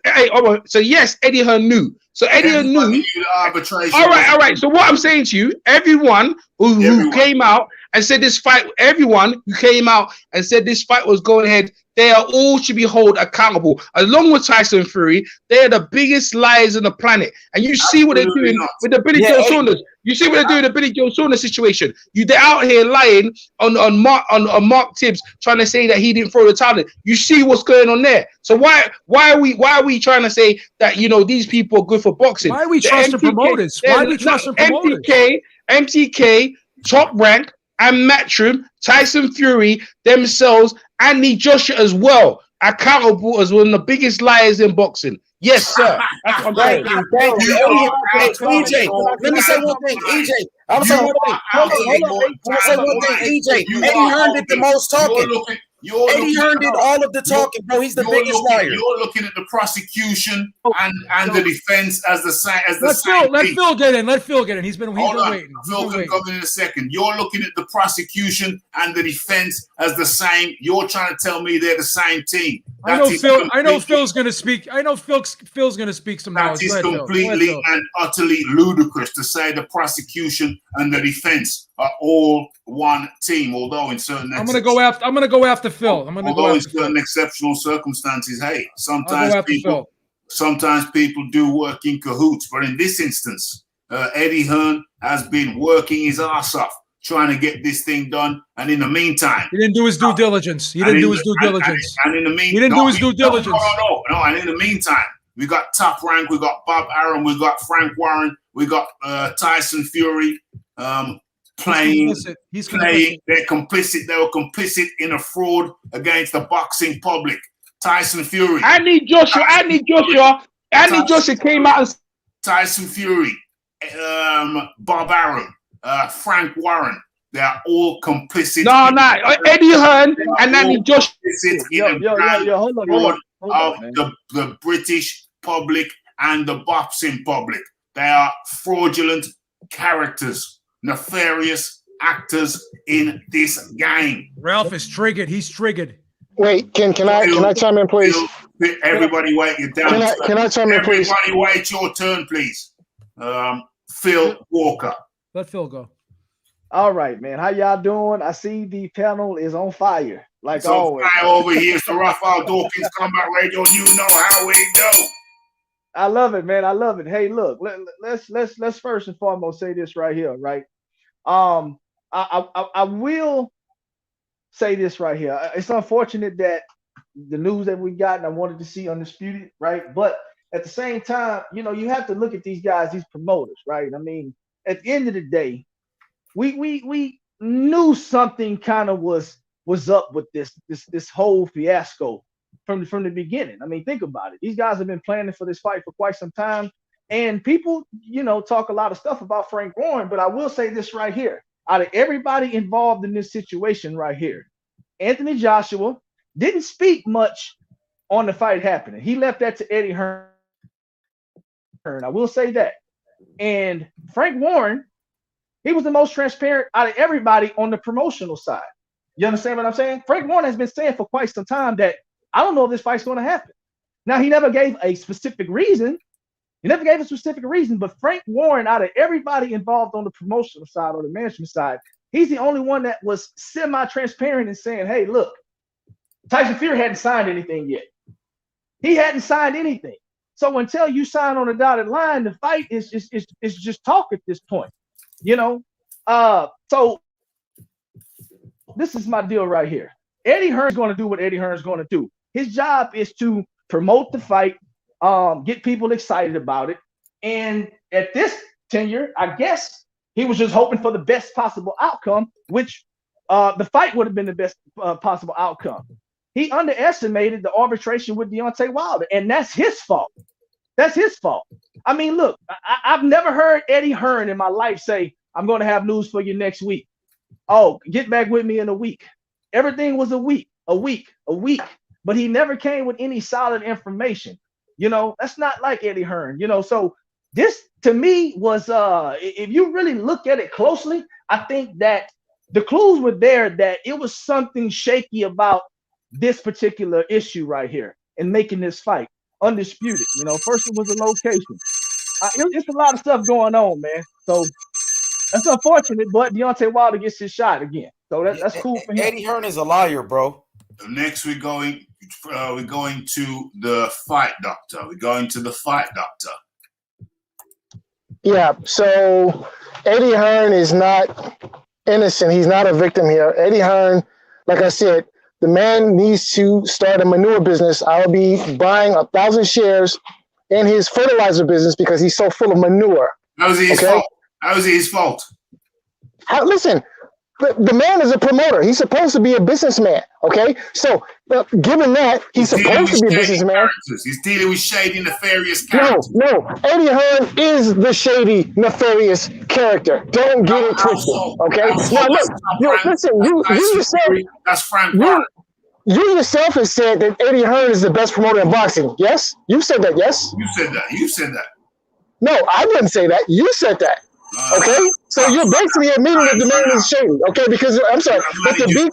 hey, so yes, Eddie Hearn knew. So Eddie Hearn knew. The arbitration. All right. So what I'm saying to you, everyone who came out and said this fight, everyone who came out and said this fight was going ahead, they are all should be held accountable. Along with Tyson Fury, they are the biggest liars on the planet. And you see what they're doing with the Billy Joe Saunders. You see what they're doing with the Billy Joe Saunders situation. They're out here lying on Mark Tibbs, trying to say that he didn't throw the towel in. You see what's going on there. So why are we trying to say that these people are good for boxing? Why are we trusting promoters? Why are we trusting promoters? MTK, Top Rank, and Matchroom, Tyson Fury themselves, Anthony Joshua as well, accountable as one of the biggest liars in boxing. Yes, sir. That's what I'm saying. Thank you. EJ, let me say one thing. EJ, I'm saying one thing. Hold on. I'm say one thing. EJ, Eddie Hearn did the most talking. Eddie Hearn did all of the talking, bro. He's the biggest liar. You're looking at the prosecution and the defense as the same. Let Phil get in. Let Phil get in. He's been waiting. Phil can come in a second. You're looking at the prosecution and the defense as the same. You're trying to tell me they're the same team. I know Phil's going to speak. I know Phil's going to speak some knowledge. That is completely and utterly ludicrous to say the prosecution and the defense are all one team. Although in certain I'm going to go after Phil. Although in certain exceptional circumstances, hey, sometimes people do work in cahoots. But in this instance, Eddie Hearn has been working his ass off trying to get this thing done, and in the meantime, he didn't do his due diligence. And in the meantime, we got Top Rank, we got Bob Arum, we got Frank Warren, we got Tyson Fury playing. They're complicit. They were complicit in a fraud against the boxing public. Tyson Fury. Andy Joshua came out and Tyson Fury, Bob Arum, Frank Warren. They are all complicit. No, Eddie Hearn and Andy Joshua. Hold on, the British public and the boxing public. They are fraudulent characters, nefarious actors in this game. Ralph is triggered. He's triggered. Wait, can I chime in, please? Everybody wait your turn. Can I chime in, please? Everybody wait your turn, please. Phil Walker. Let Phil go. All right, man. How y'all doing? I see the panel is on fire, like always. Fire over here. So Raphael Dawkins, Combat Radio. You know how we do. I love it, man. I love it. Hey, look, let's first and foremost say this right here, right? I will say this right here. It's unfortunate that the news that we got and I wanted to see Undisputed, right? But at the same time, you have to look at these guys, these promoters, right? I mean, at the end of the day, we knew something kind of was up with this whole fiasco from the beginning. I mean, think about it. These guys have been planning for this fight for quite some time, and people, talk a lot of stuff about Frank Warren. But I will say this right here: out of everybody involved in this situation right here, Anthony Joshua didn't speak much on the fight happening. He left that to Eddie Hearn. I will say that. And Frank Warren, he was the most transparent out of everybody on the promotional side. You understand what I'm saying? Frank Warren has been saying for quite some time that I don't know if this fight's going to happen. Now, he never gave a specific reason. But Frank Warren, out of everybody involved on the promotional side or the management side, he's the only one that was semi-transparent in saying, hey, look, Tyson Fury hadn't signed anything yet. He hadn't signed anything. So until you sign on the dotted line, the fight is just talk at this point. So this is my deal right here. Eddie Hearn's going to do what Eddie Hearn's going to do. His job is to promote the fight, get people excited about it. And at this tenure, I guess he was just hoping for the best possible outcome, which the fight would have been the best possible outcome. He underestimated the arbitration with Deontay Wilder, and that's his fault. I mean, look, I've never heard Eddie Hearn in my life say, I'm going to have news for you next week. Oh, get back with me in a week. Everything was a week. But he never came with any solid information. That's not like Eddie Hearn. So this to me was if you really look at it closely, I think that the clues were there that it was something shaky about this particular issue right here and making this fight undisputed. You know, first it was the location. It's a lot of stuff going on, man. So that's unfortunate, but Deontay Wilder gets his shot again. So that's cool for him. Eddie Hearn is a liar, bro. Next, we're going to the fight doctor. We're going to the fight doctor. Yeah, so Eddie Hearn is not innocent. He's not a victim here. Eddie Hearn, like I said, the man needs to start a manure business. I'll be buying 1,000 shares in his fertilizer business because he's so full of manure. How is it his fault? How is it his fault? Listen, the man is a promoter. He's supposed to be a businessman, okay? So, given that, he's supposed to be a businessman. He's dealing with shady, nefarious characters. No. Eddie Hearn is the shady, nefarious character. Don't get it twisted, okay? Now, look, listen, you yourself... That's Frank Warren. You yourself have said that Eddie Hearn is the best promoter in boxing. Yes? You said that, yes? You said that. No, I didn't say that. You said that. Okay? So you're basically admitting that the man is shady. Okay? Because, I'm sorry, but the big...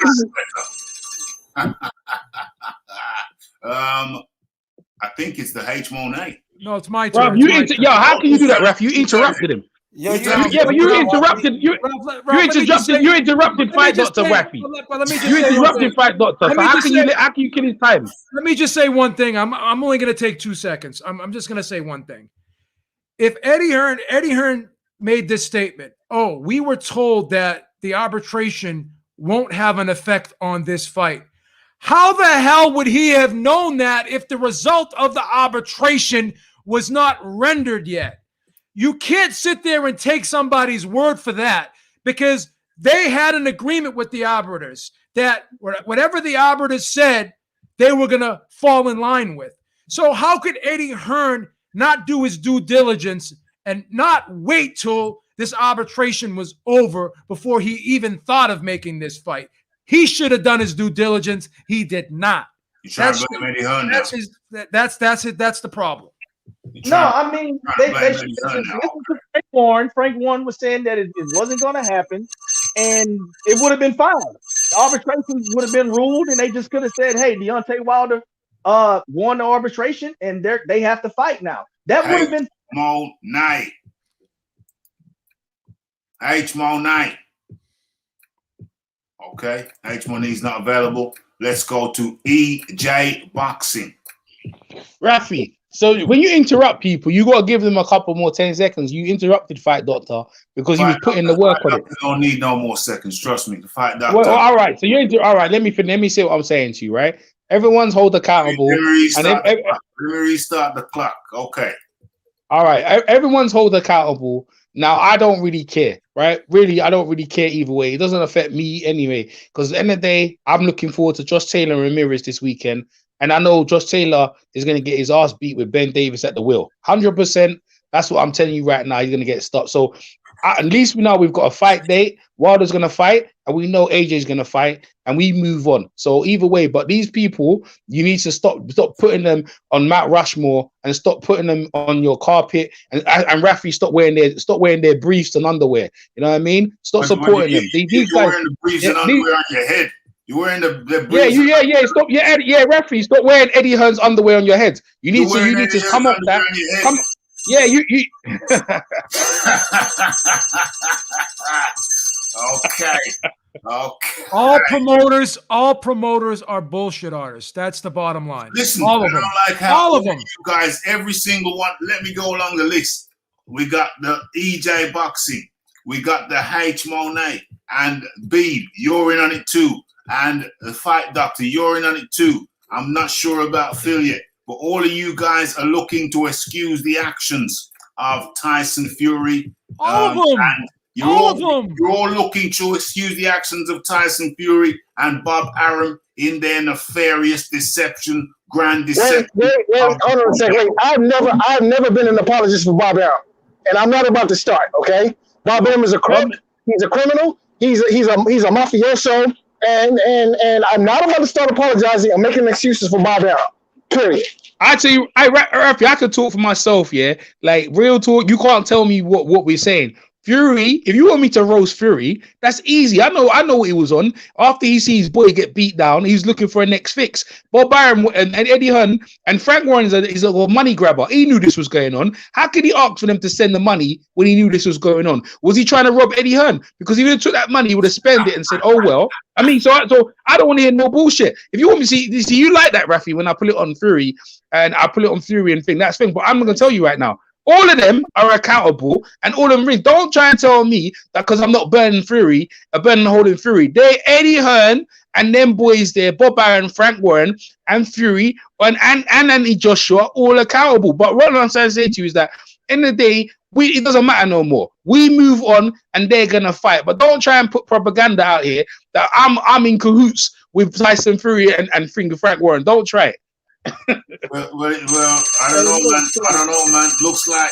I think it's the H. Monet. No, it's my turn. How can you do that, Ref? You interrupted him. But you interrupted. You interrupted Fight Doctor Wacky. You interrupted Fight Doctor. So how can you kill his time? Let me just say one thing. I'm only going to take 2 seconds. I'm just going to say one thing. If Eddie Hearn made this statement, "Oh, we were told that the arbitration won't have an effect on this fight." How the hell would he have known that if the result of the arbitration was not rendered yet? You can't sit there and take somebody's word for that, because they had an agreement with the arbiters that whatever the arbiters said, they were going to fall in line with. So how could Eddie Hearn not do his due diligence and not wait till this arbitration was over before he even thought of making this fight? He should have done his due diligence. He did not. That's the problem. No, I mean, they should listen to Frank Warren. Frank Warren was saying that it wasn't going to happen, and it would have been fine. The arbitration would have been ruled, and they just could have said, "Hey, Deontay Wilder won the arbitration, and they have to fight now." That would have been H. Monet. Okay, H. Money's not available. Let's go to EJ Boxing. Rafi. So when you interrupt people, you got to give them a couple more 10 seconds. You interrupted Fight Doctor because he was putting the work on it. You don't need no more seconds. Trust me. The Fight Doctor. Well, all right. So all right. Let me say what I'm saying to you. Right. Everyone's held accountable. Let me restart the clock. Okay. All right. Everyone's held accountable. Now, I don't really care, right? Really, I don't really care either way. It doesn't affect me anyway, because at the end of the day, I'm looking forward to Josh Taylor and Ramirez this weekend. And I know Josh Taylor is going to get his ass beat with Ben Davis at the wheel. 100%. That's what I'm telling you right now. He's going to get stopped. So at least we know we've got a fight date. Wilder's going to fight, and we know AJ's going to fight, and we move on. So either way, but these people, you need to stop putting them on Mount Rushmore and stop putting them on your carpet. And Rafi, stop wearing their briefs and underwear. You know what I mean? Stop supporting them. These guys, wearing the briefs and underwear on your head. You're wearing the briefs. Stop. Referee, stop wearing Eddie Hearn's underwear on your head. You need to come up that. Yeah, you. Okay. All promoters are bullshit artists. That's the bottom line. Listen, all of them. All of them. You guys, every single one. Let me go along the list. We got the EJ Boxing. We got the H Monet and Beeb. You're in on it too. And the Fight Doctor, you're in on it too. I'm not sure about Phil yet, but all of you guys are looking to excuse the actions of Tyson Fury. All of them. You're all looking to excuse the actions of Tyson Fury and Bob Arum in their nefarious deception, grand deception. Wait, hold on a second. Wait, I've never been an apologist for Bob Arum, and I'm not about to start. Okay, Bob Arum is a crook. He's a criminal. He's a mafioso. And I'm not about to start apologizing or making excuses for Bob Arum. Period. I tell you, Rafi, I could talk for myself, yeah. Like real talk, you can't tell me what we're saying. Fury, if you want me to roast Fury, that's easy. I know what he was on. After he sees his boy get beat down, he's looking for a next fix. Bob Byron and Eddie Hearn and Frank Warren is a money grabber. He knew this was going on. How could he ask for them to send the money when he knew this was going on? Was he trying to rob Eddie Hearn? Because if he took that money, he would have spent it and said, "Oh well." I mean, so I don't want to hear no bullshit. If you want me to see you like that, Rafi, when I put it on Fury and I put it on Fury and thing, that's thing. But I'm gonna tell you right now. All of them are accountable, and all of them rings. Don't try and tell me that because I'm not burning Fury, burning holding Fury. They Eddie Hearn and them boys there, Bob Byron, Frank Warren, and Fury, and Anthony Joshua, all accountable. But what I'm trying to say to you is that in the day, it doesn't matter no more. We move on, and they're gonna fight. But don't try and put propaganda out here that I'm in cahoots with Tyson Fury and Frank Warren. Don't try it. Well, I don't know, man. Looks like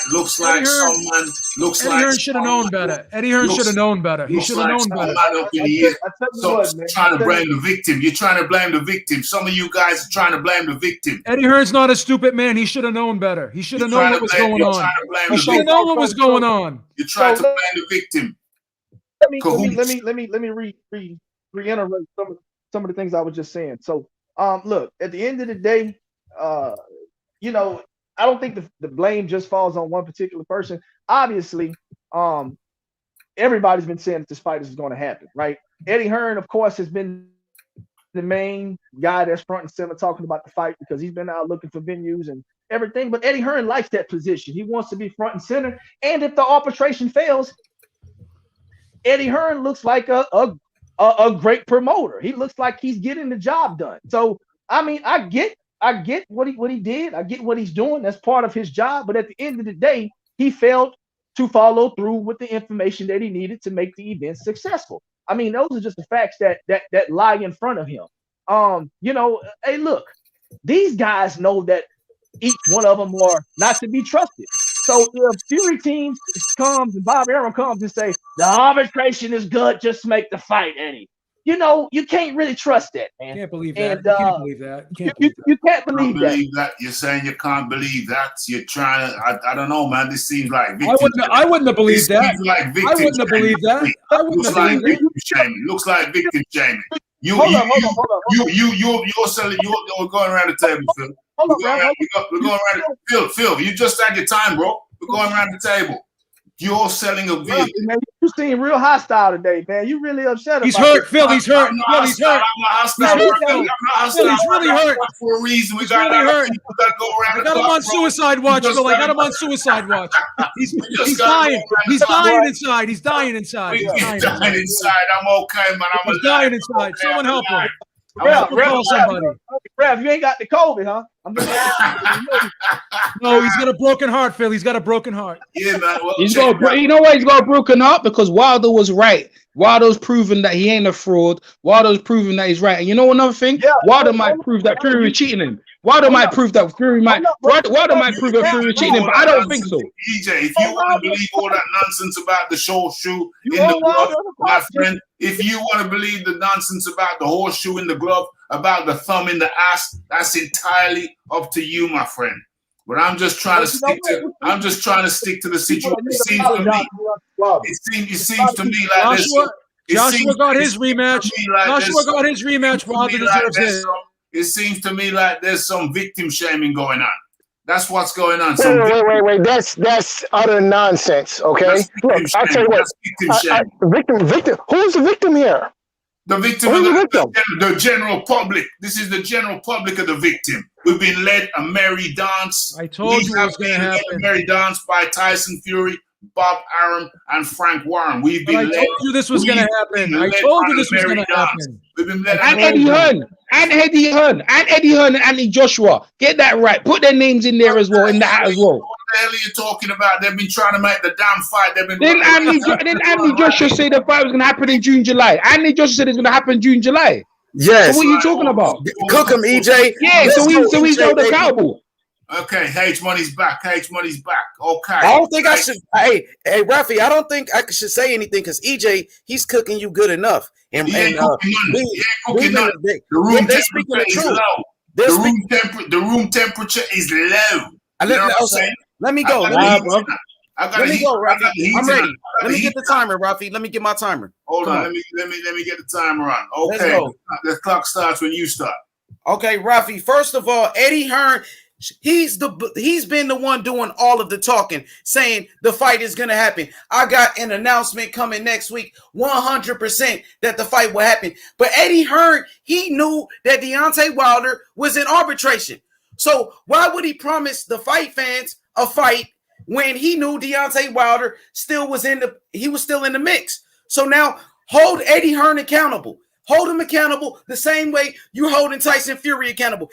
some man. Looks Eddie like Hearn should have known better. Eddie Hearn should have known better. He should have known better. Trying to blame the victim. You're trying to blame the victim. Some of you guys are trying to blame the victim. Eddie Hearn's not a stupid man. He should have known better. He should have known what was going on. He should have known what was going on. You're trying to blame the victim. Let me reiterate some of the things I was just saying. So, look, at the end of the day, you know, I don't think the blame just falls on one particular person. Obviously, everybody's been saying that this fight is going to happen, right? Eddie Hearn, of course, has been the main guy that's front and center talking about the fight because he's been out looking for venues and everything. But Eddie Hearn likes that position. He wants to be front and center. And if the arbitration fails, Eddie Hearn looks like a great promoter. He looks like he's getting the job done. So, I mean, I get what he did. I get what he's doing. That's part of his job. But at the end of the day, he failed to follow through with the information that he needed to make the event successful. I mean, those are just the facts that lie in front of him. You know, hey, look, these guys know that each one of them are not to be trusted. So if Fury teams comes and Bob Arum comes and say the arbitration is good, just make the fight, Eddie. You know, you can't really trust that, man. Can't believe that. And, You can't believe that. You can't believe that. You're saying you can't believe that. You're trying to. I don't know, man. This seems like I wouldn't have believed that. Like I wouldn't have believed that. I wouldn't have believed it. Looks like victim shaming. You're selling. You're going around the table, Phil. We're going around. Phil, you just had your time, bro. We're going around the table. You're selling a vehicle. Man, you seem real hostile today, man. You really upset. He's hurt, Phil. He's hurt. Phil, he's hurt. He's really hurt. For a reason, we got to go around. I got him on suicide watch, Phil. I got him on suicide watch. He's dying. He's dying inside. He's dying inside. He's dying inside. I'm okay, man. He's dying inside. Someone help him. Rev, you ain't got the COVID, huh? No, he's got a broken heart, Phil. He's got a broken heart. Yeah, man. Well, you know why he's got a broken heart? Because Wilder was right. Wilder's proven that he ain't a fraud. Wilder's proven that he's right. And you know another thing? Yeah, Wilder might prove that Fury was cheating him. Wilder might prove that Fury might. Wilder might prove that Fury was cheating him, but I don't think so. EJ, if you want to believe all that nonsense about the horseshoe in the glove, my friend, if you want to believe the nonsense about the horseshoe in the glove, about the thumb in the ass, that's entirely up to you, my friend. But I'm just trying to stick to. I'm just trying to stick to the situation. It seems to me. It seems to me like Joshua got his rematch. Joshua got his rematch. Wilder deserves it. It seems to me like there's some victim shaming going on. That's what's going on. Wait. That's utter nonsense. Okay. Look, I'll tell you what. Victim. Who's the victim here? The victim of the general public. This is the general public of the victim. We've been led a merry dance. I told you what's going to happen. A merry dance by Tyson Fury, Bob Arum, and Frank Warren. We've been. I told you this was going to happen. I told you this was going to happen. We've been led. And Eddie Hearn, and Anthony Joshua. Get that right. Put their names in there as well, in the hat as well. What the hell are you talking about? They've been trying to make the damn fight. Didn't Anthony Joshua say the fight was going to happen in June, July? Anthony Joshua said it's going to happen June, July. Yes. So what are you talking about? Cook him, EJ. Yeah. So he's held accountable. Okay, H Money's back. H Money's back. Okay. I don't think I should. Hey, Rafi, I don't think I should say anything because EJ, he's cooking you good enough. And he ain't cooking none. He ain't cooking none. The room temperature is low. The room temperature is low. You know what I'm saying? Let me go. Let me go, Rafi. I'm ready. Let me get the timer, Rafi. Let me get my timer. Hold on. Let me get the timer on. Okay. Let's go. The clock starts when you start. Okay, Rafi. First of all, Eddie Hearn, he's been the one doing all of the talking, saying the fight is gonna happen. I got an announcement coming next week, 100% that the fight will happen. But Eddie Hearn, he knew that Deontay Wilder was in arbitration. So why would he promise the fight fans a fight when he knew Deontay Wilder still was still in the mix? So now hold Eddie Hearn accountable. Hold him accountable the same way you're holding Tyson Fury accountable.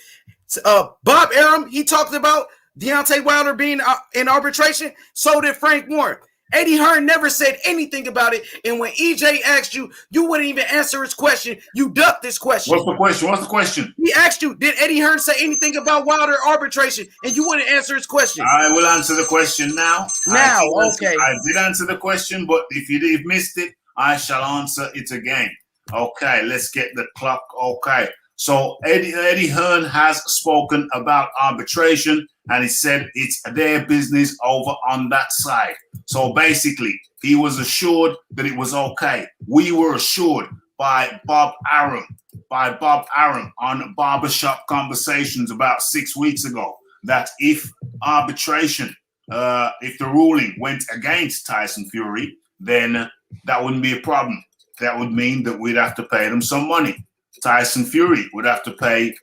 Bob Arum, he talked about Deontay Wilder being in arbitration. So did Frank Warren. Eddie Hearn never said anything about it. And when EJ asked you, you wouldn't even answer his question. You ducked this question. What's the question? He asked you, did Eddie Hearn say anything about Wilder arbitration? And you wouldn't answer his question. I will answer the question now. Okay. I did answer the question, but if you've missed it, I shall answer it again. Okay, let's get the clock. Okay. So Eddie Hearn has spoken about arbitration, and he said it's their business over on that side. So basically, he was assured that it was okay. We were assured by Bob Arum on Barbershop Conversations about 6 weeks ago that if arbitration, if the ruling went against Tyson Fury, then that wouldn't be a problem. That would mean that we'd have to pay them some money. Tyson Fury would have to pay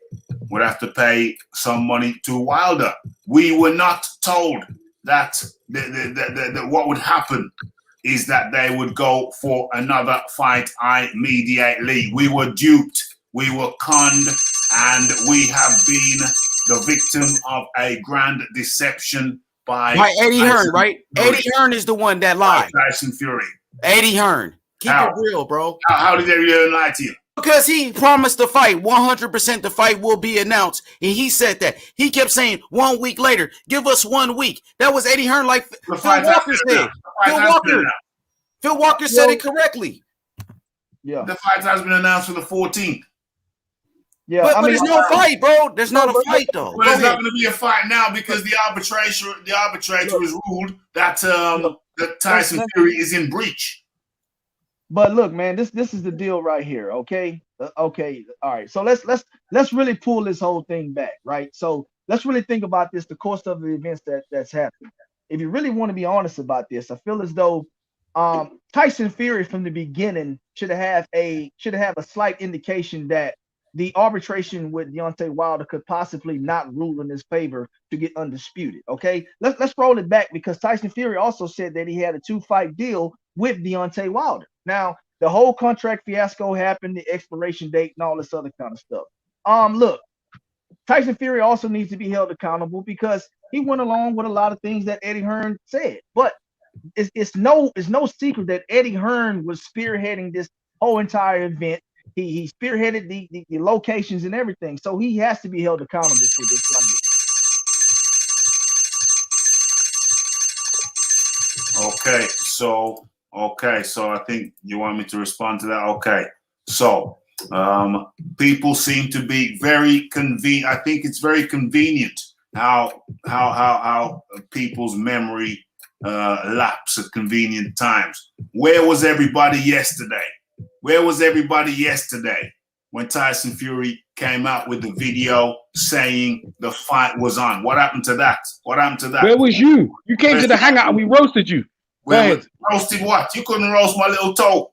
some money to Wilder. We were not told that what would happen is that they would go for another fight immediately. We were duped, we were conned, and we have been the victim of a grand deception by Eddie Hearn, right? Eddie Hearn is the one that lied. Tyson Fury. Eddie Hearn. Keep it real, bro. How did Eddie Hearn lie to you? Because he promised the fight, 100% the fight will be announced. And he said that. He kept saying 1 week later, give us 1 week. That was Eddie Hearn, like Phil Walker said. Phil Walker said it correctly. Yeah. The fight has been announced for the 14th. Yeah, but there's no fight, bro. There's not a fight, though. Well, there's not going to be a fight now because the arbitrator has ruled that Tyson Fury is in breach. But look, man, this is the deal right here. Okay, okay, all right. So let's really pull this whole thing back, right? So let's really think about this, the course of the events that's happened. If you really want to be honest about this, I feel as though Tyson Fury from the beginning should have a slight indication that the arbitration with Deontay Wilder could possibly not rule in his favor to get undisputed. Okay, let's roll it back because Tyson Fury also said that he had a 2-fight deal with Deontay Wilder. Now, the whole contract fiasco happened, the expiration date, and all this other kind of stuff. Look, Tyson Fury also needs to be held accountable because he went along with a lot of things that Eddie Hearn said. But it's no secret that Eddie Hearn was spearheading this whole entire event. He spearheaded the locations and everything, so he has to be held accountable for this right here. Okay, so I think you want me to respond to that. Okay, so people seem to be very convenient. I think it's very convenient how people's memory lapse at convenient times. Where was everybody yesterday? Where was everybody yesterday when Tyson Fury came out with the video saying the fight was on? What happened to that? Where was you? You came to the hangout and we roasted you. Roasted what? You couldn't roast my little toe.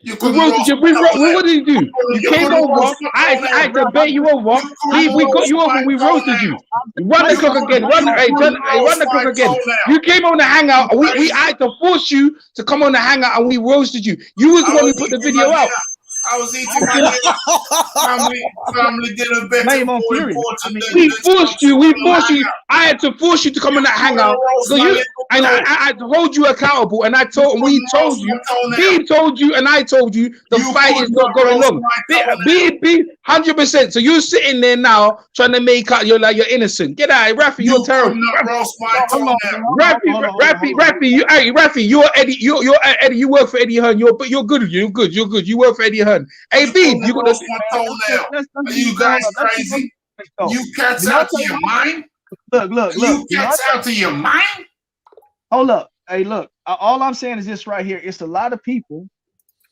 You couldn't roast you. What did you do? You came over. I had to bet you over. We got you over. We roasted you. Run the clock again. Run the clock again. You came on the hangout. We had to force you to come on the hangout and we roasted you. You was the one who put the video out. I was eating my family dinner better. We forced you. I had to force you to come on that hangout. So I had to hold you accountable. And we told you, he told you, and I told you the fight is not going on. Be 100%. So you're sitting there now trying to make out you're innocent. Get out, Rafi. You're terrible. Rafi, you're Eddie. You're Eddie. You work for Eddie Hearn. But you're good. You're good. You work for Eddie Hearn. Hey, B, you got my toenail. Are you guys crazy? You cats out of your mind? Look. You cats out of your mind? Hold up. Hey, look. All I'm saying is this right here. It's a lot of people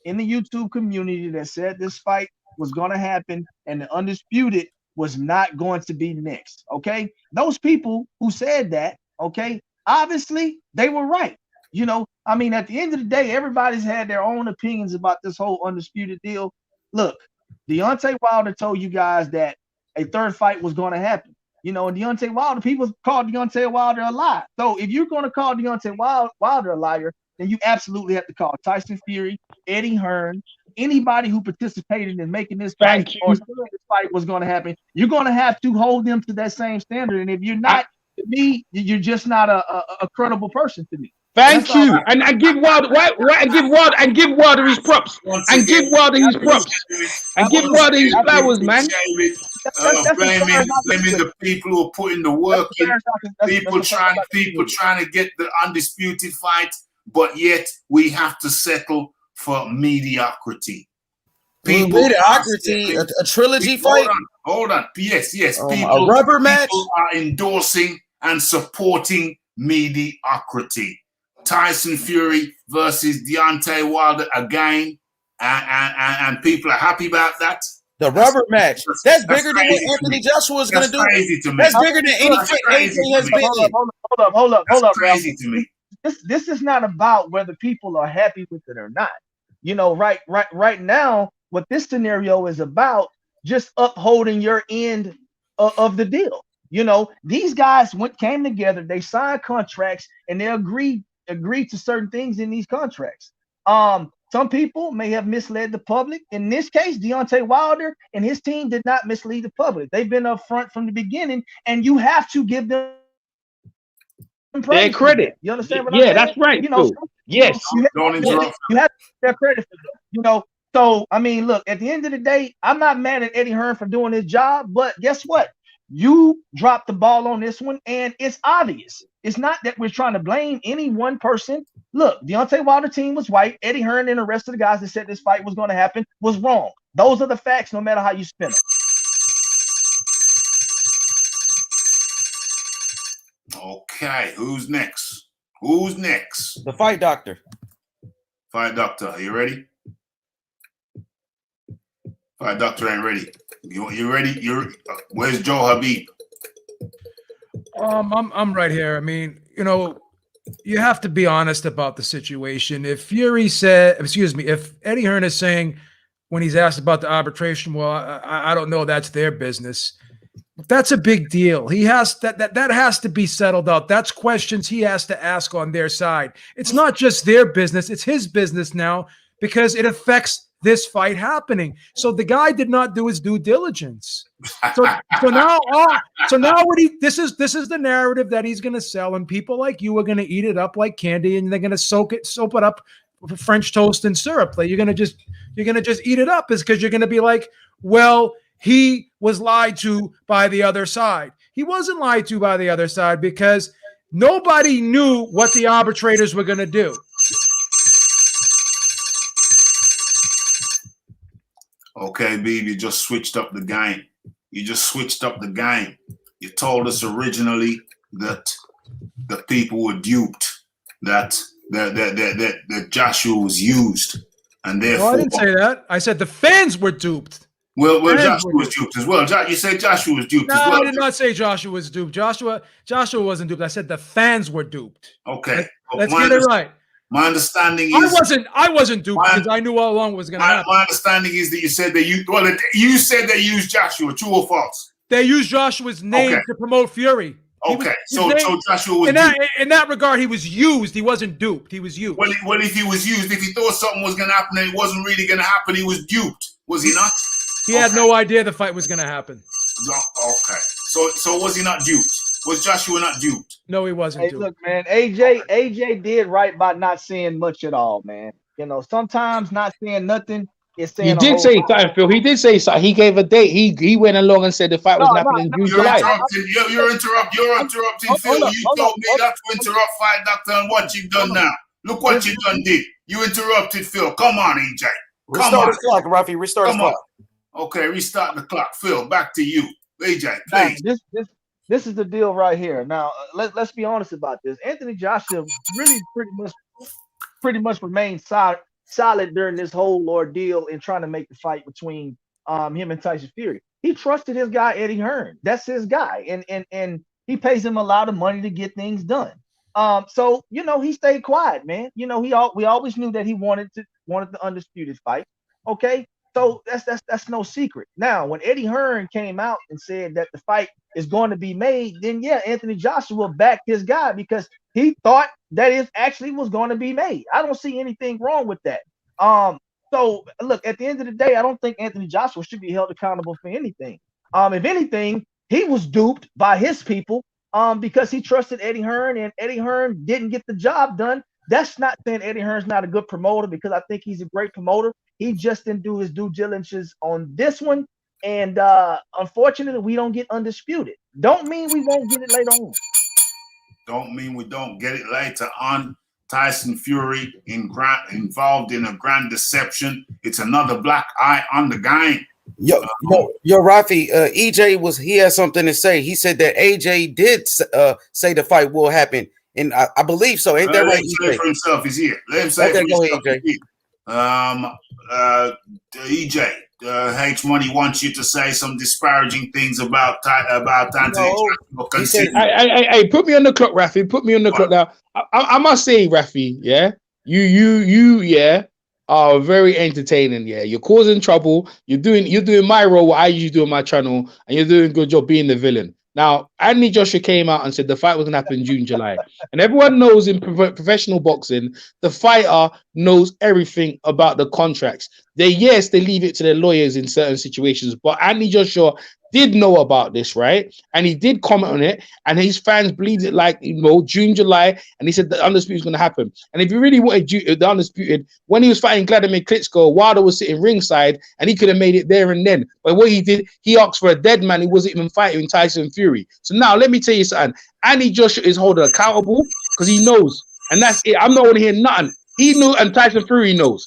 in the YouTube community that said this fight was going to happen and the Undisputed was not going to be next. Okay. Those people who said that, okay, obviously they were right. You know, I mean, at the end of the day, everybody's had their own opinions about this whole Undisputed deal. Look, Deontay Wilder told you guys that a third fight was going to happen. You know, and Deontay Wilder, people called Deontay Wilder a lie. So if you're going to call Deontay Wilder a liar, then you absolutely have to call Tyson Fury, Eddie Hearn, anybody who participated in making this fight or saying this fight was going to happen. You're going to have to hold them to that same standard. And if you're not, to me, you're just not a credible person to me. Thank you, and give Wilder and give Wilder his props, and give Wilder his props, and give Wilder his flowers, man. Blaming the people who are putting the work in, people trying to get the Undisputed fight, but yet we have to settle for mediocrity. Mediocrity, a trilogy fight. Hold on. Yes. A rubber match. People are endorsing and supporting mediocrity. Tyson Fury versus Deontay Wilder again, and people are happy about that. The rubber match. That's bigger than what Anthony Joshua is going to do. That's bigger than any fight AJ has been in. Hold up. Crazy to me. This is not about whether people are happy with it or not. You know, right now, what this scenario is about, just upholding your end of the deal. You know, these guys came together, they signed contracts, and they agreed to certain things in these contracts. Some people may have misled the public. In this case, Deontay Wilder and his team did not mislead the public. They've been upfront from the beginning, and you have to give them their credit. You understand what I'm saying? That's right. You know, yes. Don't interrupt. You have to give their credit for them. You know, so I mean, look, at the end of the day, I'm not mad at Eddie Hearn for doing his job, but guess what? You dropped the ball on this one, and it's obvious. It's not that we're trying to blame any one person. Look, Deontay Wilder team was right. Eddie Hearn and the rest of the guys that said this fight was going to happen was wrong. Those are the facts, no matter how you spin them. Okay, who's next? The Fight Doctor. Fight Doctor, are you ready? Fight Doctor ain't ready. You ready? Where's Joe Habib? I'm right here. I mean, you know, you have to be honest about the situation. If if Eddie Hearn is saying when he's asked about the arbitration, well, I don't know, that's their business. That's a big deal. He has that has to be settled out. That's questions he has to ask on their side. It's not just their business, it's his business now because it affects this fight happening. So the guy did not do his due diligence. So now this is the narrative that he's going to sell, and people like you are going to eat it up like candy, and they're going to soap it up with French toast and syrup. Like you're going to just eat it up, is because you're going to be like, well, he was lied to by the other side. He wasn't lied to by the other side because nobody knew what the arbitrators were going to do. Okay, Beeb, you just switched up the game. You told us originally that the people were duped, that Joshua was used, and therefore. No, I didn't say that. I said the fans were duped. Well, Joshua was duped as well. You said Joshua was duped as well. No, I did not say Joshua was duped. Joshua wasn't duped. I said the fans were duped. Okay, let's get it right. My understanding is I wasn't duped because I knew all along what was going to happen. My understanding is that you said they used Joshua. True or false? They used Joshua's name to promote Fury. Okay, so Joshua was in that regard, he was used. He wasn't duped. He was used. Well, if he was used, if he thought something was going to happen and it wasn't really going to happen, he was duped. Was he not? He had no idea the fight was going to happen. Okay, so was he not duped? Was Joshua not duped? No, he wasn't. Hey, look, man, AJ did right by not saying much at all, man. You know, sometimes not saying nothing is saying. He did say something, Phil. He did say something. He gave a date. He went along and said the fight was happening in July. You're interrupting, Phil. You told me not to interrupt Fight Doctor, and what you done now? Look what you done did. You interrupted Phil. Come on, AJ. Restart the clock, Rafi. Restart the clock. Okay, restart the clock. Phil, back to you. BJ, Now, please. this is the deal right here. Now, let's be honest about this. Anthony Joshua really pretty much remained solid during this whole ordeal in trying to make the fight between him and Tyson Fury. He trusted his guy Eddie Hearn. That's his guy, and he pays him a lot of money to get things done. So he stayed quiet, man. We always knew that he wanted the undisputed fight. Okay, so that's no secret. Now, when Eddie Hearn came out and said that the fight is going to be made, then yeah, Anthony Joshua backed his guy because he thought that it actually was going to be made. I don't see anything wrong with that. So look, at the end of the day, I don't think Anthony Joshua should be held accountable for anything. If anything, he was duped by his people because he trusted Eddie Hearn, and Eddie Hearn didn't get the job done. That's not saying Eddie Hearn's not a good promoter, because I think he's a great promoter. He just didn't do his due diligence on this one. And unfortunately, we don't get undisputed. Don't mean we won't get it later on. Don't mean we don't get it later on. Tyson Fury involved in a grand deception. It's another black eye on the game. Yo, Rafi, EJ he had something to say. He said that AJ did say the fight will happen, and I believe so. Ain't that right? Let him say for himself. He's here. Let him say okay, for go himself. EJ, H Money wants you to say some disparaging things about Anthony. He said, hey, put me on the clock, Rafi. Put me on the clock now. I must say, Rafi, yeah, you, yeah, are very entertaining. Yeah, you're causing trouble. You're doing my role, what I usually do on my channel, and you're doing a good job being the villain. Now, Anthony Joshua came out and said the fight was going to happen in June, July. And everyone knows in professional boxing, the fighter knows everything about the contracts. They leave it to their lawyers in certain situations. But Anthony Joshua did know about this, right? And he did comment on it. And his fans believed it like, June, July. And he said the Undisputed is going to happen. And if you really wanted the Undisputed, when he was fighting Vladimir Klitschko, Wilder was sitting ringside and he could have made it there and then. But what he did, he asked for a dead man. He wasn't even fighting Tyson Fury. So now let me tell you something. Anthony Joshua is holding accountable because he knows. And that's it. I'm not going to hear nothing. He knew, and Tyson Fury knows.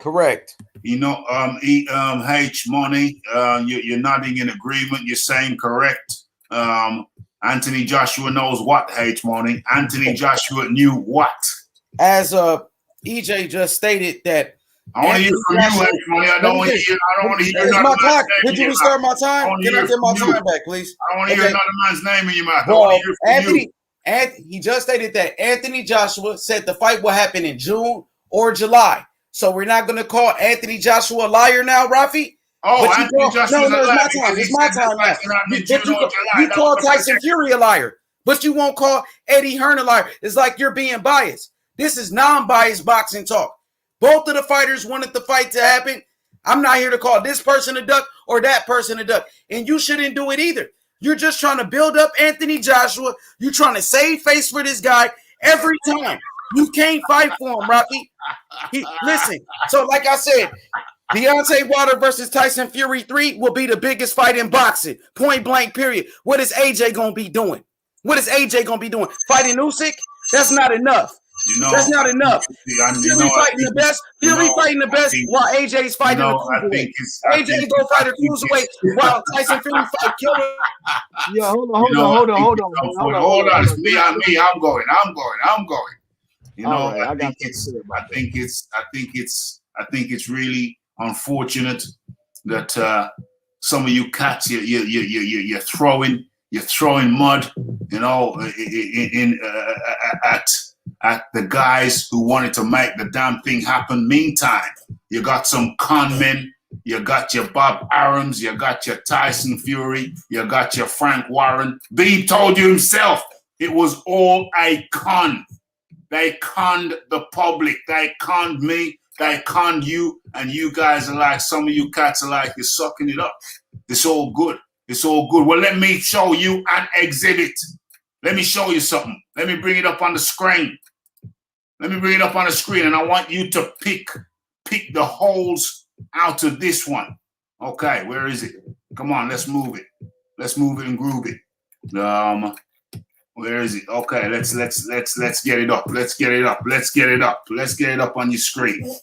Correct. H Money, you're nodding in agreement. You're saying correct. Anthony Joshua knows what, H Money. Anthony Joshua knew what. As EJ just stated that. I want to hear from you, H Money. I don't want to hear. I don't want to hear. My clock. Could you restart my time? Can I get my time back, please? I want to hear another man's name in your mouth. I want to hear from you. He just stated that Anthony Joshua said the fight will happen in June or July. So we're not going to call Anthony Joshua a liar now, Rafi? Oh, Anthony Joshua. No, it's my time now. You call Tyson Fury a liar, but you won't call Eddie Hearn a liar. It's like you're being biased. This is non-biased boxing talk. Both of the fighters wanted the fight to happen. I'm not here to call this person a duck or that person a duck. And you shouldn't do it either. You're just trying to build up Anthony Joshua. You're trying to save face for this guy every time. You can't fight for him, Rafi. Listen, so like I said, Deontay Wilder versus Tyson Fury 3 will be the biggest fight in boxing. Point blank, period. What is AJ going to be doing? Fighting Usyk? That's not enough. That's not enough. Fury fighting the best. Fury fighting the best while AJ's fighting the cruiserweight. AJ go fight a cruiserweight while Tyson Fury fight killer. Yeah, hold on. It's me. I'm going. I think it's really unfortunate that some of you cats you're throwing mud, at the guys who wanted to make the damn thing happen. Meantime, you got some con men. You got your Bob Arums. You got your Tyson Fury. You got your Frank Warren. Beeb told you himself it was all a con. They conned the public. They conned me. They conned you. And you guys are like, some of you cats are like, you're sucking it up. It's all good. Well, let me show you an exhibit. Let me show you something. Let me bring it up on the screen. And I want you to pick the holes out of this one. Okay, where is it? Come on, let's move it. Let's move it and groove it. Where is it? Okay, let's get it up. Let's get it up on your screen.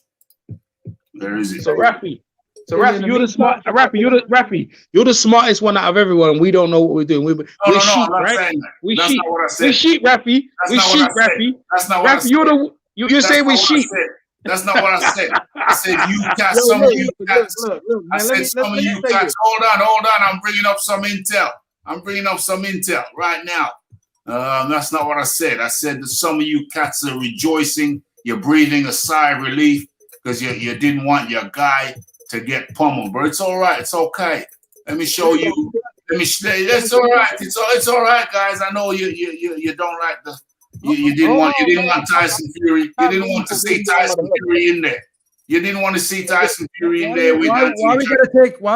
Where is it? So Rafi, So Rafi, you're the smart. Rafi, you're the smartest one out of everyone. We don't know what we're doing. We're sheep, right? We sheep. We sheep, Rafi. We sheep, Rafi. That's not what I said. You're saying we're sheep. That's not what I said. I said you cats. Some of you cats. I said some of you cats. Hold on. I'm bringing up some intel right now. That's not what I said. I said that some of you cats are rejoicing. You're breathing a sigh of relief because you didn't want your guy to get pummeled. But it's all right. It's okay. Let me show you. It's all right. It's all right, guys. I know you don't like the. You didn't want Tyson Fury. You didn't want to see Tyson Fury in there. You didn't want to see Tyson Fury in there. Why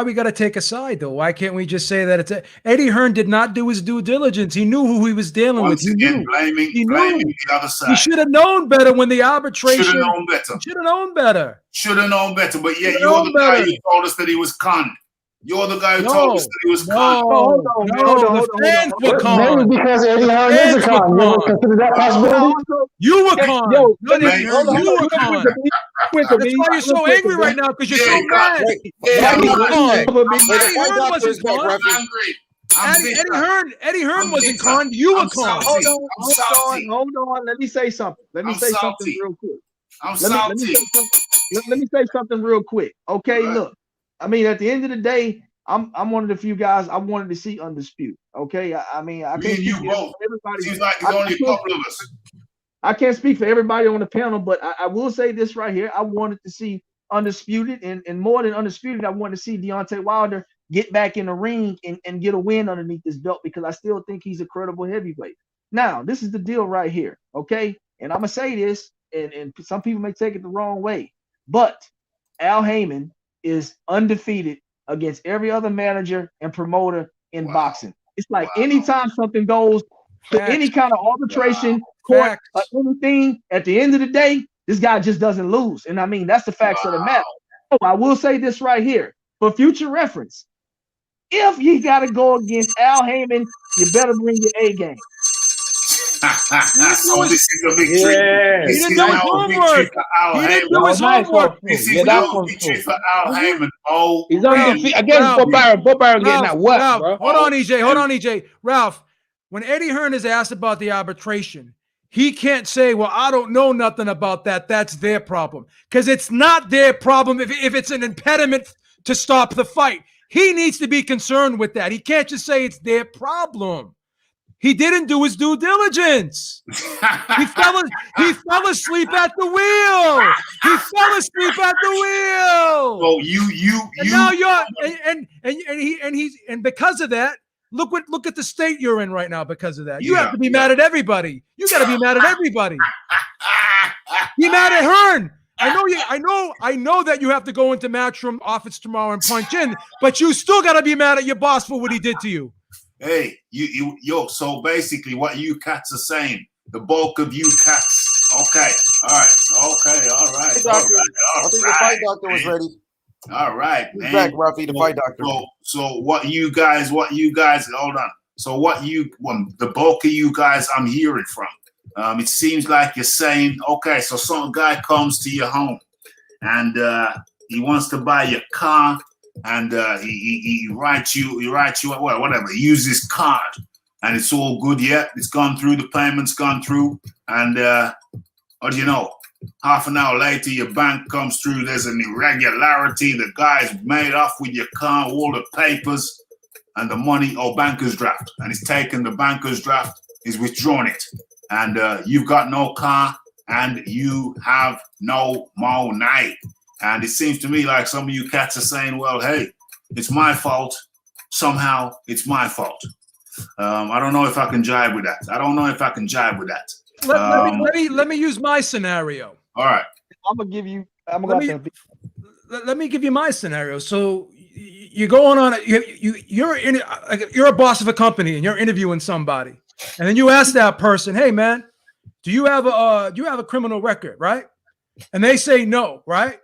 we gotta take a side though? Why can't we just say that it's Eddie Hearn did not do his due diligence? He knew who he was dealing with. Blaming the other side. He should have known better when the arbitration. Should have known better. Should have known better. Should have known better. But yet you're the guy who told us that he was conned. You're the guy who told us that he was conned. No, the fans were conned. Maybe because Eddie Hearn is a con. You ever consider that possibility? You were conned. You were conned. That's why you're so angry right now, because you're so mad. Eddie Hearn wasn't conned. Eddie Hearn wasn't conned. You were conned. Hold on. Let me say something. Let me say something real quick. Let me say something real quick. Okay, look. I mean, at the end of the day, I'm one of the few guys I wanted to see undisputed. Okay, I mean, I can't speak for everybody. Seems like there's only a couple of us. I can't speak for everybody on the panel, but I will say this right here: I wanted to see undisputed, and more than undisputed, I wanted to see Deontay Wilder get back in the ring and get a win underneath this belt, because I still think he's a credible heavyweight. Now, this is the deal right here, okay? And I'm gonna say this, and some people may take it the wrong way, but Al Heyman is undefeated against every other manager and promoter in boxing. It's like anytime something goes to any kind of arbitration, court, or anything, at the end of the day, this guy just doesn't lose. And I mean, that's the facts of the matter. So I will say this right here for future reference. If you got to go against Al Heyman, you better bring your A game. So this is a victory. Yeah. He didn't do his homework. He didn't do his homework. This is a victory for Al Heyman. Oh, he's undefeated against Bob Baron. Bob Baron getting that work, bro. Hold on, EJ. Ralph, when Eddie Hearn is asked about the arbitration, he can't say, well, I don't know nothing about that. That's their problem. Because it's not their problem if it's an impediment to stop the fight. He needs to be concerned with that. He can't just say it's their problem. He didn't do his due diligence. He fell asleep at the wheel. Oh, And now you're and because of that, look at the state you're in right now. Because of that, you have to be mad at everybody. You got to be mad at everybody. Be mad at Hearn. I know that you have to go into Matchroom office tomorrow and punch in, but you still got to be mad at your boss for what he did to you. Hey, so basically what you cats are saying, the bulk of you cats, okay, all right. Hey, doctor, I think the fight doctor was ready. All right, man. Back, Rafi, the fight doctor. So what you guys, hold on. So the bulk of you guys I'm hearing from, it seems like you're saying, okay, so some guy comes to your home and he wants to buy your car. And he writes you whatever. He uses his card, and it's all good. Yeah, it's gone through. The payment's gone through, and what do you know? Half an hour later, your bank comes through. There's an irregularity. The guy's made off with your car, all the papers, and the money, or banker's draft, and he's taken the banker's draft. He's withdrawn it, and you've got no car, and you have no money. And it seems to me like some of you cats are saying, well, hey, it's my fault. Somehow it's my fault. I don't know if I can jive with that. Let me use my scenario. All right. Let me give you my scenario. So you're going on, you're a boss of a company and you're interviewing somebody. And then you ask that person, hey, man, do you have a criminal record, right? And they say no, right?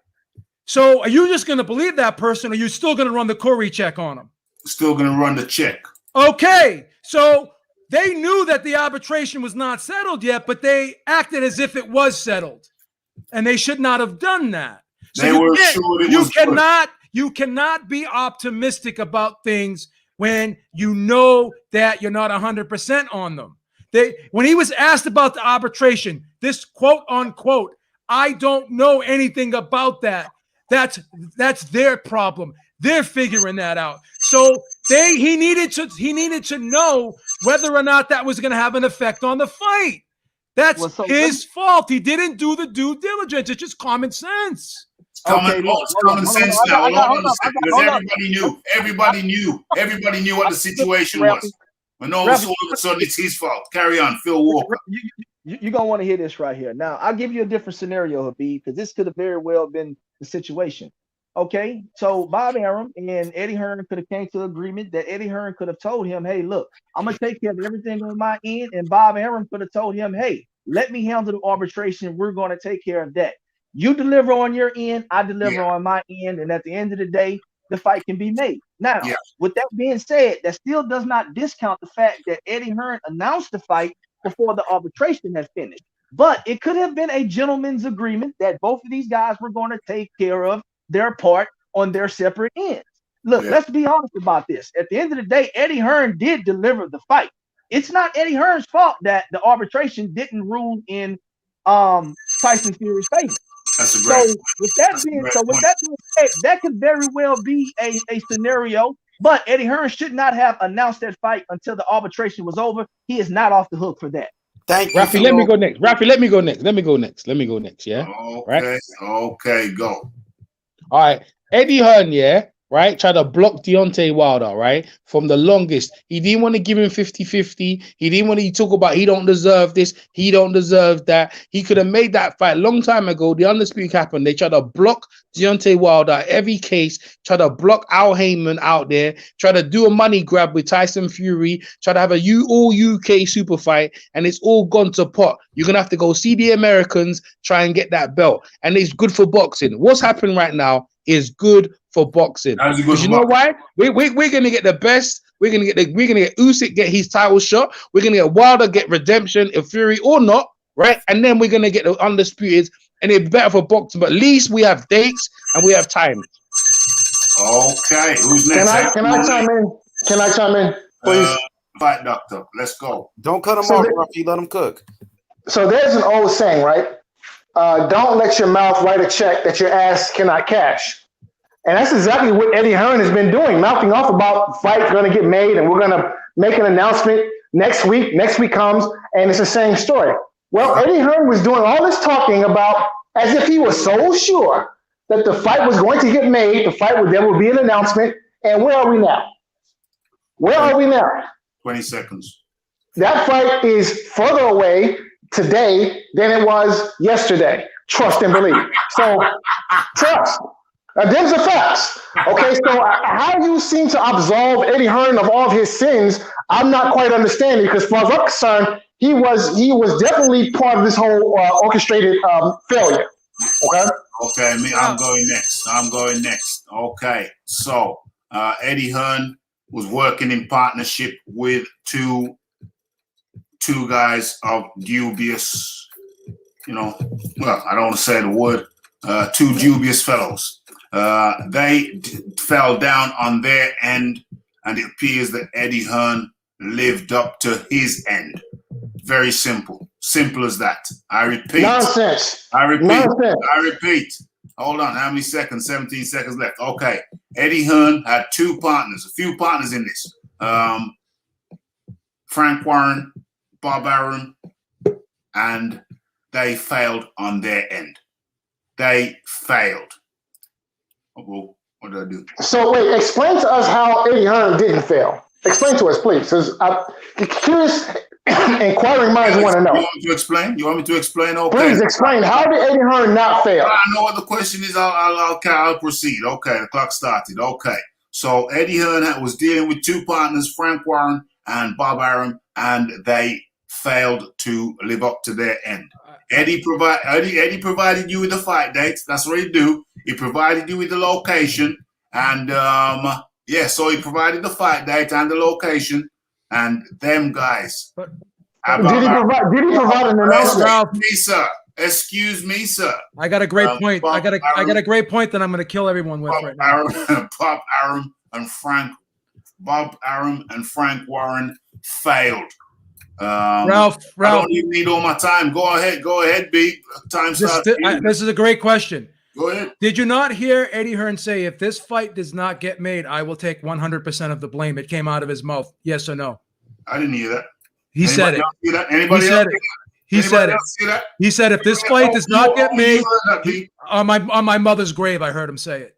So are you just going to believe that person, or are you still going to run the Corey check on them? Still going to run the check. Okay. So they knew that the arbitration was not settled yet, but they acted as if it was settled. And they should not have done that. So You cannot be optimistic about things when you know that you're not 100% on them. When he was asked about the arbitration, this quote unquote, I don't know anything about that. That's their problem. They're figuring that out. So he needed to know whether or not that was going to have an effect on the fight. That's his fault. He didn't do the due diligence. It's just common sense. Common sense now. Everybody knew what the situation was. When all of a sudden it's his fault. Carry on, Phil Walker. You're going to want to hear this right here. Now, I'll give you a different scenario, Habib, because this could have very well been the situation. Okay, so Bob Arum and Eddie Hearn could have came to an agreement that Eddie Hearn could have told him, hey, look, I'm going to take care of everything on my end. And Bob Arum could have told him, hey, let me handle the arbitration. We're going to take care of that. You deliver on your end, I deliver on my end. And at the end of the day, the fight can be made. Now, with that being said, that still does not discount the fact that Eddie Hearn announced the fight before the arbitration had finished. But it could have been a gentleman's agreement that both of these guys were going to take care of their part on their separate ends. Look, let's be honest about this. At the end of the day, Eddie Hearn did deliver the fight. It's not Eddie Hearn's fault that the arbitration didn't rule in Tyson Fury's favor. That's a great So with that being said, that could very well be a scenario. But Eddie Hearn should not have announced that fight until the arbitration was over. He is not off the hook for that. Thank you. Rafi, let me go next. Rafi, let me go next. Yeah. Okay. Okay, go. All right. Eddie Hearn, right, tried to block Deontay Wilder, right, from the longest. He didn't want to give him 50-50. He didn't want to talk about he don't deserve this, he don't deserve that. He could have made that fight a long time ago. The Undisputed happened. They tried to block Deontay Wilder every case, try to block Al Heyman out there, try to do a money grab with Tyson Fury, try to have a all-UK super fight, and it's all gone to pot. You're going to have to go see the Americans, try and get that belt. And it's good for boxing. What's happening right now is good for boxing. Because you know why? We're going to get the best. We're going to get Usyk get his title shot. We're going to get Wilder get redemption if Fury or not, right? And then we're going to get the Undisputed, and it's better for boxing. But at least we have dates and we have time. Okay, who's next? Can I chime in? Can I chime in, please? Fight doctor, let's go. Don't cut him off, Ruffy. Let him cook. So there's an old saying, right? Don't let your mouth write a check that your ass cannot cash. And that's exactly what Eddie Hearn has been doing, mouthing off about fights going to get made and we're going to make an announcement next week. Next week comes and it's the same story. Well, Eddie Hearn was doing all this talking about as if he was so sure that the fight was going to get made, there will be an announcement. And where are we now? Where are we now? 20 seconds. That fight is further away today than it was yesterday. Trust and believe. So trust. Them's the facts. Okay, so how you seem to absolve Eddie Hearn of all of his sins, I'm not quite understanding because, as far as I'm concerned, he was definitely part of this whole orchestrated failure. Okay. Okay, I'm going next. Okay, so Eddie Hearn was working in partnership with two guys of dubious, well, I don't want to say the word, two dubious fellows. They fell down on their end, and it appears that Eddie Hearn lived up to his end. Very simple. Simple as that. I repeat. Nonsense. I repeat. Nonsense. I repeat. Hold on. How many seconds? 17 seconds left. Okay. Eddie Hearn had two partners, a few partners in this. Frank Warren, Bob Arum, and they failed on their end. They failed. Well, what did I do? So wait, explain to us how Eddie Hearn didn't fail. Explain to us, please. Because I'm curious, inquiring minds want to know. You want me to explain? You want me to explain? Okay. Please explain. How did Eddie Hearn not fail? I know what the question is. I'll proceed. Okay, the clock started. Okay. So Eddie Hearn was dealing with two partners, Frank Warren and Bob Arum, and they failed to live up to their end. Eddie provided you with the fight dates. That's what he do. He provided you with the location, and so he provided the fight date and the location, and them guys. Did he provide an announcement? Please, sir. Excuse me, sir. I got a great point. Bob I got a great point that I'm going to kill everyone with right now. Bob Arum and Frank Warren failed. Ralph, I don't even need all my time. Go ahead, B. Time starts. This is a great question. Go ahead. Did you not hear Eddie Hearn say, if this fight does not get made, I will take 100% of the blame? It came out of his mouth. Yes or no? I didn't hear that. He said it. Anybody else? He said it. He said, if this fight does not get made, on my mother's grave, I heard him say it.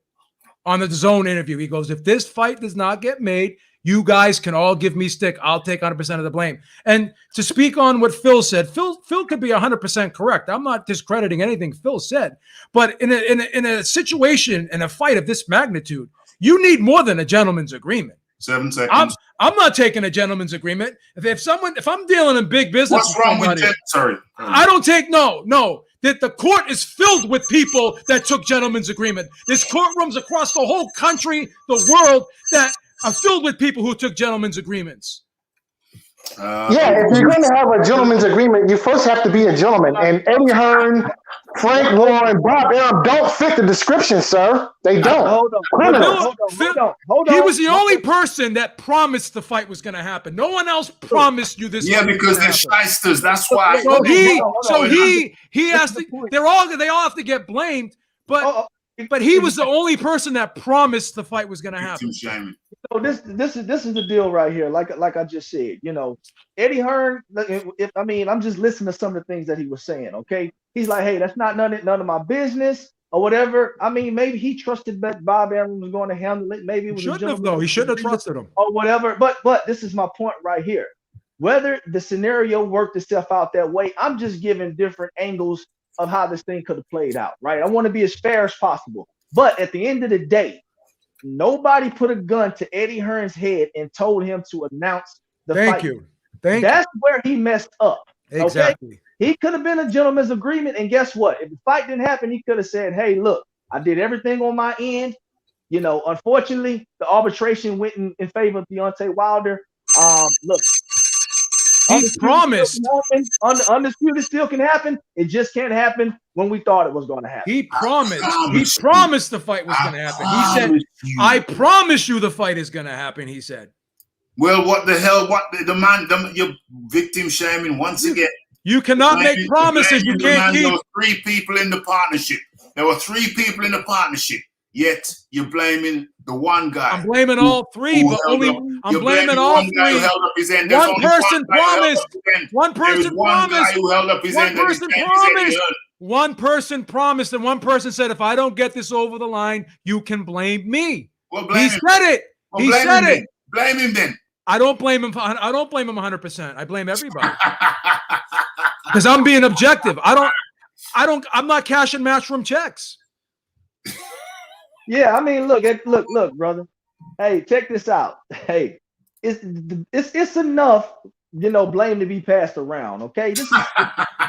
On the Zone interview, he goes, if this fight does not get made, you guys can all give me stick. I'll take 100% of the blame. And to speak on what Phil said, Phil could be 100% correct. I'm not discrediting anything Phil said. But in a situation, in a fight of this magnitude, you need more than a gentleman's agreement. 7 seconds. I'm not taking a gentleman's agreement. If I'm dealing in big business, what's wrong with that? Sorry, I don't take no. That the court is filled with people that took gentleman's agreement. There's courtrooms across the whole country, the world, that are filled with people who took gentleman's agreements. If you're going to have a gentleman's agreement, you first have to be a gentleman. And Eddie Hearn, Frank Warren, Bob Arum don't fit the description, sir. They don't. Hold on. He was the only person that promised the fight was going to happen. No one else promised you this. Yeah, because they're shysters. That's why. He has to. They all have to get blamed. But he was the only person that promised the fight was going to happen. So this is the deal right here. Like I just said, Eddie Hearn. I'm just listening to some of the things that he was saying. Okay, he's like, hey, that's not none of my business or whatever. I mean, maybe he trusted that Bob Arum was going to handle it. Maybe it was shouldn't have though. He shouldn't have trusted him or whatever. But this is my point right here. Whether the scenario worked itself out that way, I'm just giving different angles of how this thing could have played out. Right? I want to be as fair as possible. But at the end of the day, nobody put a gun to Eddie Hearn's head and told him to announce the fight. That's where he messed up. Exactly. Okay? He could have been a gentleman's agreement, and guess what? If the fight didn't happen, he could have said, hey, look, I did everything on my end. Unfortunately, the arbitration went in favor of Deontay Wilder. Look. He promised. Undisputed still can happen. It just can't happen when we thought it was going to happen. He promised. He promised the fight was going to happen. He said, "I promise you the fight is going to happen." He said. Well, what the hell? You're victim shaming once again. You cannot make promises you can't keep. There were 3 people in the partnership. Yet you're blaming the one guy. I'm blaming all 3, but only I'm blaming all 3. One person promised. One person promised. Who held up his end. One person promised, and one person said, "If I don't get this over the line, you can blame me." He said it. He said it. Blame him then. I don't blame him. I don't blame him 100%. I blame everybody because I'm being objective. I'm not cashing matchroom checks. Yeah, I mean, look, brother. Hey, check this out. Hey, it's enough, blame to be passed around. Okay,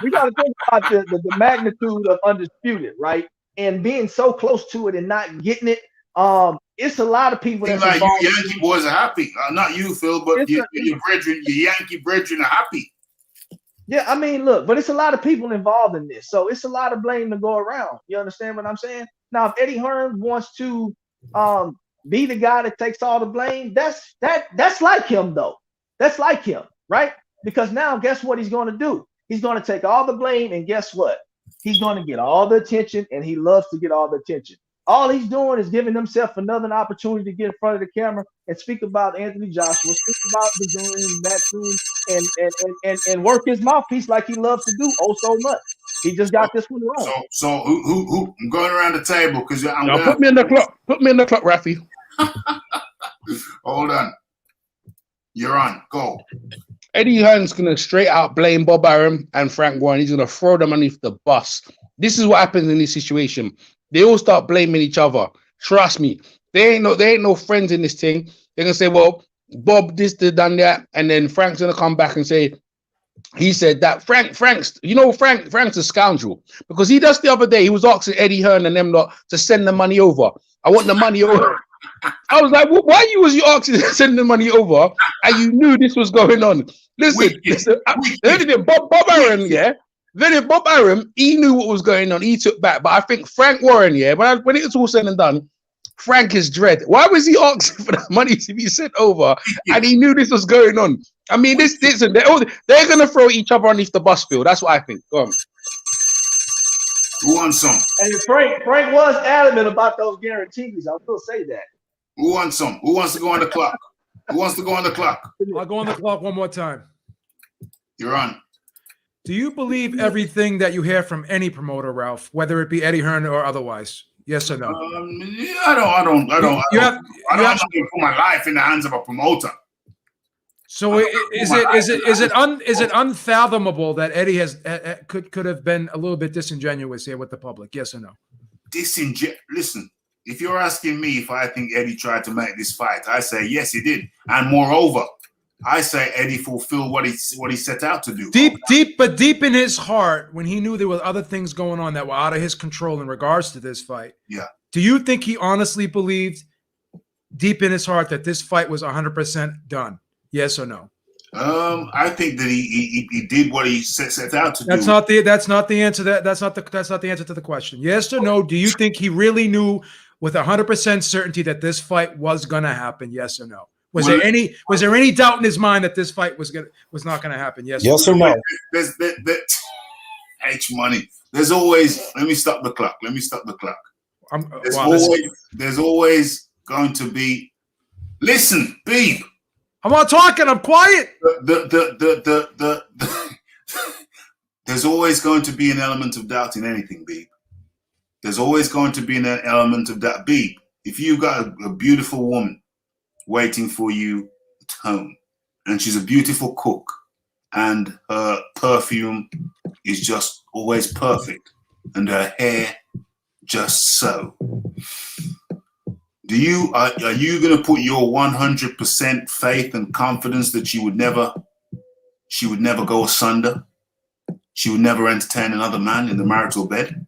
we got to think about the magnitude of Undisputed, right? And being so close to it and not getting it. It's a lot of people that's like you Yankee boys are happy. Not you, Phil, but your brethren, your Yankee brethren are happy. Yeah, I mean, look, but it's a lot of people involved in this, so it's a lot of blame to go around. You understand what I'm saying? Now, if Eddie Hearn wants to be the guy that takes all the blame, that's like him, though. That's like him, right? Because now, guess what he's going to do? He's going to take all the blame, and guess what? He's going to get all the attention, and he loves to get all the attention. All he's doing is giving himself another opportunity to get in front of the camera and speak about Anthony Joshua, speak about the Matchroom, and work his mouthpiece like he loves to do so much. He just got this one wrong. So who? I'm going around the table because put me in the clock. Put me in the clock, Rafi. Hold on. You're on. Go. Eddie Hearn's gonna straight out blame Bob Arum and Frank Warren. He's gonna throw them underneath the bus. This is what happens in this situation. They all start blaming each other. Trust me. They ain't no friends in this thing. They're gonna say, well, Bob this, done that, and then Frank's gonna come back and say, he said that Frank's a scoundrel because he just the other day he was asking Eddie Hearn and them lot to send the money over. I want the money over. I was like, why was you asking to send the money over and you knew this was going on? Listen, Bob Arum, yeah. Then if Bob Arum, he knew what was going on. He took back. But I think Frank Warren, yeah, when it was all said and done, Frank is dread. Why was he asking for that money to be sent over? And he knew this was going on. I mean, this and they're going to throw each other underneath the bus field. That's what I think. Go on. Who wants some? And Frank was adamant about those guarantees. I will say that. Who wants some? Who wants to go on the clock? Who wants to go on the clock? I'll go on the clock one more time. You're on. Do you believe everything that you hear from any promoter, Ralph, whether it be Eddie Hearn or otherwise? Yes or no? Yeah, I don't want to put my life in the hands of a promoter. So is it unfathomable that Eddie could have been a little bit disingenuous here with the public? Yes or no? Listen, if you're asking me if I think Eddie tried to make this fight, I say yes, he did, and moreover, I say Eddie fulfilled what he set out to do. Deep in his heart, when he knew there were other things going on that were out of his control in regards to this fight. Yeah. Do you think he honestly believed deep in his heart that this fight was 100% done? Yes or no? I think that he did what he set out to do. That's not the answer. That's not the answer to the question. Yes or no? Do you think he really knew with 100% certainty that this fight was gonna happen? Yes or no? Was there any doubt in his mind that this fight was not gonna happen? Yes or no? There's H money. There's always. Let me stop the clock. There's always going to be. Listen, Beeb. I'm not talking. I'm quiet. There's always going to be an element of doubt in anything, Beeb. There's always going to be an element of doubt. Beeb, if you got a beautiful woman waiting for you at home, and she's a beautiful cook, and her perfume is just always perfect, and her hair just so. Are you going to put your 100% faith and confidence that she would never go asunder? She would never entertain another man in the marital bed?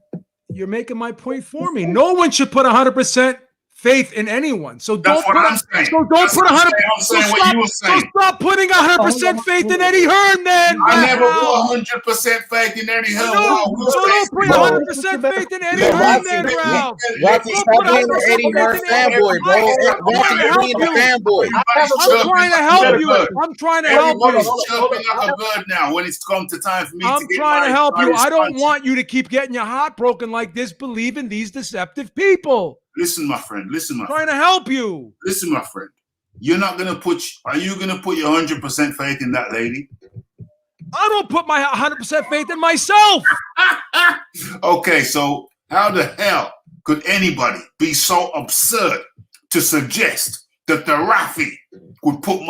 You're making my point for me. No one should put 100% faith in anyone. So don't put 100%. So stop putting 100% faith in Eddie Hearn, then. I never put 100% faith in Eddie Hearn. Don't put 100% faith in Eddie Hearn, then, Ralph. Rafi, stop being an Eddie Hearn fanboy, bro. Rafi, you're being a fanboy. I'm trying to help you. I'm trying to help you. Everybody's chirping like a bird now when it's come to time for me I'm trying to help you. I don't want you to keep getting your heart broken like this, believing these deceptive people. Listen, my friend. Trying to help you. Listen, my friend. Are you gonna put your 100% faith in that lady? I don't put my 100% faith in myself. Okay, so how the hell could anybody be so absurd to suggest that the Rafi would put the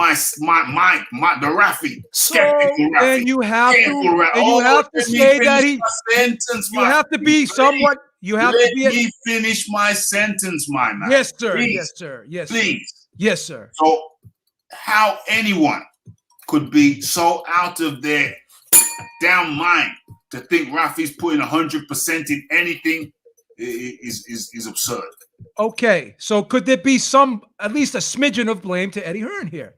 Rafi skeptical Rafi? And you have to say that you have to be somewhat. You have to be. Let me finish my sentence, my man. Yes, sir. Please. Yes, sir. Yes, please. Yes, sir. So, how anyone could be so out of their damn mind to think Rafi's putting 100% in anything is absurd. Okay, so could there be at least a smidgen of blame to Eddie Hearn here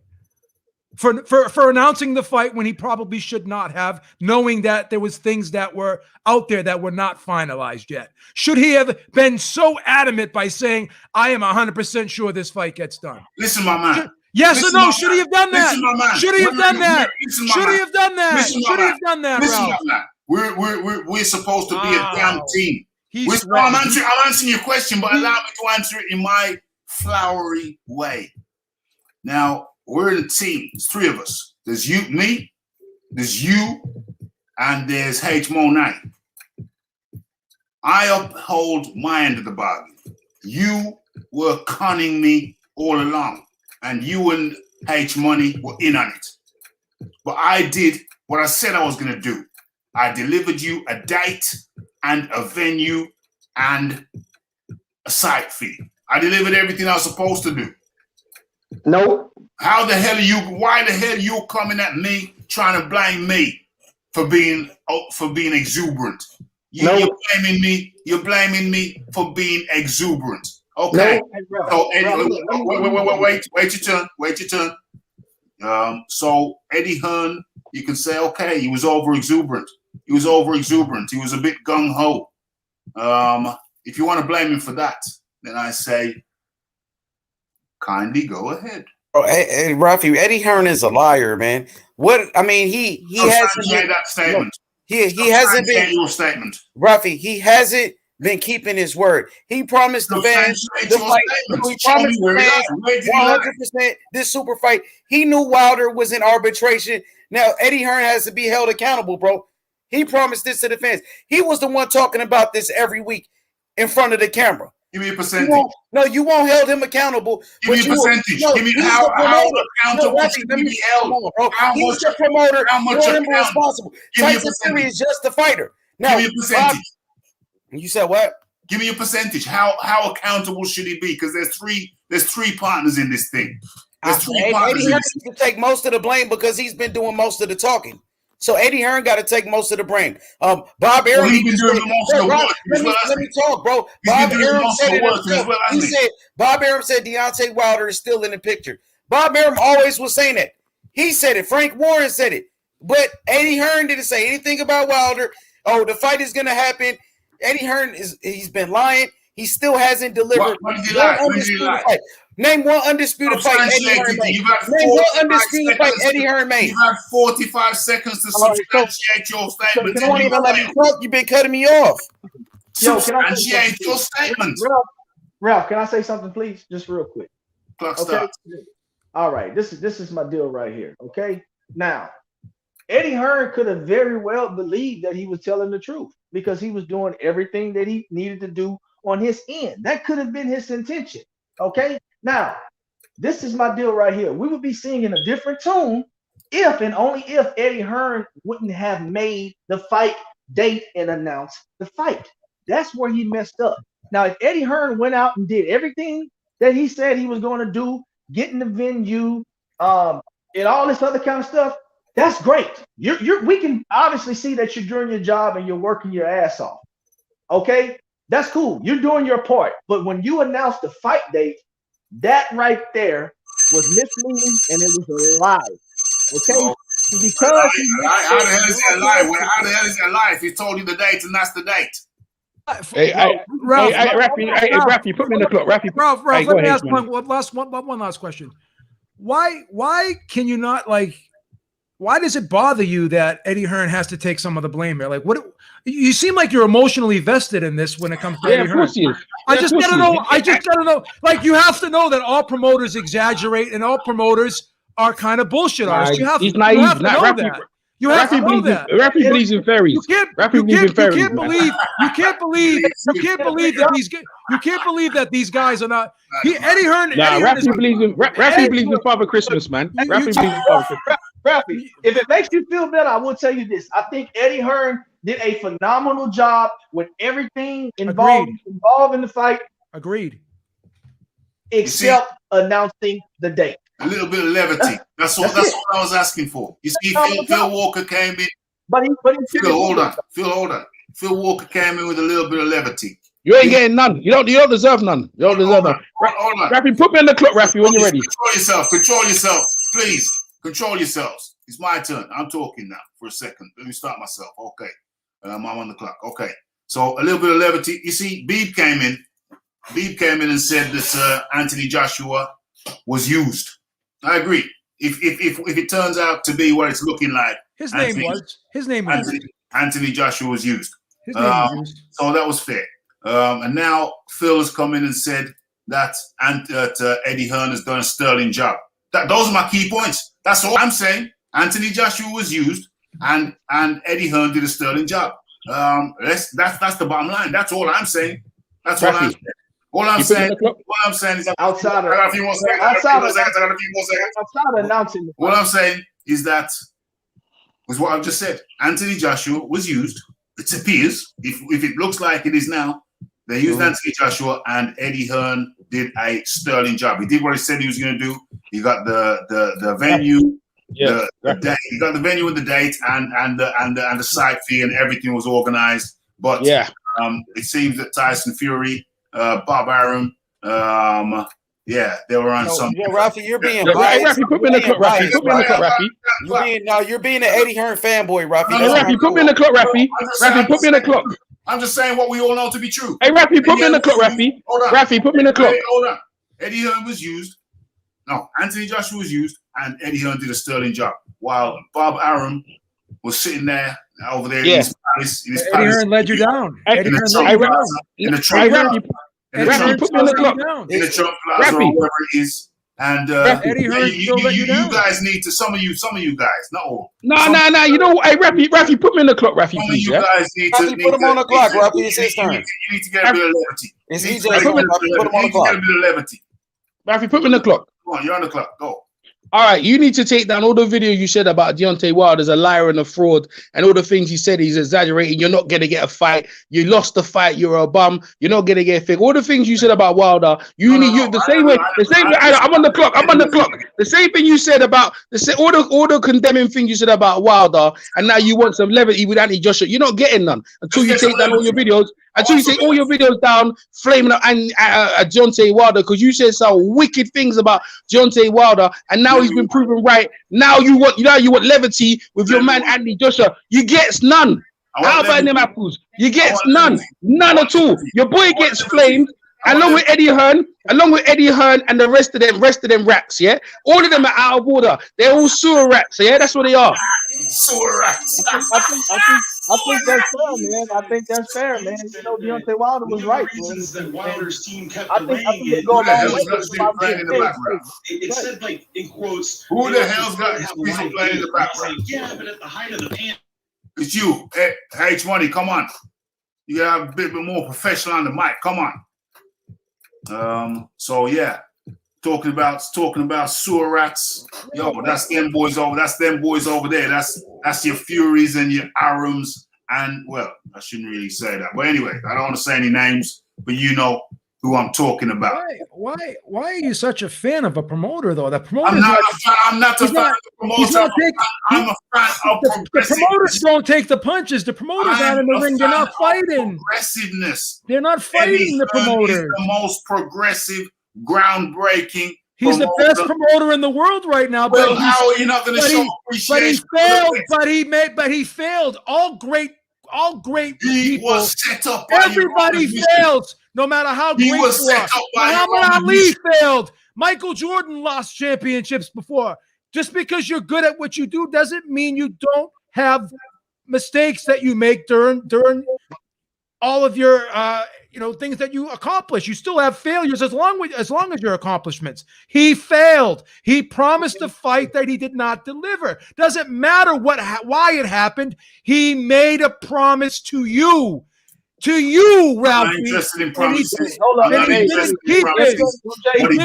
for announcing the fight when he probably should not have, knowing that there was things that were out there that were not finalized yet? Should he have been so adamant by saying, I am 100% sure this fight gets done? Listen, my man. Yes or no? Should he have done that? Should he have done that? Should he have done that? Should he have done that, Ralph? We're supposed to be a damn team. I'm answering your question, but allow me to answer it in my flowery way. Now, we're in a team. There's three of us. There's me, there's you, and there's H Mo Knight. I uphold my end of the bargain. You were conning me all along, and you and H Money were in on it. But I did what I said I was going to do. I delivered you a date and a venue and a site fee. I delivered everything I was supposed to do. Nope. Why the hell are you coming at me trying to blame me for being exuberant? You're blaming me for being exuberant. Okay. No. So Eddie, wait your turn. So Eddie Hearn, you can say, okay, he was over exuberant. He was over exuberant. He was a bit gung ho. If you want to blame him for that, then I say, kindly go ahead. Oh, hey, Rafi, Eddie Hearn is a liar, man. What I mean, he hasn't been, that statement. He hasn't been your statement. Rafi, he hasn't been keeping his word. He promised the fans the fight. He promised the fans 100% this super fight. He knew Wilder was in arbitration. Now Eddie Hearn has to be held accountable, bro. He promised this to the fans. He was the one talking about this every week in front of the camera. Give me a percentage. You won't hold him accountable. Give me a percentage. Give me how accountable should he be held? He's the promoter. How much responsible? Tyson Fury is just the fighter. Now, give me a percentage. You said what? Give me a percentage. How accountable should he be? Because there's three partners in this thing. There's three partners. Eddie Hearn needs to take most of the blame because he's been doing most of the talking. So Eddie Hearn got to take most of the blame. Bob Arum. He's been doing most of the work. Let me talk, bro. Bob Arum said it. He said Bob Arum said Deontay Wilder is still in the picture. Bob Arum always was saying that. He said it. Frank Warren said it. But Eddie Hearn didn't say anything about Wilder. Oh, the fight is going to happen. Eddie Hearn he's been lying. He still hasn't delivered one undisputed fight. Name one undisputed fight Eddie Hearn made. Name one undisputed fight Eddie Hearn made. You had 45 seconds to substantiate your statement. You don't even let me talk. You've been cutting me off. Substantiate your statement. Ralph, can I say something, please? Just real quick. Clock okay. starts. All right. This is my deal right here. Okay. Now, Eddie Hearn could have very well believed that he was telling the truth because he was doing everything that he needed to do on his end. That could have been his intention. Okay. Now, this is my deal right here. We would be singing a different tune if and only if Eddie Hearn wouldn't have made the fight date and announced the fight. That's where he messed up. Now, if Eddie Hearn went out and did everything that he said he was going to do, getting the venue, and all this other kind of stuff, that's great. We can obviously see that you're doing your job and you're working your ass off. Okay, that's cool. You're doing your part. But when you announce the fight date, that right there was misleading and it was a lie. Okay, because how the hell is that a lie? How the hell is that a lie if he told you the date and that's the date? Rafi, put me in the clock. Ralph, let me ask one last question. Why can you not why does it bother you that Eddie Hearn has to take some of the blame here? Like, what? You seem like you're emotionally vested in this when it comes to Eddie Hearn. I just gotta know. Like, you have to know that all promoters exaggerate and all promoters are kind of bullshit artists. You have to know that. You have to know that. Rafi believes in fairies. You can't believe that these guys are not. Eddie Hearn. Rafi believes in Father Christmas, man. Rafi believes in Father Christmas. Rafi, if it makes you feel better, I will tell you this. I think Eddie Hearn did a phenomenal job with everything involved in the fight. Agreed. Except announcing the date. A little bit of levity. That's what I was asking for. You see, Phil Walker came in. But hold on. Phil Walker came in with a little bit of levity. You ain't getting none. You don't deserve none. You don't deserve none. Hold on. Rafi, put me on the clock, Rafi, when you're ready. Control yourself. Please. Control yourselves. It's my turn. I'm talking now for a second. Let me start myself. Okay. I'm on the clock. Okay. So a little bit of levity. You see, Beeb came in and said that Anthony Joshua was used. I agree. If it turns out to be what it's looking like, his name was Anthony Joshua was used. His name was used. So that was fair. And now Phil has come in and said that Eddie Hearn has done a sterling job. Those are my key points. That's all I'm saying. Anthony Joshua was used, and Eddie Hearn did a sterling job. That's the bottom line. That's all I'm saying. That's all I'm saying. All I'm saying is outside of announcing. What I'm saying is that was what I've just said. Anthony Joshua was used. It appears, if it looks like it is now, they used Anthony Joshua, and Eddie Hearn did a sterling job. He did what he said he was going to do. He got the venue, the date. He got the venue and the date, and the site fee, and everything was organized. But it seems that Tyson Fury, Bob Arum, Yeah, they were on No, some. yeah, Rafi, you're being Hey, biased. Rafi, put me in the clock, Rafi. Put me in the clock, Rafi. You're being an Eddie Hearn fanboy, Rafi. No, Hey, no, Rafi, put me in the clock, Rafi. Rafi, put me in the clock. I'm just saying what we all know to be true. Hey, Rafi, put me in the clock, Rafi. Hold on. Rafi, put me in the clock. Wait, hold on. Eddie Hearn was used. No, Anthony Joshua was used, and Eddie Hearn did a sterling job. While Bob Arum was sitting there over there in his palace. Eddie Hearn led you down. Hey, Eddie Hearn Trump led you Plaza, down. in the Hey, Trump Rafi, Plaza, in the Rafi, Trump put me in the clock. in the Trump Plaza or Rafi. wherever it is. And Eddie Hearn still let you down. you guys need to some of you guys, not all. No. You know what? Hey, Rafi, put me in the clock, Rafi, Some of please. you Yeah. guys need to Rafi, put him on the clock, Rafi. It's his you turn. need to get a bit of levity. It's You need EJ's to get a turn. bit of Rafi, put him on the levity. You need to clock. get a bit of levity. Rafi, put me in the clock. Come on, you're on the clock. Go. All right, you need to take down all the videos you said about Deontay Wilder as a liar and a fraud, and all the things he said he's exaggerating. You're not gonna get a fight. You lost the fight. You're a bum. You're not gonna get a thing. All the things you said about Wilder. I'm on the clock. I'm on the clock. The same thing you said about all the condemning things you said about Wilder, and now you want some levity with Anthony Joshua. You're not getting none until you take down all your videos. Until you take all your videos down, flaming up and Deontay Wilder, because you said some wicked things about Deontay Wilder, and now he's been proven right. Now you want levity with your man Anthony Joshua. You gets none. How about them apples? You gets none at all. Your boy gets flamed. Along with Eddie Hearn and the rest of them rats, yeah? All of them are out of order. They're all sewer rats, yeah? That's what they are. Sewer rats. I think that's fair, man. I think that's fair, man. You know, Deontay Wilder was right, man. Wilder's team kept I think delaying it go a long Who way. the hell's got playing in the background? It said, like, in quotes, Who the hell's got his people playing in the background? yeah, but at the height of the pandemic. It's you. Hey, H-Money, come on. You gotta be a bit more professional on the mic. Come on. So yeah, talking about sewer rats. Yo, that's them boys over. That's them boys over there. That's your Furies and your Arums. And well, I shouldn't really say that. But anyway, I don't want to say any names, but you know who I'm talking about. Why are you such a fan of a promoter though? The promoter. I'm not a fan of the promoter. I'm a fan of the promoters don't take the punches. The promoters out in the ring. They're not fighting. Progressiveness. They're not fighting the promoters. He's the most progressive, groundbreaking. He's the best promoter in the world right now. Well, how are you not going to show appreciation? But he failed. All great he people. Was set up. Everybody fails, no matter how great you are. Muhammad Ali failed. Michael Jordan lost championships before. Just because you're good at what you do doesn't mean you don't have mistakes that you make during all of your things that you accomplish. You still have failures as long as your accomplishments. He failed. He promised a fight that he did not deliver. Doesn't matter why it happened. He made a promise to you, Ralphie. I'm not interested in promises. I'm not interested in promises. I'm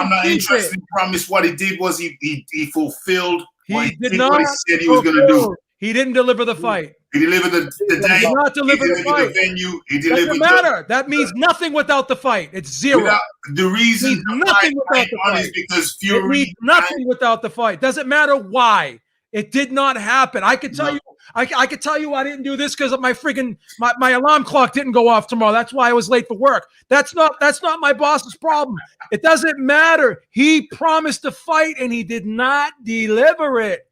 not interested in promise. What he did was he fulfilled what he said he was going to do. He didn't deliver the fight. He delivered the day. He did not deliver the fight. The venue. He delivered. Doesn't matter. That means nothing without the fight. It's zero. The reason nothing without the fight is because Fury. It means nothing without the fight. Doesn't matter why. It did not happen. I could tell you. I could tell you I didn't do this because my alarm clock didn't go off tomorrow. That's why I was late for work. That's not my boss's problem. It doesn't matter. He promised to fight and he did not deliver it.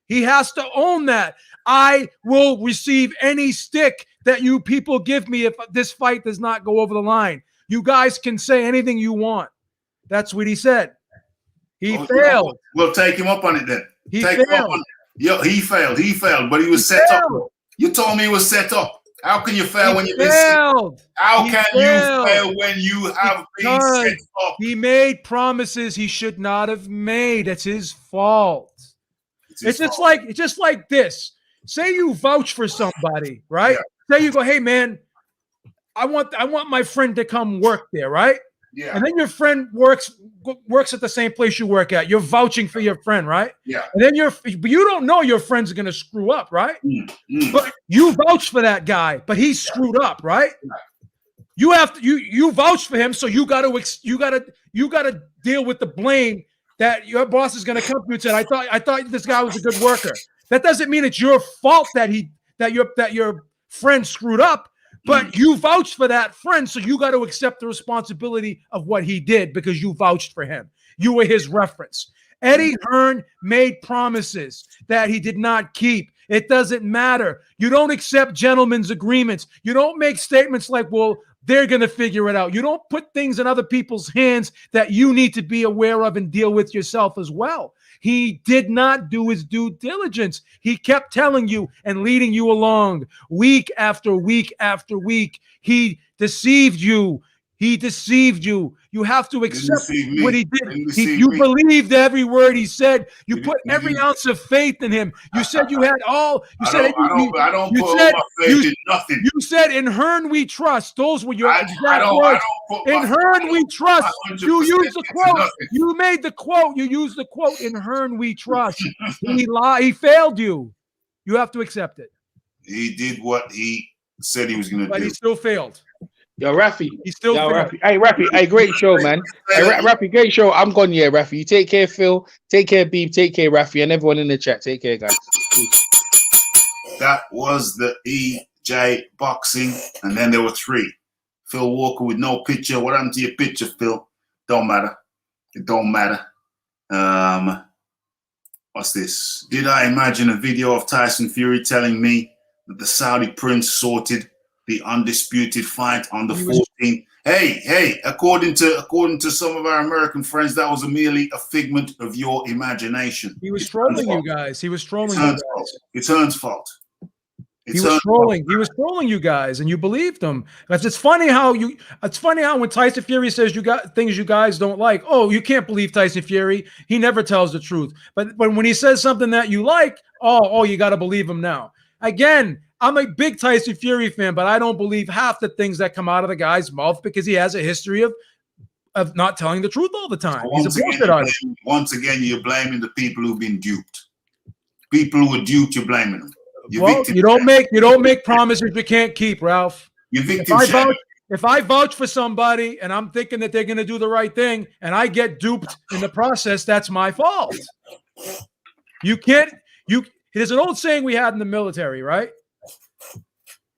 He has to own that. I will receive any stick that you people give me if this fight does not go over the line. You guys can say anything you want. That's what he said. He failed. We'll take him up on it then. He failed. He failed, but he was set up. You told me he was set up. How can you fail when you've been set up? How can you fail when you have been set up? He made promises he should not have made. It's his fault. It's just like this. Say you vouch for somebody, right? Yeah. Say you go, hey man, I want my friend to come work there, right? Yeah. And then your friend works at the same place you work at. You're vouching for your friend, right? Yeah. And then but you don't know your friend's gonna screw up, right? But you vouch for that guy, but he screwed up, right? You have to you vouch for him, so you gotta deal with the blame that your boss is gonna come to you and say, I thought this guy was a good worker. That doesn't mean it's your fault that your friend screwed up, But you vouched for that friend, so you got to accept the responsibility of what he did because you vouched for him. You were his reference. Eddie Hearn made promises that he did not keep. It doesn't matter. You don't accept gentlemen's agreements. You don't make statements like, well, they're going to figure it out. You don't put things in other people's hands that you need to be aware of and deal with yourself as well. He did not do his due diligence. He kept telling you and leading you along week after week after week. He deceived you. He deceived you. You have to accept what he did. You believed every word he said. You put every ounce of faith in him. You said you had all. You said I don't put all my faith in nothing. You said, "In Hearn we trust." Those were your exact words. In Hearn we trust. You used the quote. You made the quote. You used the quote. In Hearn we trust. He lied. He failed you. You have to accept it. He did what he said he was going to do, but he still failed. Yo, Rafi. He's still Rafi. Hey, Rafi. Hey, great show, man. Hey, Rafi, great show. I'm gone, yeah, Rafi. You take care, Phil. Take care, Beeb. Take care, Rafi, and everyone in the chat. Take care, guys. Peace. That was the EJ boxing, and then there were 3. Phil Walker with no picture. What happened to your picture, Phil? Don't matter. It don't matter. What's this? Did I imagine a video of Tyson Fury telling me that the Saudi prince sorted the undisputed fight on the 14th? Hey, according to some of our American friends, that was merely a figment of your imagination. He was trolling you guys. He was trolling you guys. It's Hearn's fault. He was trolling. He was trolling you guys, and you believed him. It's funny how when Tyson Fury says you got things you guys don't like. Oh, you can't believe Tyson Fury. He never tells the truth. But when he says something that you like, oh, you got to believe him now. Again, I'm a big Tyson Fury fan, but I don't believe half the things that come out of the guy's mouth because he has a history of not telling the truth all the time. He's a bullshit artist. Once again, you're blaming the people who've been duped. People who were duped, you're blaming them. Well, you don't make promises you can't keep, Ralph. If I vouch for somebody and I'm thinking that they're going to do the right thing and I get duped in the process, that's my fault. There's an old saying we had in the military, right?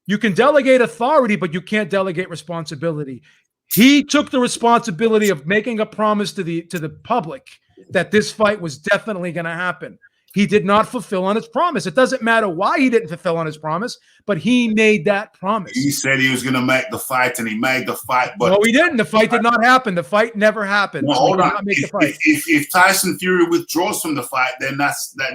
You can delegate authority, but you can't delegate responsibility. He took the responsibility of making a promise to the public that this fight was definitely going to happen. He did not fulfill on his promise. It doesn't matter why he didn't fulfill on his promise, but he made that promise. He said he was going to make the fight, and he made the fight. But no, he didn't. The fight did not happen. The fight never happened. Well, hold on. If Tyson Fury withdraws from the fight, then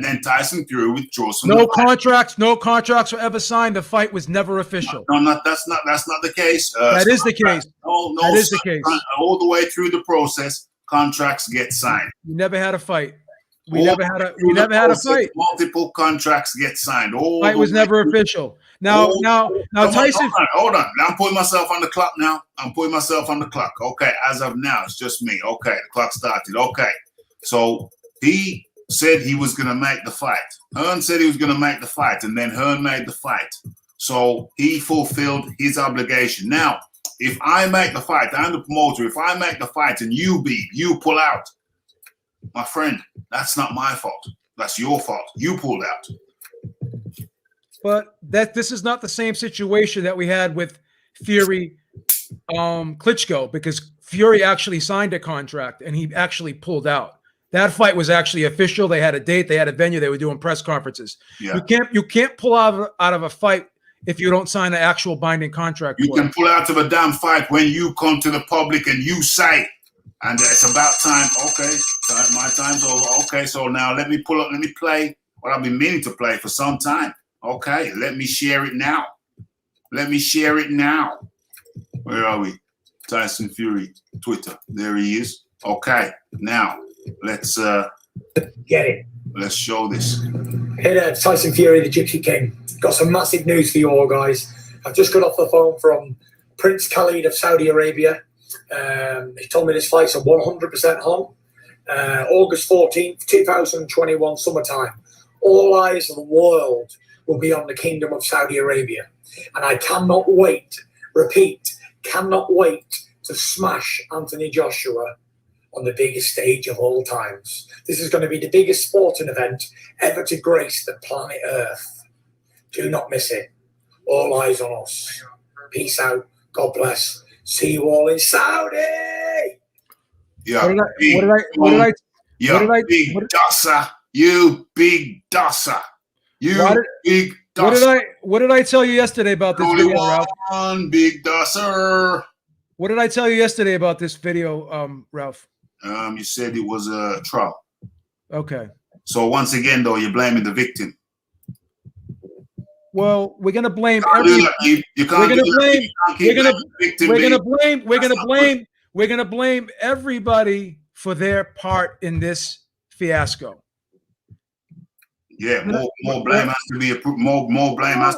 then Tyson Fury withdraws from the fight. No contracts were ever signed. The fight was never official. That's not the case. That is the case. That is the case. All the way through the process, contracts get signed. You never had a fight. We never had a fight. Multiple contracts get signed. Fight was never official. Now, Tyson. Hold on. Now I'm putting myself on the clock. Okay, as of now, it's just me. Okay, the clock started. Okay, so he said he was going to make the fight. Hearn said he was going to make the fight, and then Hearn made the fight. So he fulfilled his obligation. Now, if I make the fight, I'm the promoter. If I make the fight and you pull out, my friend, that's not my fault. That's your fault. You pulled out. But this is not the same situation that we had with Fury, Klitschko, because Fury actually signed a contract and he actually pulled out. That fight was actually official. They had a date. They had a venue. They were doing press conferences. Yeah. You can't pull out of a fight if you don't sign an actual binding contract. You can pull out of a damn fight when you come to the public and you say, and it's about time. Okay, my time's over. Okay, so now let me play what I've been meaning to play for some time. Okay, let me share it now. Where are we? Tyson Fury, Twitter. There he is. Okay, now let's get it. Let's show this. Hey there, Tyson Fury, the Gypsy King. Got some massive news for you all, guys. I've just got off the phone from Prince Khalid of Saudi Arabia. He told me this fight's a 100% on. August 14th, 2021, summertime. All eyes of the world will be on the Kingdom of Saudi Arabia. And I cannot wait, cannot wait to smash Anthony Joshua on the biggest stage of all times. This is going to be the biggest sporting event ever to grace the planet Earth. Do not miss it. All eyes on us. Peace out. God bless. See you all in Saudi. Yeah. Big dosser. You big dosser. You big dosser. What did I tell you yesterday about this video, Ralph? One big dosser. What did I tell you yesterday about this video, Ralph? You said it was a trial. Okay. So once again, though, you're blaming the victim. Well, we're gonna blame we're gonna blame everybody for their part in this fiasco. Yeah, more blame has to be more blame has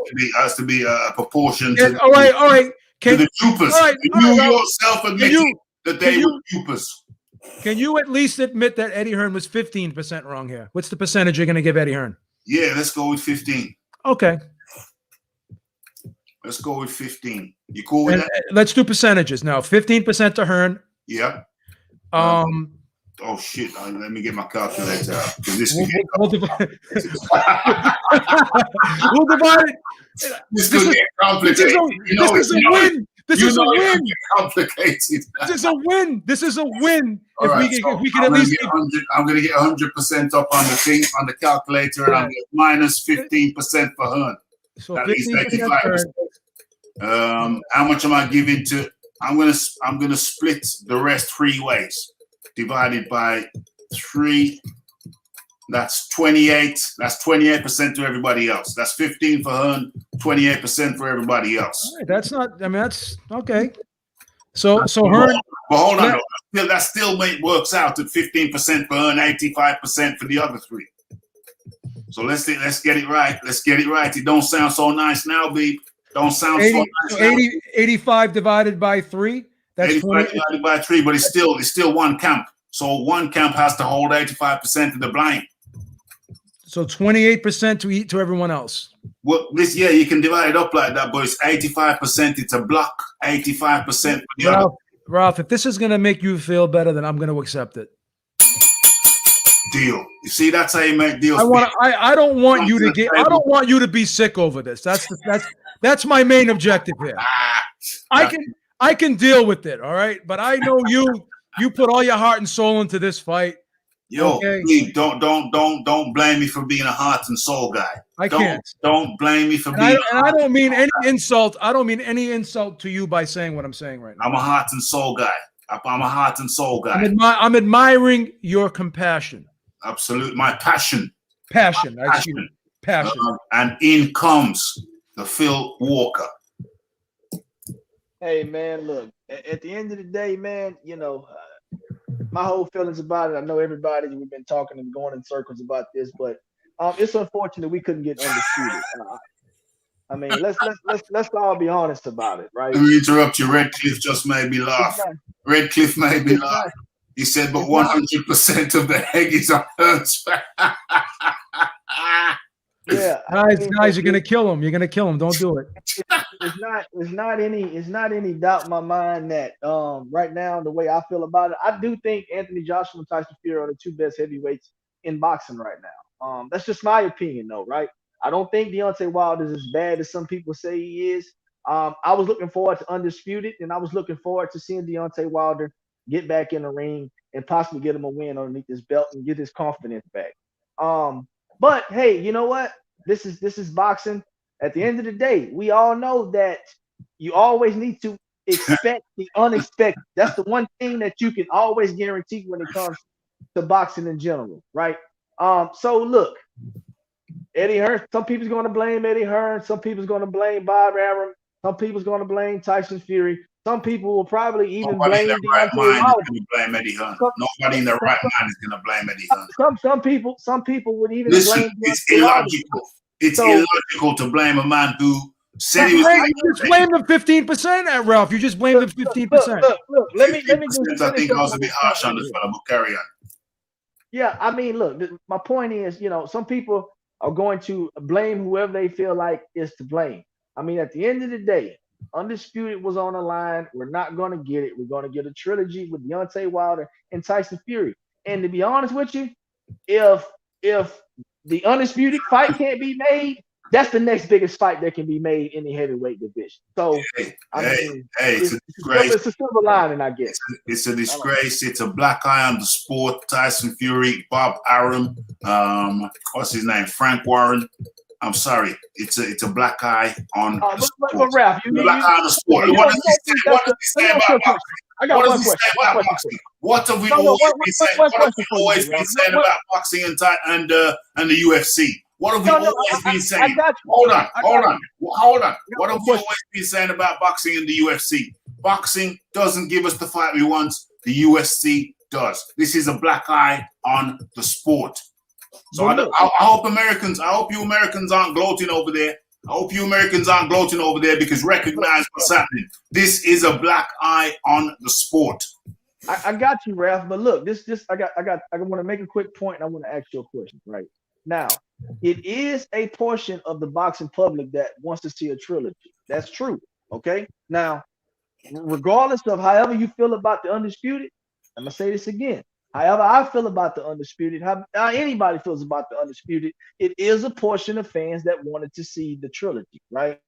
to be a proportion to all right. To the dupers. You yourself admitted that they were dupers. Can you at least admit that Eddie Hearn was 15% wrong here? What's the percentage you're going to give Eddie Hearn? Yeah, let's go with 15. Okay. Let's go with 15. You cool with that? Let's do percentages now. 15% to Hearn. Yeah. Oh shit! Let me get my calculator out because this we'll divide it. This could get complicated. This is a win. This is a win. Complicated. This is a win. This is a win. If we can at least I'm going to get 100% up on the thing on the calculator, and I'm minus 15% for Hearn. So that leaves 85%. How much am I giving to? I'm gonna split the rest 3 ways. Divided by 3, that's 28. That's 28% to everybody else. That's 15 for Hearn, 28% for everybody else. Right, that's not. I mean, that's okay. So Hearn. But hold on, that still works out at 15% for Hearn, 85% for the other 3. So let's get it right. Let's get it right. It don't sound so nice now, Beep. Don't sound 80, so nice. So 85 divided by 3. That's 85 divided by 3, but it's still one camp. So one camp has to hold 85% of the blame. So 28% to everyone else. Well, you can divide it up like that, but it's 85%. It's a block. 85% for the other. Ralph, if this is going to make you feel better, then I'm going to accept it. Deal. You see, that's how you make deals. I don't want you to get. I don't want you to be sick over this. That's my main objective here. I can deal with it, all right. But I know you put all your heart and soul into this fight. Yo, okay? Please don't blame me for being a heart and soul guy. Can't. Don't blame me for being. I don't mean any insult. I don't mean any insult to you by saying what I'm saying right now. I'm a heart and soul guy. I'm a heart and soul guy. I'm admiring your compassion. Absolutely, my passion. Passion. And in comes the Phil Walker. Hey man, look. At the end of the day, man, my whole feelings about it. I know everybody. We've been talking and going in circles about this, but it's unfortunate we couldn't get undisputed. I mean, let's all be honest about it, right? Let me interrupt you. Redcliffe just made me laugh. Redcliffe made me laugh. He said, but 100% of the egg is on Hearn's. Yeah, guys, you're gonna kill him. You're gonna kill him. Don't do it. It's not any doubt in my mind that right now the way I feel about it, I do think Anthony Joshua and Tyson Fury are the 2 best heavyweights in boxing right now. That's just my opinion, though, right? I don't think Deontay Wilder is as bad as some people say he is. I was looking forward to Undisputed, and I was looking forward to seeing Deontay Wilder get back in the ring and possibly get him a win underneath his belt and get his confidence back. But hey, you know what? This is boxing. At the end of the day, we all know that you always need to expect the unexpected. That's the one thing that you can always guarantee when it comes to boxing in general, right? So look, Eddie Hearn, some people's going to blame Eddie Hearn. Some people's going to blame Bob Arum. Some people's going to blame Tyson Fury. Some people will probably even blame Deontay Wilder. Blame Eddie Hearn. Nobody in their right mind is going to blame Eddie Hearn. Some people would even blame. It's illogical. It's illogical to blame a man who said he was. You just blame them 15%, Ralph. You just blame them 15%. Look. Let me just. I think I was a bit harsh on this fella, but carry on. Yeah, I mean, look. My point is, some people are going to blame whoever they feel like is to blame. I mean, at the end of the day, Undisputed was on the line. We're not going to get it. We're going to get a trilogy with Deontay Wilder and Tyson Fury. And to be honest with you, if the Undisputed fight can't be made, that's the next biggest fight that can be made in the heavyweight division. So I mean, it's a disgrace. It's a silver lining, I guess. It's a disgrace. It's a black eye on the sport. Tyson Fury, Bob Arum, what's his name? Frank Warren. I'm sorry. It's a black eye on the sport. But Ralph, black eye on the sport. What does he say about boxing? What does he say about boxing? What have we always been saying? What have we always been saying about boxing and the UFC? What have we always been saying? Hold on. What have we always been saying about boxing and the UFC? Boxing doesn't give us the fight we want. The UFC does. This is a black eye on the sport. So I hope you Americans aren't gloating over there. I hope you Americans aren't gloating over there because recognize what's happening. This is a black eye on the sport. I got you, Ralph. But look, I want to make a quick point and I want to ask you a question right now. It is a portion of the boxing public that wants to see a trilogy. That's true. Okay. Now, regardless of however you feel about the Undisputed, I'm gonna say this again. However I feel about the Undisputed, how anybody feels about the Undisputed, it is a portion of fans that wanted to see the trilogy, right?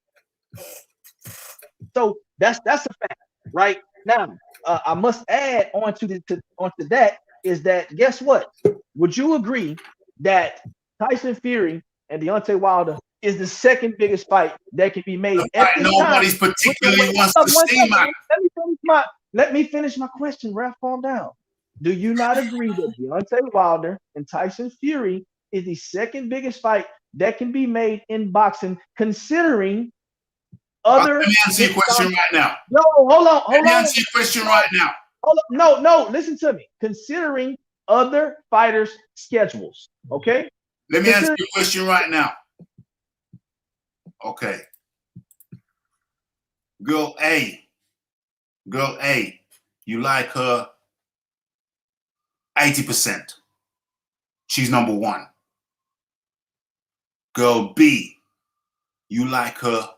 So that's a fact, right? Now, I must add onto that is that guess what? Would you agree that Tyson Fury and Deontay Wilder is the second biggest fight that can be made at this nobody's time? particularly wants to see, man. Let me finish my question, Ralph. Calm down. Do you not agree that Deontay Wilder and Tyson Fury is the second biggest fight that can be made in boxing, considering other? Let me answer your question right now. No, hold on. Let me answer your question right now. Hold on. No, listen to me. Considering other fighters' schedules, okay? Let me answer your question right now. Okay. Girl A, you like her 80%. She's number one. Girl B, you like her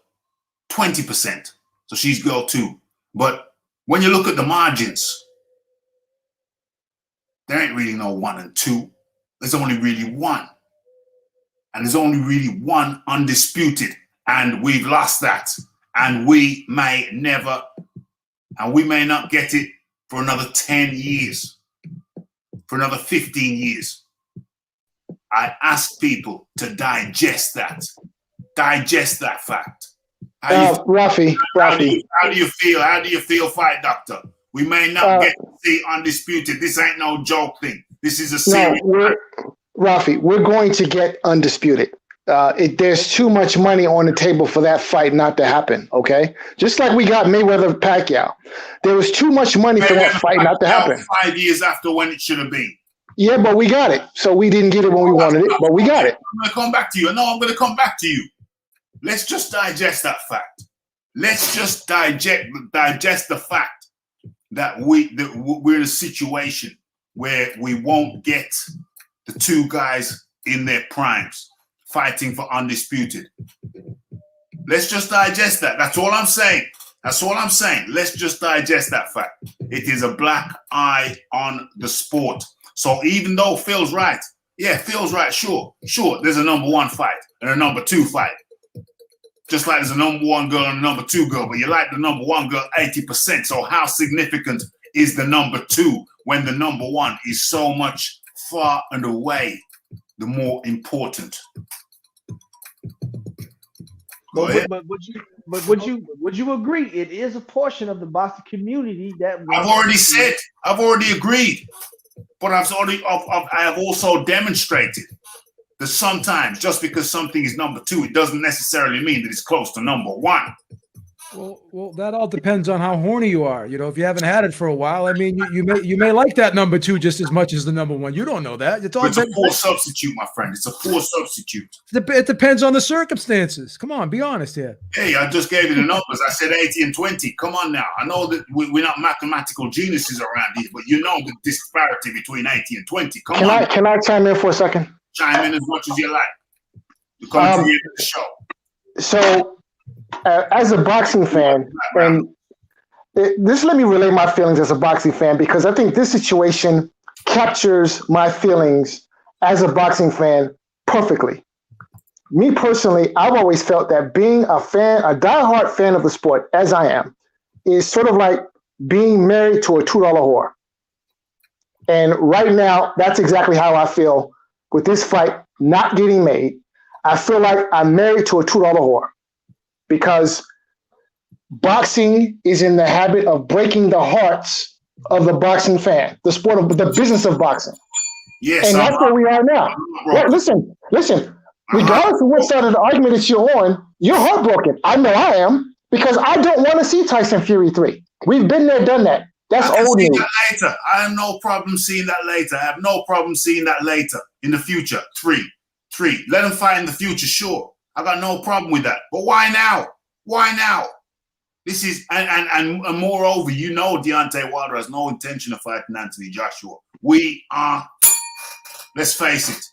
20%. So she's girl 2. But when you look at the margins, there ain't really no 1 and 2. There's only really 1. And there's only really 1 undisputed. And we've lost that. And we may never, and we may not get it for another 10 years. For another 15 years. I ask people to digest that. Digest that fact. Rafi. How do you feel? How do you feel, Fight Doctor? We may not get to see Undisputed. This ain't no joke thing. This is a serious. No, Rafi, we're going to get Undisputed. There's too much money on the table for that fight not to happen, okay? Just like we got Mayweather-Pacquiao. There was too much money for that fight not to happen. 5 years after when it should have been. Yeah, but we got it. So we didn't get it when we wanted it, but we got it. I'm going to come back to you. No, I'm going to come back to you. Let's just digest that fact. Let's just digest the fact that we're in a situation where we won't get the 2 guys in their primes fighting for Undisputed. Let's just digest that. That's all I'm saying. Let's just digest that fact. It is a black eye on the sport. So even though Phil's right, sure, there's a number 1 fight and a number 2 fight. Just like there's a number 1 girl and a number 2 girl, but you like the number 1 girl 80%. So how significant is the number 2 when the number 1 is so much far and away the more important? But would you agree it is a portion of the boxing community that I've already agreed, but I have also demonstrated that sometimes just because something is number 2, it doesn't necessarily mean that it's close to number 1. Well, that all depends on how horny you are. You know, if you haven't had it for a while, I mean, you may like that number 2 just as much as the number 1. You don't know that. It's a poor substitute, my friend. It's a poor substitute. It depends on the circumstances. Come on, be honest here. Hey, I just gave you the numbers. I said 80 and 20. Come on now. I know that we're not mathematical geniuses around here, but you know the disparity between 80 and 20. Can I chime in for a second? Chime in as much as you like. You're coming to the end of the show. So, as a boxing fan, and let me relay my feelings as a boxing fan, because I think this situation captures my feelings as a boxing fan perfectly. me personally, I've always felt that being a diehard fan of the sport, as I am, is sort of like being married to a $2 whore. And right now, that's exactly how I feel with this fight not getting made. I feel like I'm married to a $2 whore because boxing is in the habit of breaking the hearts of the boxing fan, the sport of the business of boxing. Yes, and that's where we are now. Well, listen. Regardless of what side of the argument that you're on, you're heartbroken. I know I am because I don't want to see Tyson Fury 3. We've been there, done that. That's old news. Later. I have no problem seeing that later. I have no problem seeing that later in the future. Three. Let them fight in the future, sure. I got no problem with that. But why now? Why now? This is and moreover, you know, Deontay Wilder has no intention of fighting Anthony Joshua. Let's face it.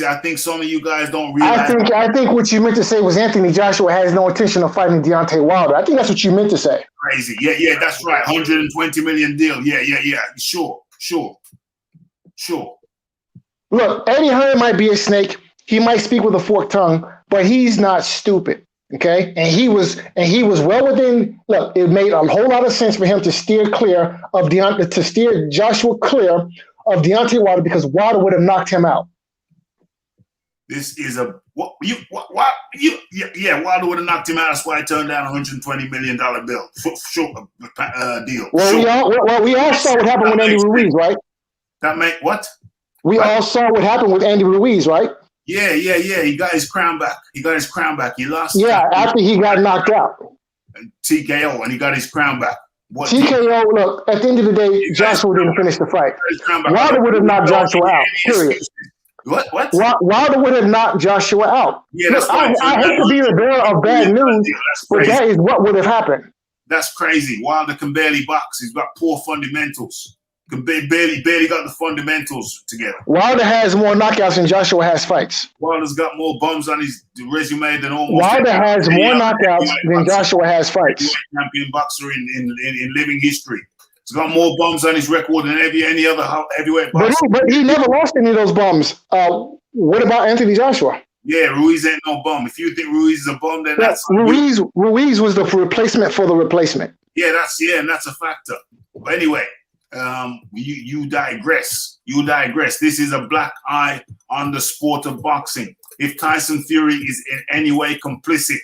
I think some of you guys don't realize. I think what you meant to say was Anthony Joshua has no intention of fighting Deontay Wilder. I think that's what you meant to say. Crazy. Yeah, that's right. 120 million deal. Yeah. Sure. Look, Eddie Hearn might be a snake. He might speak with a forked tongue, but he's not stupid. Okay, and he was well within. Look, it made a whole lot of sense for him to steer Joshua clear of Deontay Wilder because Wilder would have knocked him out. This is Wilder would have knocked him out. That's why he turned down $120 million bill. Deal. Well, we all saw what happened with Andy Ruiz, right? That make what? We all saw what happened with Andy Ruiz, right? Yeah. He got his crown back. He lost. Yeah, after he got knocked out. TKO, and he got his crown back. TKO, look, at the end of the day, Joshua didn't finish the fight. Wilder would have knocked Joshua out, period. What? Wilder would have knocked Joshua out. Yeah, that's right. I hate to be the bearer of bad news, but that is what would have happened. That's crazy. Wilder can barely box. He's got poor fundamentals. Barely got the fundamentals together. Wilder has more knockouts than Joshua has fights. Wilder's got more bums on his resume than almost. Wilder has more knockouts than Joshua has fights. Champion boxer in living history. He's got more bums on his record than any other heavyweight boxer. But he never lost any of those bums. What about Anthony Joshua? Yeah, Ruiz ain't no bum. If you think Ruiz is a bum, then that's Ruiz was the replacement for the replacement. Yeah, that's a factor. But anyway, you digress. This is a black eye on the sport of boxing. If Tyson Fury is in any way complicit,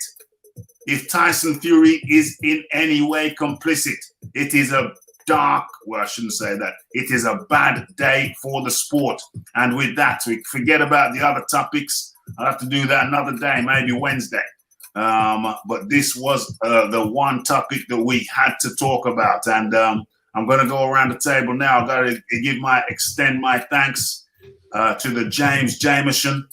it is a dark, well, I shouldn't say that. It is a bad day for the sport. And with that, we forget about the other topics. I'll have to do that another day, maybe Wednesday. But this was the one topic that we had to talk about. And I'm going to go around the table now. I've got to extend my thanks to the James Jameson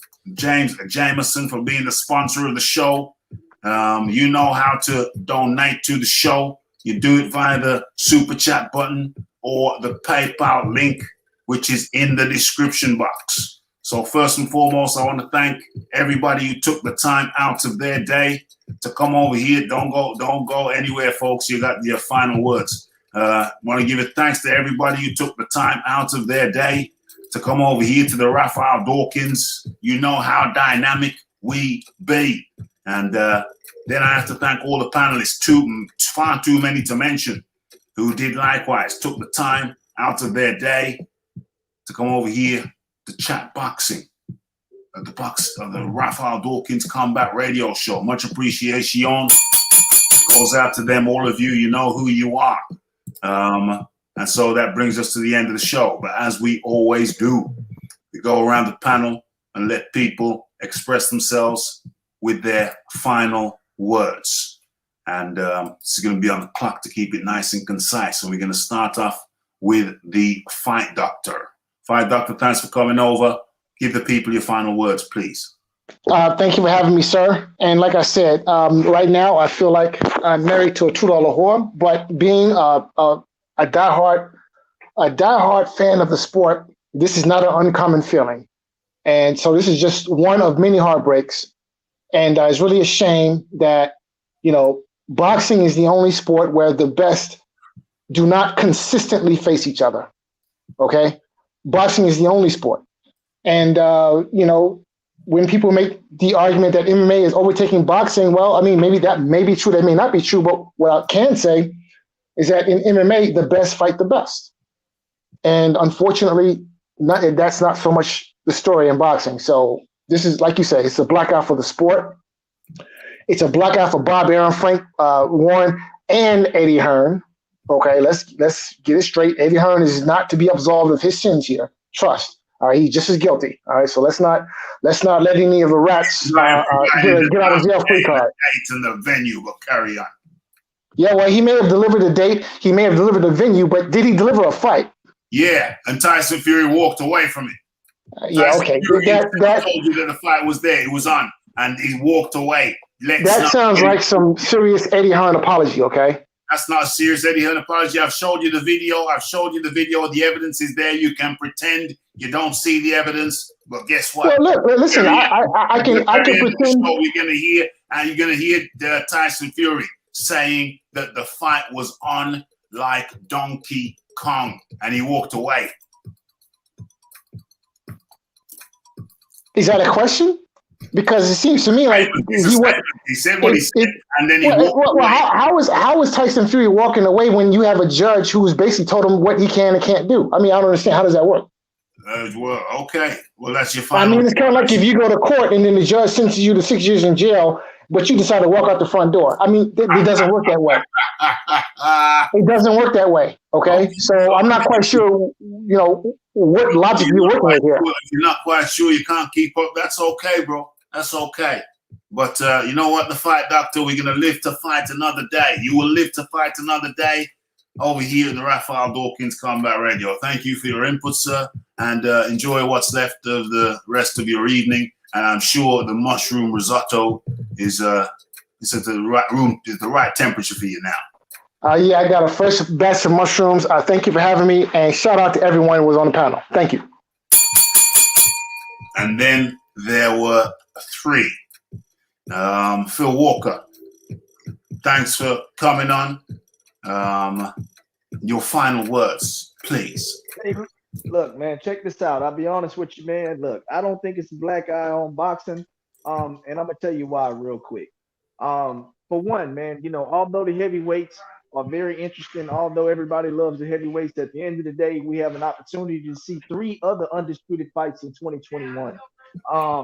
for being the sponsor of the show. You know how to donate to the show. You do it via the super chat button or the PayPal link, which is in the description box. So first and foremost, I want to thank everybody who took the time out of their day to come over here. Don't go anywhere, folks. You got your final words. I want to give a thanks to everybody who took the time out of their day to come over here to the Raphael Dawkins. You know how dynamic we be. And then I have to thank all the panelists, far too many to mention, who did likewise, took the time out of their day to come over here to chat boxing at the Raphael Dawkins Combat Radio Show. Much appreciation goes out to them, all of you. You know who you are. And so that brings us to the end of the show. But as we always do, we go around the panel and let people express themselves with their final words. And this is going to be on the clock to keep it nice and concise. And we're going to start off with the Fight Doctor. Fight Doctor, thanks for coming over. Give the people your final words, please. Thank you for having me, sir. And like I said, right now I feel like I'm married to a $2 whore, but being a diehard fan of the sport, this is not an uncommon feeling. And so this is just one of many heartbreaks. And it's really a shame that, boxing is the only sport where the best do not consistently face each other. Okay? Boxing is the only sport. And, when people make the argument that MMA is overtaking boxing, well, I mean, maybe that may be true. That may not be true. But what I can say is that in MMA, the best fight the best. And unfortunately, that's not so much the story in boxing. So this is, like you said, it's a blackout for the sport. It's a blackout for Bob Arum, Frank Warren, and Eddie Hearn. Okay, let's get it straight. Eddie Hearn is not to be absolved of his sins here. Trust. All right, he's just as guilty. All right, so let's not let any of the rats get out of jail free card. It's in the venue, but carry on. Yeah, well, he may have delivered a date. He may have delivered a venue, but did he deliver a fight? Yeah, and Tyson Fury walked away from it. Yeah, okay. Fury told you that the fight was there. It was on, and he walked away. That sounds like some serious Eddie Hearn apology, okay? That's not a serious Eddie Hearn apology. I've showed you the video. The evidence is there. You can pretend you don't see the evidence, but guess what? Well, look, listen. I can pretend. You're gonna hear Tyson Fury saying that the fight was on like Donkey Kong, and he walked away. Is that a question? Because it seems to me like he said what he said, and then he walked away. How is Tyson Fury walking away when you have a judge who's basically told him what he can and can't do? I mean, I don't understand. How does that work? Well, okay. Well, that's your final. I mean, it's kind of like if you go to court and then the judge sentences you to 6 years in jail, but you decide to walk out the front door. I mean, it doesn't work that way. It doesn't work that way. Okay, so I'm not quite sure, what logic you're working with here. If you're not quite sure, you can't keep up. That's okay, bro. That's okay. But you know what? The fight doctor, we're gonna live to fight another day. You will live to fight another day over here in the Raphael Dawkins Combat Radio. Thank you for your input, sir, and enjoy what's left of the rest of your evening. And I'm sure the mushroom risotto is at the right room, is the right temperature for you now. Yeah, I got a fresh batch of mushrooms. Thank you for having me, and shout out to everyone who was on the panel. Thank you. And then there were three. Phil Walker, thanks for coming on. Your final words, please. Hey, look, man, check this out. I'll be honest with you, man. Look, I don't think it's a black eye on boxing. And I'm gonna tell you why real quick. For one, man, although the heavyweights are very interesting, although everybody loves the heavyweights, at the end of the day, we have an opportunity to see 3 other undisputed fights in 2021.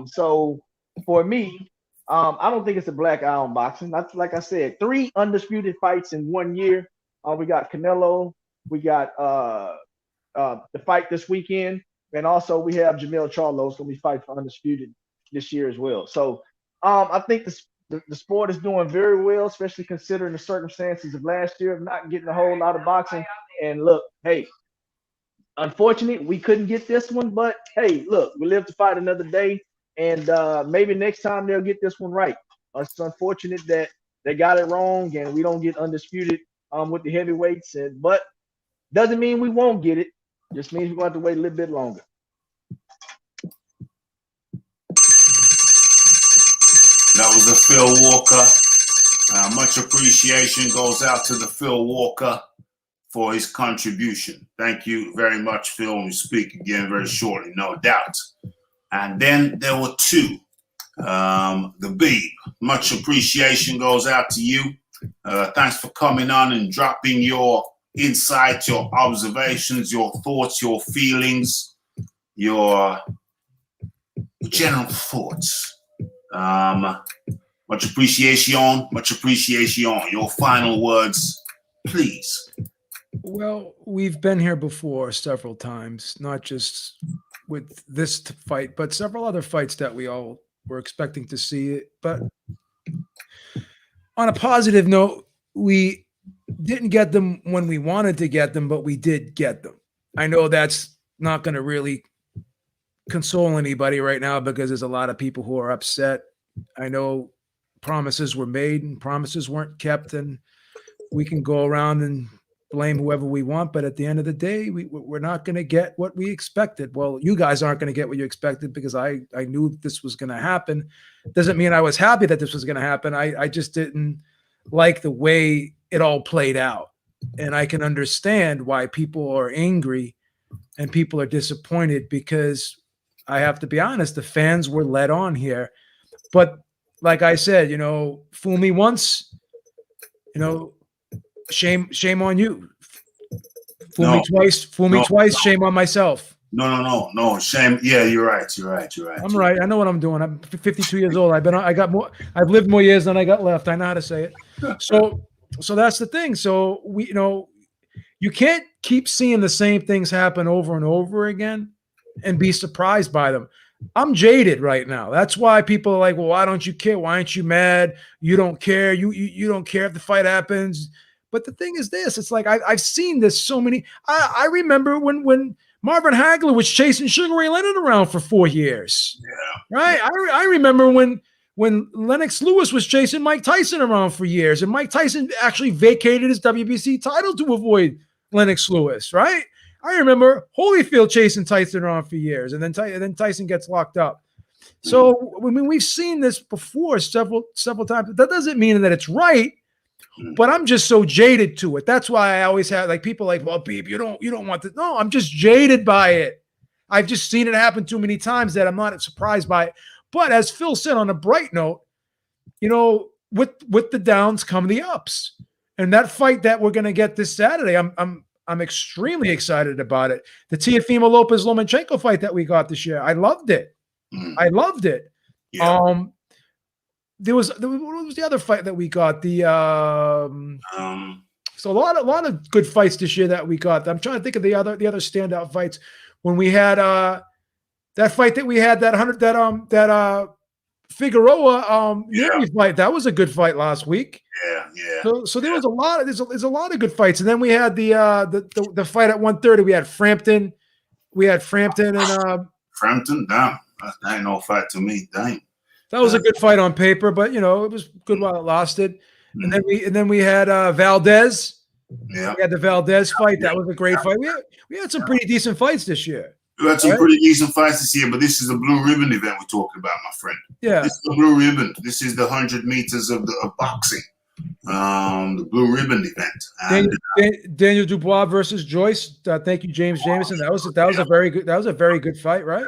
So for me, I don't think it's a black eye on boxing. That's, like I said, 3 undisputed fights in 1 year. We got Canelo, we got the fight this weekend, and also we have Jamil Charlo's going to be fighting for undisputed this year as well. So I think the sport is doing very well, especially considering the circumstances of last year of not getting a whole lot of boxing. And look, hey, unfortunately, we couldn't get this one, but hey, look, we live to fight another day, and maybe next time they'll get this one right. It's unfortunate that they got it wrong and we don't get undisputed with the heavyweights, but doesn't mean we won't get it. Just means we're going to have to wait a little bit longer. That was the Phil Walker. Much appreciation goes out to the Phil Walker for his contribution. Thank you very much, Phil. We'll speak again very shortly, no doubt. And then there were 2. The Beeb. Much appreciation goes out to you. Thanks for coming on and dropping your insight, your observations, your thoughts, your feelings, your general thoughts. Much appreciation. Much appreciation. Your final words, please. Well, we've been here before several times, not just with this fight, but several other fights that we all were expecting to see. But on a positive note, we didn't get them when we wanted to get them, but we did get them. I know that's not going to really console anybody right now because there's a lot of people who are upset. I know promises were made and promises weren't kept, and we can go around and blame whoever we want, but at the end of the day, we're not going to get what we expected. Well, you guys aren't going to get what you expected because I knew this was going to happen. Doesn't mean I was happy that this was going to happen. I just didn't like the way it all played out. And I can understand why people are angry and people are disappointed because I have to be honest, the fans were led on here. But like I said, fool me once, shame on you. Fool me twice, shame on myself. No. Shame. Yeah, you're right. I'm right. I know what I'm doing. I'm 52 years old. I've lived more years than I got left. I know how to say it. So that's the thing. So you can't keep seeing the same things happen over and over again and be surprised by them. I'm jaded right now. That's why people are like, well, why don't you care? Why aren't you mad? You don't care. You don't care if the fight happens. But the thing is this, it's like I've seen this so many. I remember when Marvin Hagler was chasing Sugar Ray Leonard around for 4 years. Yeah. Right? I remember when Lennox Lewis was chasing Mike Tyson around for years, and Mike Tyson actually vacated his WBC title to avoid Lennox Lewis, right? I remember Holyfield chasing Tyson around for years, and then Tyson gets locked up. So we've seen this before several times. That doesn't mean that it's right, but I'm just so jaded to it. That's why I always have like people like, well, Beeb, you don't want this. No, I'm just jaded by it. I've just seen it happen too many times that I'm not surprised by it. But as Phil said, on a bright note, with the downs come the ups, and that fight that we're going to get this Saturday, I'm extremely excited about it. The Teofimo Lopez-Lomachenko fight that we got this year, I loved it. I loved it. Yeah. What was the other fight that we got? So a lot of good fights this year that we got. I'm trying to think of the other standout fights when we had that fight that we had that Figueroa fight. That was a good fight last week. Yeah. So there was a lot of there's a lot of good fights, and then we had the fight at 130. We had Frampton. And Frampton. Damn, that ain't no fight to me. Damn. That was a good fight on paper, but it was good while it lasted. And then we had Valdez. Yeah. We had the Valdez fight. That was a great fight. We had some pretty decent fights this year. We had some pretty decent fights this year, but this is a blue ribbon event we're talking about, my friend. Yeah. This is the blue ribbon. This is the 100 meters of boxing. The blue ribbon event. Daniel Dubois versus Joyce. Thank you, James Jameson. That was a very good fight, right?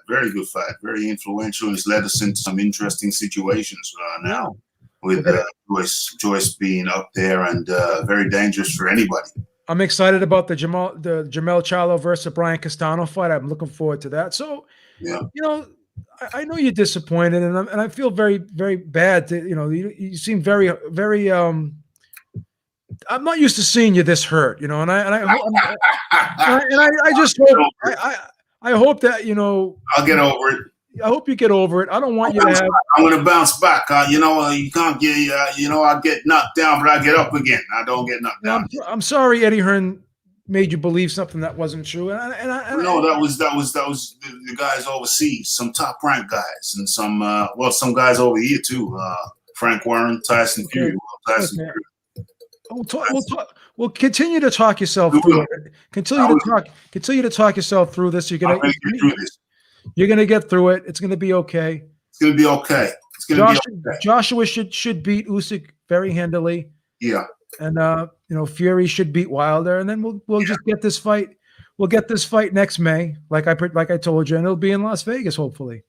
Very good fight. Very influential. It's led us into some interesting situations now, with Joyce being up there and very dangerous for anybody. I'm excited about the Jamel Charlo versus Brian Castano fight. I'm looking forward to that. So, I know you're disappointed, and I feel very, very bad. You seem very, very. I'm not used to seeing you this hurt, and I just hope I hope that I'll get over it. I hope you get over it. I don't want you to have. I'm going to bounce back. You can't get. I get knocked down, but I get up again. I don't get knocked down. I'm sorry, Eddie Hearn made you believe something that wasn't true. No, that was the guys overseas, some top ranked guys, and some guys over here too. Frank Warren, Tyson Fury. We'll continue to talk yourself through it. Continue to talk yourself through this. You're gonna get through it. It's gonna be okay. It's gonna be okay. Joshua should beat Usyk very handily. Yeah. And Fury should beat Wilder, and then we'll just get this fight. We'll get this fight next May, like I told you, and it'll be in Las Vegas, hopefully.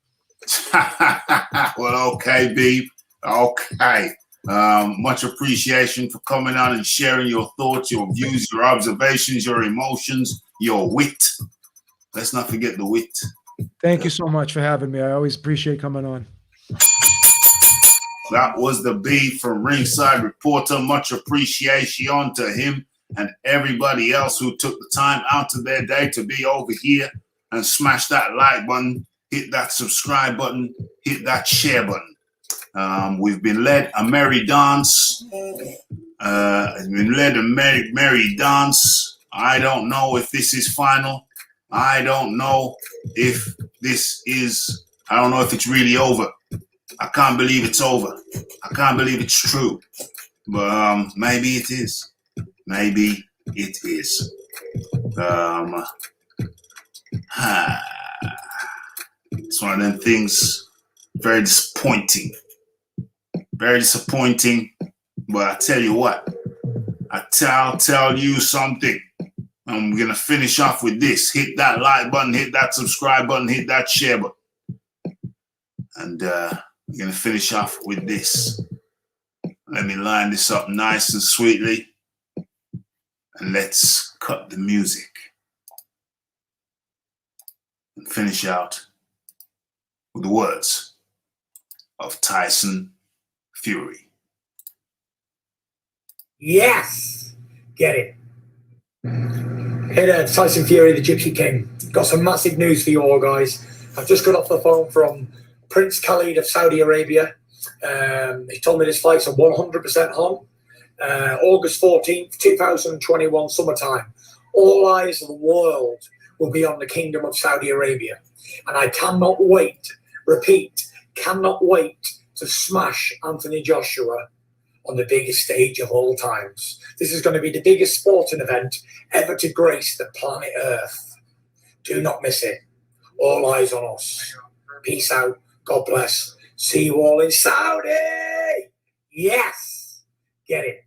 Well, okay, Beeb. Okay. Much appreciation for coming on and sharing your thoughts, your views, your observations, your emotions, your wit. Let's not forget the wit. Thank you so much for having me. I always appreciate coming on. That was the B from Ringside Reporter. Much appreciation to him and everybody else who took the time out of their day to be over here and smash that like button, hit that subscribe button, hit that share button. We've been led a merry dance. Merry dance. I don't know if this is final. I don't know if it's really over. I can't believe it's over. I can't believe it's true. But maybe it is. Maybe it is. It's one of them things. Very disappointing. Very disappointing. But I tell you what. I'll tell you something. And we're going to finish off with this. Hit that like button, hit that subscribe button, hit that share button. And we're going to finish off with this. Let me line this up nice and sweetly. And let's cut the music. And finish out with the words of Tyson Fury. Yes! Get it. Hey there, Tyson Fury, the Gypsy King. Got some massive news for you all, guys. I've just got off the phone from Prince Khalid of Saudi Arabia. He told me this flight's a 100% on. August 14th, 2021, summertime. All eyes of the world will be on the Kingdom of Saudi Arabia. And I cannot wait, repeat, cannot wait to smash Anthony Joshua on the biggest stage of all times. This is going to be the biggest sporting event ever to grace the planet Earth. Do not miss it. All eyes on us. Peace out. God bless. See you all in Saudi. Yes. Get it.